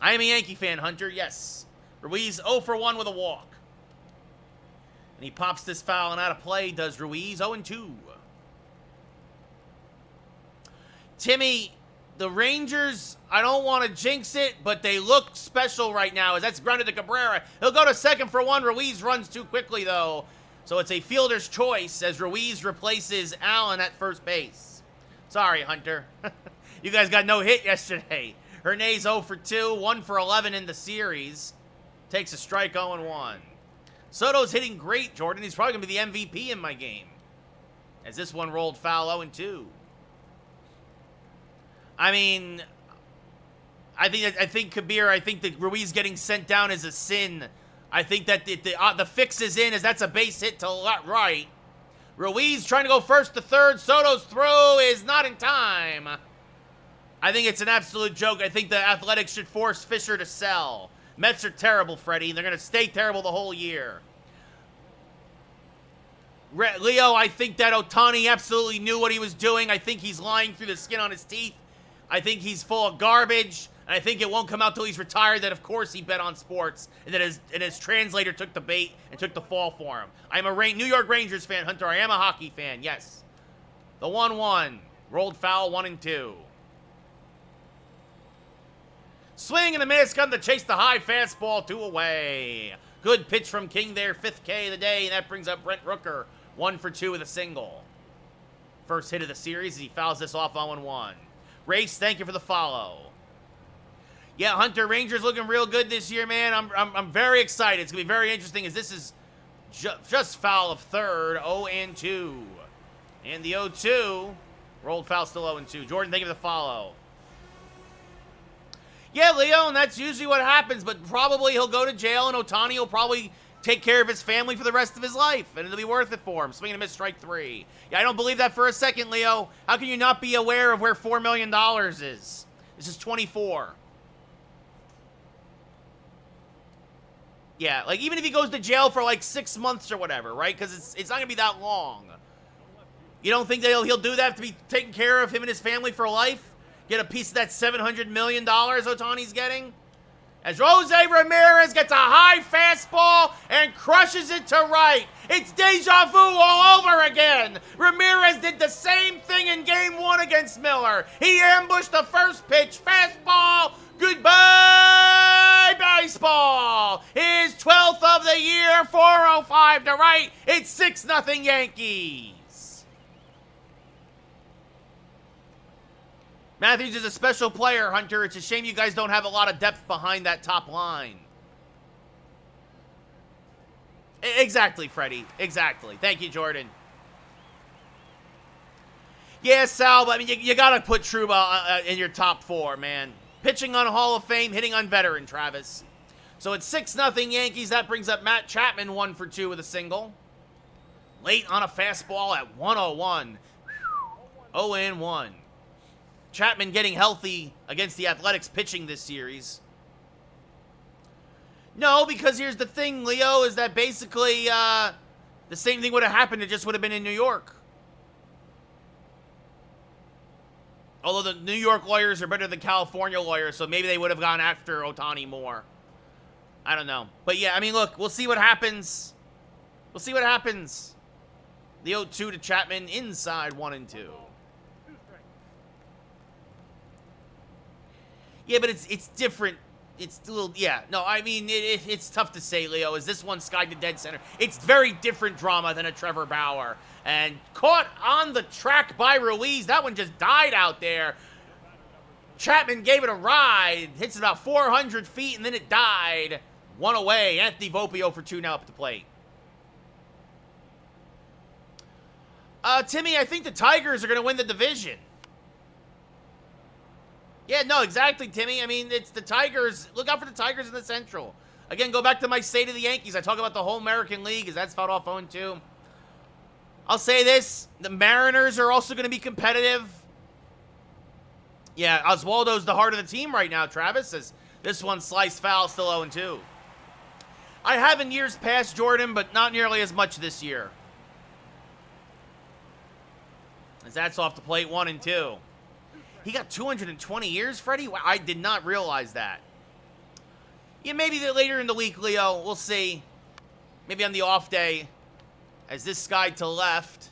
I am a Yankee fan, Hunter, yes. Ruiz 0-for-1 with a walk. And he pops this foul and out of play, does Ruiz, 0-2. Timmy, the Rangers, I don't want to jinx it, but they look special right now, as that's grounded to Cabrera. He'll go to second for 1. Ruiz runs too quickly, though. So it's a fielder's choice as Ruiz replaces Allen at first base. Sorry, Hunter. You guys got no hit yesterday. Hernandez 0-for-2, 1-for-11 in the series. Takes a strike, 0-1. Soto's hitting great, Jordan. He's probably going to be the MVP in my game. As this one rolled foul, 0-2. I mean, I think Kabir, I think that Ruiz getting sent down is a sin. I think that the fix is in, as that's a base hit to right. Ruiz trying to go first to third. Soto's throw is not in time. I think it's an absolute joke. I think the Athletics should force Fisher to sell. Mets are terrible, Freddie. They're going to stay terrible the whole year. Leo, I think that Ohtani absolutely knew what he was doing. I think he's lying through the skin on his teeth. I think he's full of garbage. And I think it won't come out till he's retired that, of course, he bet on sports. And that his translator took the bait and took the fall for him. I'm a New York Rangers fan, Hunter. I am a hockey fan, yes. The 1-1. Rolled foul, 1-2. Swing and a miss, come to chase the high fastball, 2 away. Good pitch from King there, 5th K of the day, and that brings up Brent Rooker, 1 for 2 with a single. First hit of the series, he fouls this off on 1-1. Race, thank you for the follow. Yeah, Hunter, Rangers looking real good this year, man. I'm very excited. It's going to be very interesting as this is just foul of third, 0-2. And the 0-2, rolled foul, still 0-2. Jordan, thank you for the follow. Yeah, Leo, and that's usually what happens, but probably he'll go to jail, and Ohtani will probably take care of his family for the rest of his life, and it'll be worth it for him. Swing and a miss, strike 3. Yeah, I don't believe that for a second, Leo. How can you not be aware of where $4 million is? This is 24. Yeah, like, even if he goes to jail for, like, 6 months or whatever, right? Because it's not going to be that long. You don't think that he'll do that to be taking care of him and his family for life? Get a piece of that $700 million Ohtani's getting? As Jose Ramirez gets a high fastball and crushes it to right. It's deja vu all over again. Ramirez did the same thing in Game 1 against Miller. He ambushed the first pitch, fastball, goodbye baseball. His 12th of the year, 405 to right. It's 6-0 Yankees. Matthews is a special player, Hunter. It's a shame you guys don't have a lot of depth behind that top line. Exactly, Freddie. Exactly. Thank you, Jordan. Yeah, Sal, but I mean, you got to put Trouba in your top 4, man. Pitching on Hall of Fame, hitting on veteran, Travis. So it's 6-0 Yankees. That brings up Matt Chapman, 1 for 2 with a single. Late on a fastball at 101. 0-1. Chapman getting healthy against the Athletics pitching this series. No, because here's the thing, Leo, is that basically the same thing would have happened. It just would have been in New York. Although the New York lawyers are better than California lawyers, so maybe they would have gone after Ohtani more. I don't know. But yeah, I mean, look, we'll see what happens. We'll see what happens. The 0-2 to Chapman, inside 1-2. Yeah, but it's different. It's a little, yeah. No, I mean, it's tough to say, Leo. Is this one skied to dead center? It's very different drama than a Trevor Bauer. And caught on the track by Ruiz. That one just died out there. Chapman gave it a ride. Hits it about 400 feet, and then it died. 1 away. Anthony Volpe 0 for 2 now up at the plate. Timmy, I think the Tigers are going to win the division. Yeah, no, exactly, Timmy. I mean, it's the Tigers. Look out for the Tigers in the Central. Again, go back to my state of the Yankees. I talk about the whole American League as that's fouled off 0-2. I'll say this. The Mariners are also going to be competitive. Yeah, Oswaldo's the heart of the team right now, Travis. As this one sliced foul, still 0-2. I have in years past, Jordan, but not nearly as much this year. As that's off the plate, 1-2. He got 220 years, Freddie? Wow, I did not realize that. Yeah, maybe later in the week, Leo. We'll see. Maybe on the off day. As this guy to left.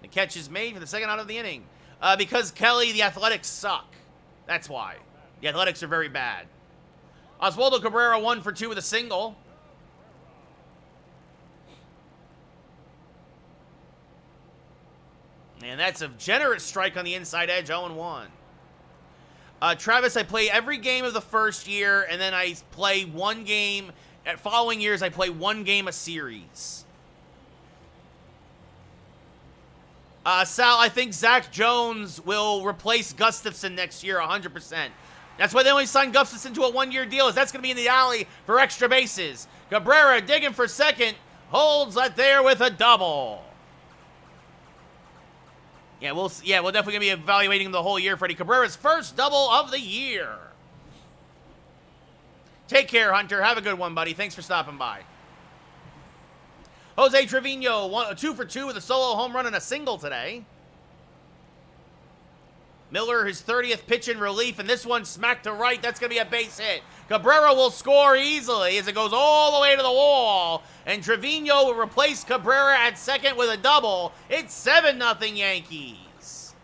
The catch is made for the second out of the inning. Because Kelly, the Athletics suck. That's why. The Athletics are very bad. Oswaldo Cabrera 1 for 2 with a single. And that's a generous strike on the inside edge, 0-1. Travis, I play every game of the first year, and then I play one game. At following years, I play one game a series. Sal, I think Zach Jones will replace Gustafson next year 100%. That's why they only signed Gustafson to a one-year deal, is that's going to be in the alley for extra bases. Cabrera digging for second, holds that there with a double. Yeah, we're definitely going to be evaluating him the whole year. Freddie Cabrera's first double of the year. Take care, Hunter. Have a good one, buddy. Thanks for stopping by. Jose Trevino, 2 for 2 with a solo home run and a single today. Miller, his 30th pitch in relief, and this one smacked to right. That's going to be a base hit. Cabrera will score easily as it goes all the way to the wall, and Trevino will replace Cabrera at second with a double. It's 7-0 Yankees.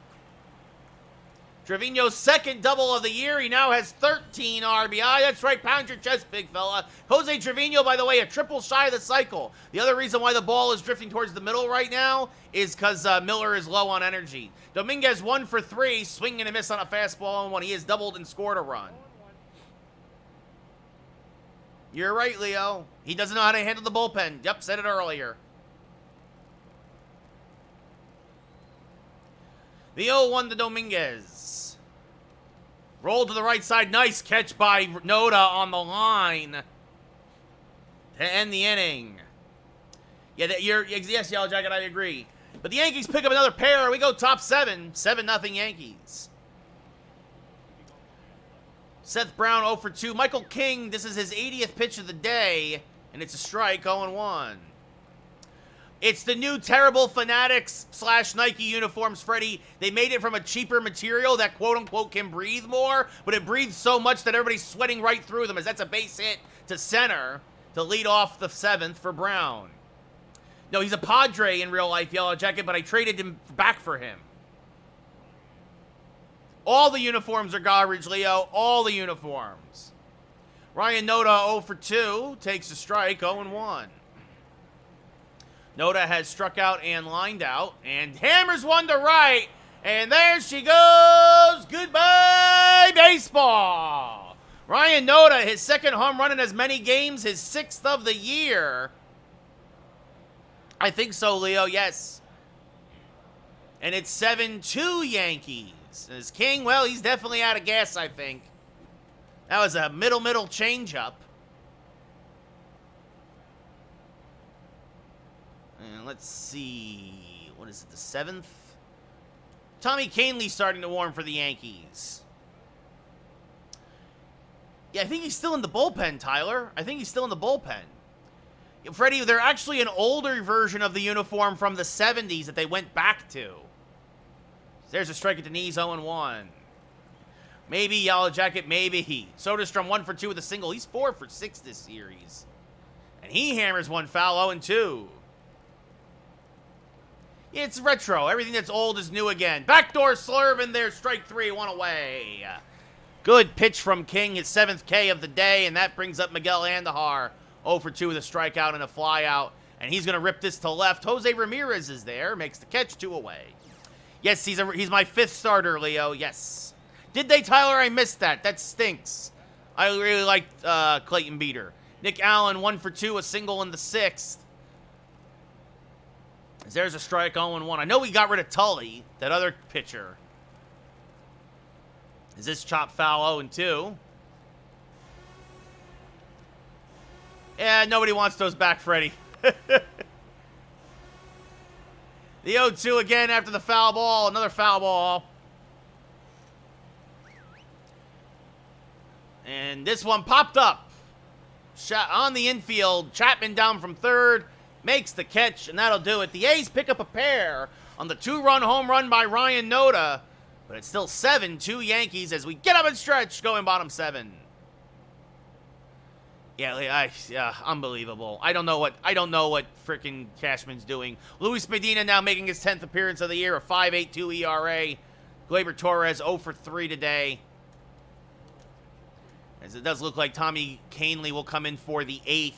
Trevino's second double of the year. He now has 13 RBI. That's right, pound your chest, big fella. Jose Trevino, by the way, a triple shy of the cycle. The other reason why the ball is drifting towards the middle right now is because Miller is low on energy. Dominguez 1 for 3, swing and a miss on a fastball and one. He has doubled and scored a run. You're right, Leo. He doesn't know how to handle the bullpen. Yep, said it earlier. The 0-1 to Dominguez. Roll to the right side. Nice catch by Noda on the line to end the inning. Yeah, yes, Yellow Jacket, I agree. But the Yankees pick up another pair. We go top 7. 7-0 Yankees. Seth Brown 0 for 2. Michael King, this is his 80th pitch of the day, and it's a strike, 0-1. It's the new terrible Fanatics / Nike uniforms, Freddie. They made it from a cheaper material that quote-unquote can breathe more, but it breathes so much that everybody's sweating right through them, as that's a base hit to center to lead off the 7th for Brown. No, he's a Padre in real life, Yellow Jacket, but I traded him back for him. All the uniforms are garbage, Leo. All the uniforms. Ryan Noda 0 for 2. Takes a strike, 0-1. Noda has struck out and lined out. And hammers one to right. And there she goes. Goodbye, baseball. Ryan Noda, his second home run in as many games. His 6th of the year. I think so, Leo. Yes. And it's 7-2 Yankees. As King, well, he's definitely out of gas, I think. That was a middle changeup. And let's see. What is it, the 7th? Tommy Kahnle starting to warm for the Yankees. Yeah, I think he's still in the bullpen, Tyler. I think he's still in the bullpen. Freddie, they're actually an older version of the uniform from the 70s that they went back to. There's a strike at the knees, 0-1. Maybe Yellow Jacket, maybe. Soderstrom 1 for 2 with a single. He's 4 for 6 this series. And he hammers one foul, 0-2. It's retro. Everything that's old is new again. Backdoor slurve in there, strike 3, 1 away. Good pitch from King, his 7th K of the day, and that brings up Miguel Andujar. 0 for 2 with a strikeout and a flyout. And he's going to rip this to left. Jose Ramirez is there, makes the catch, 2 away. Yes, he's my 5th starter, Leo. Yes. Did they, Tyler? I missed that. That stinks. I really liked Clayton Beater. Nick Allen, 1 for 2, a single in the 6th. There's a strike, 0-1. I know we got rid of Tully, that other pitcher. Is this chop foul, 0-2? Yeah, nobody wants those back, Freddie. The 0-2 again after the foul ball. Another foul ball. And this one popped up. Shot on the infield. Chapman down from third. Makes the catch, and that'll do it. The A's pick up a pair on the 2-run home run by Ryan Noda. But it's still 7-2 Yankees as we get up and stretch, going bottom 7. Yeah, unbelievable. I don't know what freaking Cashman's doing. Luis Medina now making his 10th appearance of the year, a 5.82 ERA. Gleyber Torres 0 for 3 today. As it does look like Tommy Kahnle will come in for the 8th.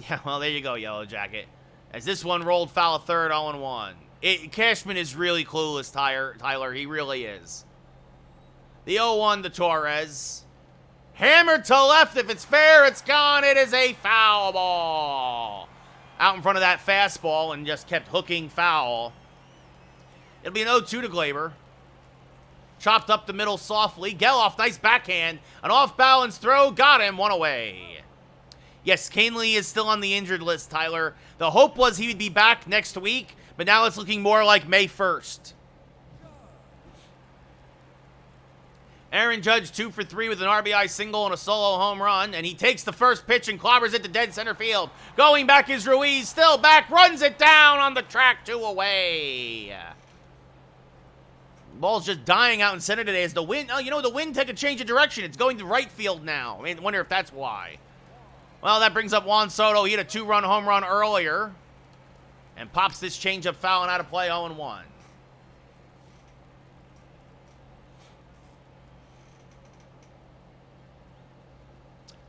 Yeah, well, there you go, Yellow Jacket. As this one rolled foul of third, 0-1. Cashman is really clueless, Tyler. He really is. The 0-1 to Torres. Hammered to left. If it's fair, it's gone. It is a foul ball. Out in front of that fastball and just kept hooking foul. It'll be an 0-2 to Gleyber. Chopped up the middle softly. Geloff, nice backhand. An off-balance throw. Got him. 1 away. Yes, Kahnle is still on the injured list, Tyler. The hope was he would be back next week, but now it's looking more like May 1st. Aaron Judge 2 for 3 with an RBI single and a solo home run, and he takes the first pitch and clobbers it to dead center field. Going back is Ruiz, still back, runs it down on the track, 2 away. Ball's just dying out in center today as the wind, the wind took a change of direction. It's going to right field now. I wonder if that's why. Well, that brings up Juan Soto. He had a 2-run home run earlier and pops this changeup foul and out of play, 0-1.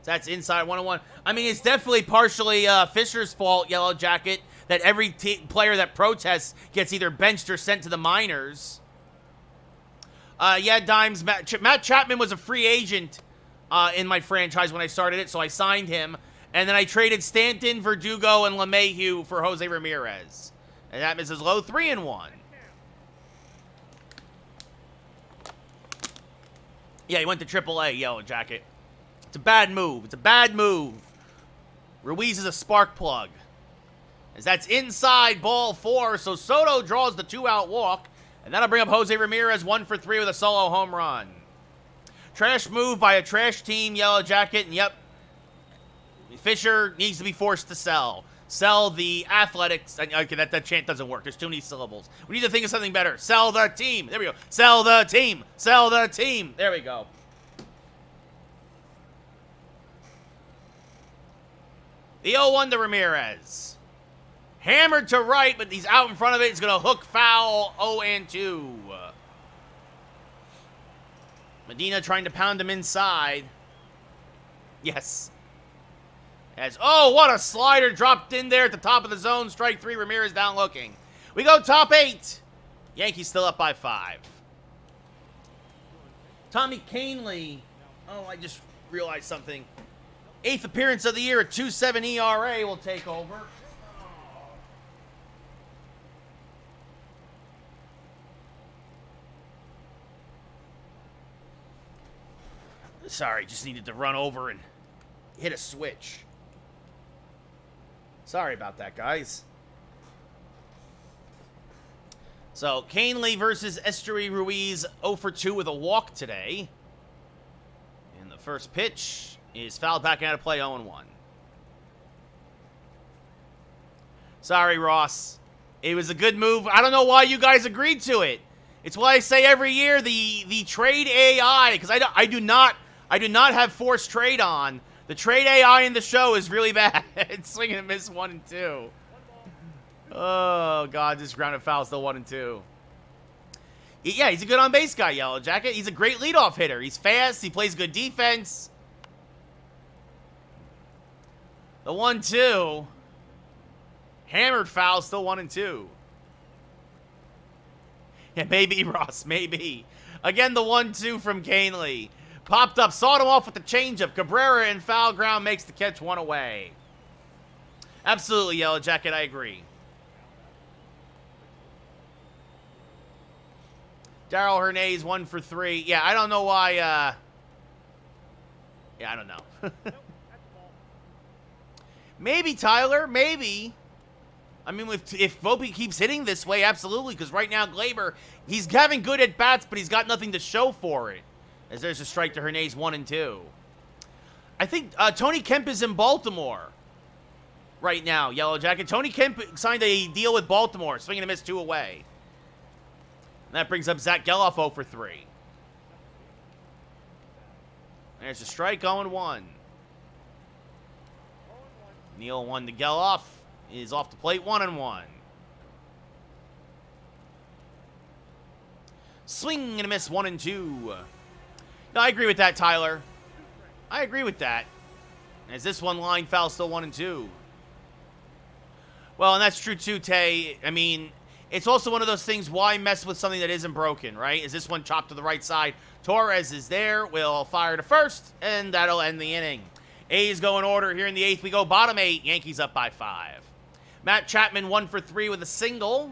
That's inside 1-1. I mean, it's definitely partially Fisher's fault, Yellow Jacket, that every player that protests gets either benched or sent to the minors. Yeah, Dimes, Matt Chapman was a free agent in my franchise when I started it, so I signed him. And then I traded Stanton, Verdugo, and LeMahieu for Jose Ramirez. And that misses low, 3-1. Yeah, he went to AAA, Yellow Jacket. It's a bad move. It's a bad move. Ruiz is a spark plug. As that's inside ball 4, so Soto draws the 2-out walk. And that'll bring up Jose Ramirez 1 for 3 with a solo home run. Trash move by a trash team, Yellow Jacket. And yep, Fisher needs to be forced to sell. Sell the Athletics. Okay, that chant doesn't work. There's too many syllables. We need to think of something better. Sell the team. There we go. Sell the team. Sell the team. There we go. The 0-1 to Ramirez. Hammered to right, but he's out in front of it. He's going to hook foul, 0-2. Medina trying to pound him inside. Yes. What a slider dropped in there at the top of the zone. Strike 3, Ramirez down looking. We go top 8. Yankees still up by 5. Tommy Kahnle. Oh, I just realized something. 8th appearance of the year at 2.7 ERA will take over. Sorry, just needed to run over and hit a switch. Sorry about that, guys. So, Kahnle versus Esteury Ruiz, 0 for 2 with a walk today. And the first pitch is fouled back out of play, 0-1. Sorry, Ross. It was a good move. I don't know why you guys agreed to it. It's why I say every year the trade AI, because I do not have forced trade on. The trade AI in the show is really bad. It's swinging and miss 1 and 2. Oh, God, this grounded foul still 1 and 2. Yeah, he's a good on-base guy, Yellow Jacket. He's a great leadoff hitter. He's fast. He plays good defense. The 1-2. Hammered foul, still 1 and 2. Yeah, maybe, Ross, maybe. Again, the 1-2 from Kahnle. Popped up, sawed him off with the changeup. Cabrera in foul ground makes the catch 1 away. Absolutely, Yellow Jacket, I agree. Darrell Hernandez 1 for 3. Yeah, I don't know why. Yeah, I don't know. Maybe, Tyler, maybe. I mean, if Volpe keeps hitting this way, absolutely, because right now, Glaber, he's having good at-bats, but he's got nothing to show for it. As there's a strike to Hernandez, 1 and 2. I think Tony Kemp is in Baltimore right now, Yellow Jacket. Tony Kemp signed a deal with Baltimore, swinging and a miss 2 away. And that brings up Zach Geloff 0 for 3. There's a strike, 0-1. Neal 1 to Geloff is off the plate, 1-1. Swing and a miss, 1 and 2. No, I agree with that, Tyler. I agree with that. As this one line foul still 1 and 2. Well, and that's true too, Tay. I mean, it's also one of those things, why mess with something that isn't broken, right? Is this one chopped to the right side? Torres is there, will fire to first, and that'll end the inning. A's go in order here in the 8th. We go bottom 8, Yankees up by 5. Matt Chapman 1 for 3 with a single.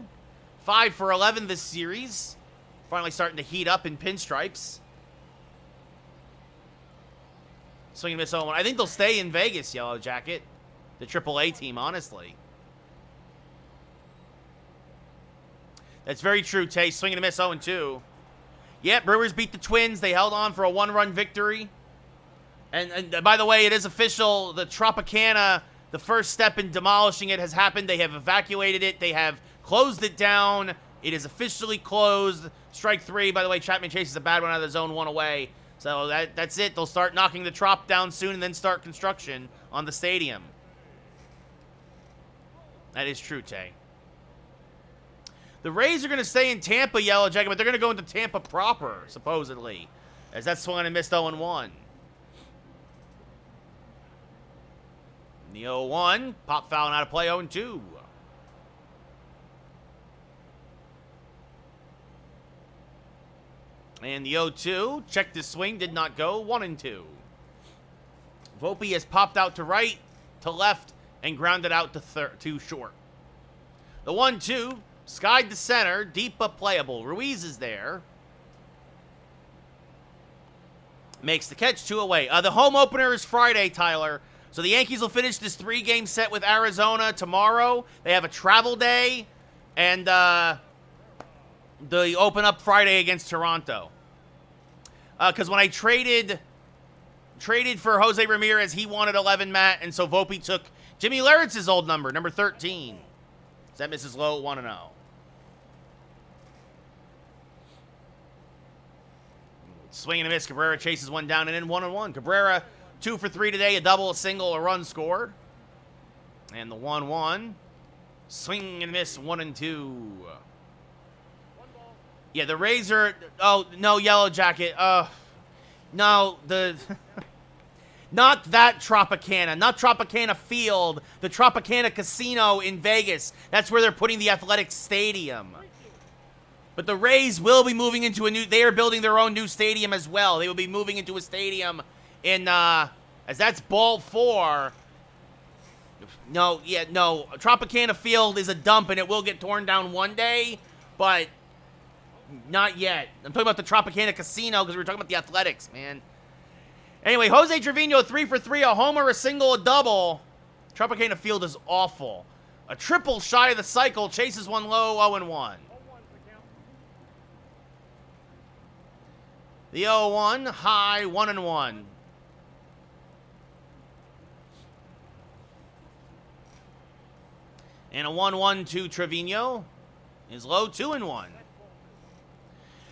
5 for 11 this series. Finally starting to heat up in pinstripes. Swing and miss 0-1. I think they'll stay in Vegas, Yellow Jacket. The AAA team, honestly. That's very true, Tay. Swing and a miss 0-2. Yeah, Brewers beat the Twins. They held on for a 1-run victory. And by the way, it is official. The Tropicana, the first step in demolishing it has happened. They have evacuated it. They have closed it down. It is officially closed. Strike 3. By the way, Chapman chases a bad one out of the zone, 1 away. So that's it. They'll start knocking the Trop down soon and then start construction on the stadium. That is true, Tay. The Rays are going to stay in Tampa, Yellow Jacket, but they're going to go into Tampa proper, supposedly, as that swung and missed 0-1. The 0-1, pop foul and out of play, 0-2. And the 0-2, checked his swing, did not go, 1-2. Volpe has popped out to right, to left, and grounded out to short. The 1-2, skied to center, deep but playable. Ruiz is there. Makes the catch, 2 away. The home opener is Friday, Tyler. So the Yankees will finish this 3-game set with Arizona tomorrow. They have a travel day, and they open up Friday against Toronto. Because when I traded for Jose Ramirez, he wanted 11, Matt, and so Volpe took Jimmy Leritz's old number 13. That misses low, 1-0. Swing and a miss. Cabrera chases one down and in, 1-1. Cabrera 2 for 3 today, a double, a single, a run scored. And the 1-1. Swing and a miss, 1-2. Yeah, the Rays are... Oh, no, Yellow Jacket. No, the... Not that Tropicana. Not Tropicana Field. The Tropicana Casino in Vegas. That's where they're putting the Athletics Stadium. But the Rays will be moving into a new... They are building their own new stadium as well. They will be moving into a stadium in... as that's ball 4. No, Tropicana Field is a dump, and it will get torn down one day, but not yet. I'm talking about the Tropicana Casino because we were talking about the Athletics, man. Anyway, Jose Trevino, 3 for 3, a homer, a single, a double. Tropicana Field is awful. A triple shy of the cycle, chases one low, 0-1. The 0-1, high, 1-1. And a 1-1 to Trevino is low, 2-1.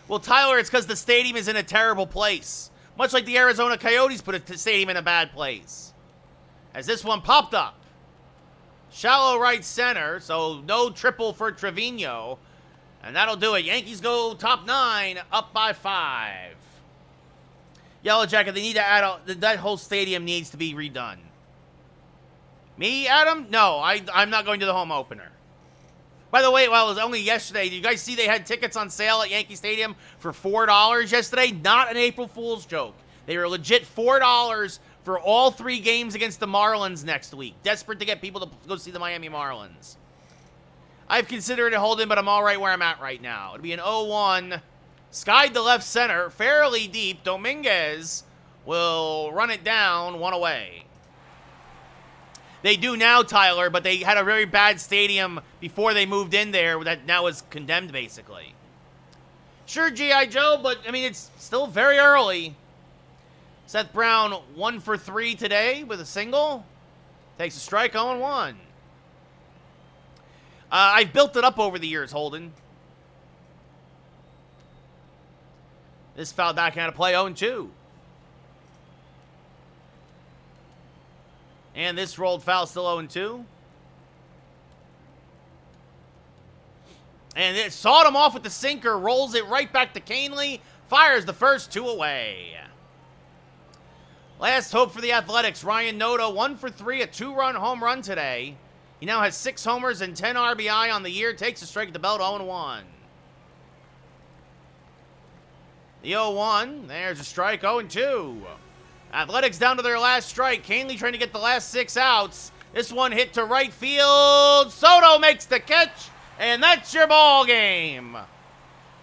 Well, Tyler, it's because the stadium is in a terrible place. Much like the Arizona Coyotes put the stadium in a bad place. As this one popped up. Shallow right center, so no triple for Trevino. And that'll do it. Yankees go top 9, up by 5. Yellow Jacket, they need to add... that whole stadium needs to be redone. Me, Adam? No, I'm not going to the home opener. By the way, well, it was only yesterday. Did you guys see they had tickets on sale at Yankee Stadium for $4 yesterday? Not an April Fool's joke. They were legit $4 for all 3 games against the Marlins next week. Desperate to get people to go see the Miami Marlins. I've considered it holding, but I'm all right where I'm at right now. It'll be an 0-1. Skied to left center, fairly deep. Dominguez will run it down, 1 away. They do now, Tyler, but they had a very bad stadium before they moved in there that now is condemned, basically. Sure, G.I. Joe, but, I mean, it's still very early. Seth Brown, 1 for 3 today with a single. Takes a strike, 0-1. I've built it up over the years, Holden. This foul back out of play, 0-2. And this rolled foul, still 0-2. And it sawed him off with the sinker, rolls it right back to Canely, fires the first 2 away. Last hope for the Athletics, Ryan Noda, 1 for 3, a 2-run home run today. He now has 6 homers and 10 RBI on the year, takes a strike at the belt, 0-1. The 0-1, there's a strike, 0-2. Athletics down to their last strike. Canely trying to get the last 6 outs. This one hit to right field. Soto makes the catch, and that's your ball game.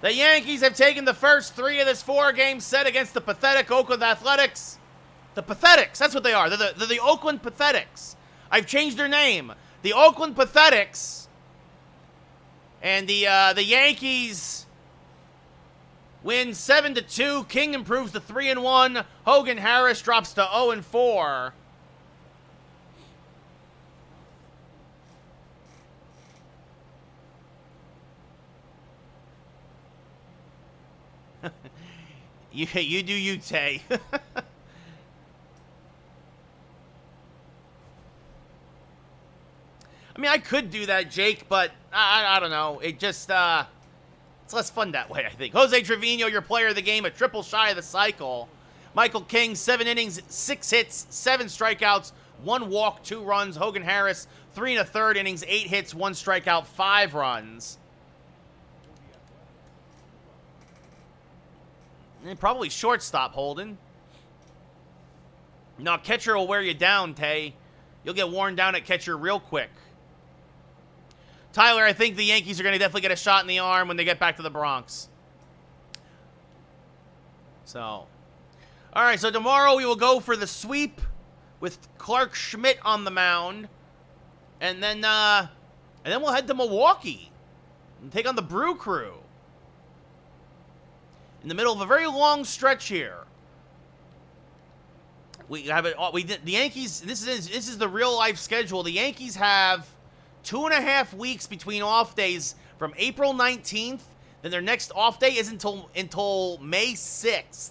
The Yankees have taken the first 3 of this 4-game set against the pathetic Oakland Athletics. The Pathetics, that's what they are. They're the Oakland Pathetics. I've changed their name. The Oakland Pathetics. And the Yankees Wins 7-2. King improves to 3-1. Hogan Harris drops to 0-4. You do you, Tay. I mean, I could do that, Jake, but I don't know. It just, it's less fun that way, I think. Jose Trevino, your player of the game, a triple shy of the cycle. Michael King, 7 innings, 6 hits, 7 strikeouts, 1 walk, 2 runs. Hogan Harris, 3 1/3 innings, 8 hits, 1 strikeout, 5 runs. And probably shortstop, Holden. No, catcher will wear you down, Tay. You'll get worn down at catcher real quick. Tyler, I think the Yankees are going to definitely get a shot in the arm when they get back to the Bronx. So, all right, so tomorrow we will go for the sweep with Clark Schmidt on the mound. And then we'll head to Milwaukee and take on the Brew Crew. In the middle of a very long stretch here. We have it. The Yankees. This is the real life schedule. The Yankees have 2.5 weeks between off days from April 19th. Then their next off day is until May 6th.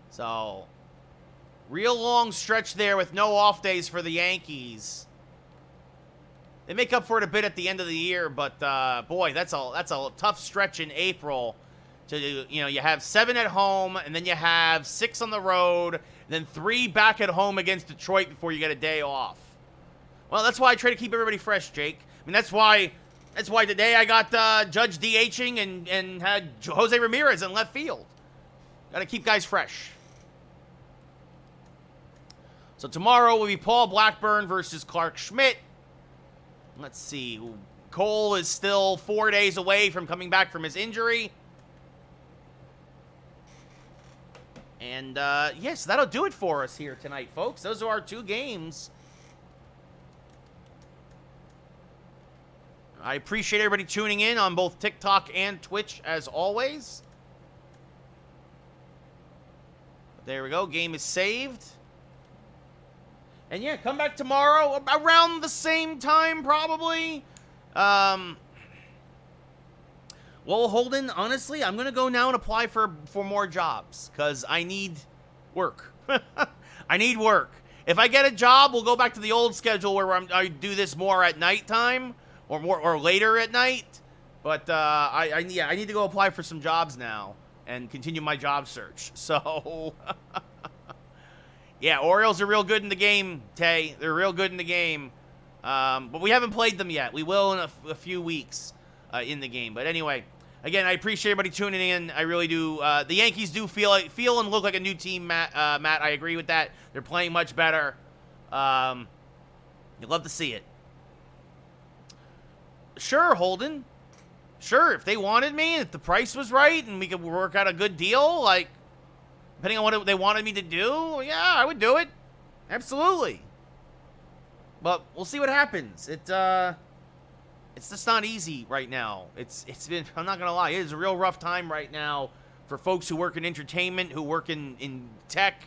So, real long stretch there with no off days for the Yankees. They make up for it a bit at the end of the year, but boy, that's a tough stretch in April. You have 7 at home, and then you have 6 on the road, and then 3 back at home against Detroit before you get a day off. Well, that's why I try to keep everybody fresh, Jake. I mean, that's why today I got Judge DHing and had Jose Ramirez in left field. Got to keep guys fresh. So tomorrow will be Paul Blackburn versus Clark Schmidt. Let's see. Cole is still 4 days away from coming back from his injury. And, yes, that'll do it for us here tonight, folks. Those are our 2 games. I appreciate everybody tuning in on both TikTok and Twitch, as always. There we go. Game is saved. And yeah, come back tomorrow around the same time, probably. Well, Holden, honestly, I'm going to go now and apply for more jobs because I need work. I need work. If I get a job, we'll go back to the old schedule where I do this more at nighttime or later at night. But I need to go apply for some jobs now and continue my job search. So... Yeah, Orioles are real good in the game, Tay. They're real good in the game. But we haven't played them yet. We will in a few weeks in the game. But anyway, again, I appreciate everybody tuning in. I really do. The Yankees do feel and look like a new team, Matt. I agree with that. They're playing much better. You'd love to see it. Sure, Holden. Sure, if they wanted me, if the price was right, and we could work out a good deal, like... Depending on what they wanted me to do, yeah, I would do it. Absolutely. But we'll see what happens. It's just not easy right now. It's been, I'm not gonna lie, it is a real rough time right now for folks who work in entertainment, who work in tech.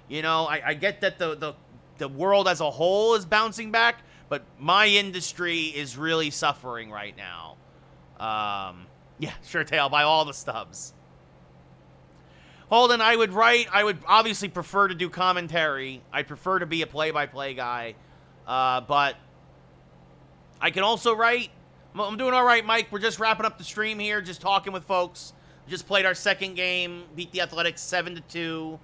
You know, I get that the world as a whole is bouncing back, but my industry is really suffering right now. Yeah, sure, Tay, I'll buy all the stubs. Holden, I would obviously prefer to do commentary. I prefer to be a play-by-play guy. But I can also write. I'm doing all right, Mike. We're just wrapping up the stream here, just talking with folks. We just played our second game, beat the Athletics 7-2.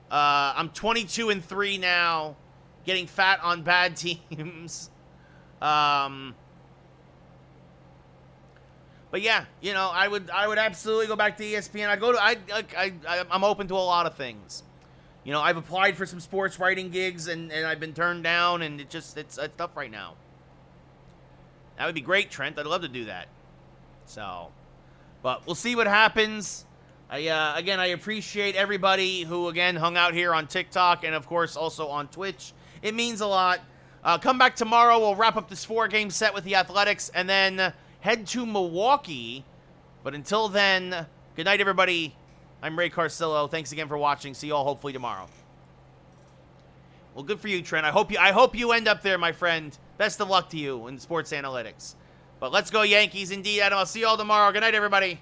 I'm 22-3 now, getting fat on bad teams. But yeah, you know, I would absolutely go back to ESPN. I'm open to a lot of things. You know, I've applied for some sports writing gigs and I've been turned down, and it's tough right now. That would be great, Trent. I'd love to do that. So, but we'll see what happens. Again, I appreciate everybody who again hung out here on TikTok and of course also on Twitch. It means a lot. Come back tomorrow. We'll wrap up this 4-game set with the Athletics and then head to Milwaukee But until then, good night, everybody. I'm Ray Carcillo. Thanks again for watching. See you all hopefully tomorrow. Well, good for you, Trent. I hope you end up there, my friend. Best of luck to you in sports analytics. But let's go Yankees indeed, Adam. I'll see you all tomorrow. Good night, everybody.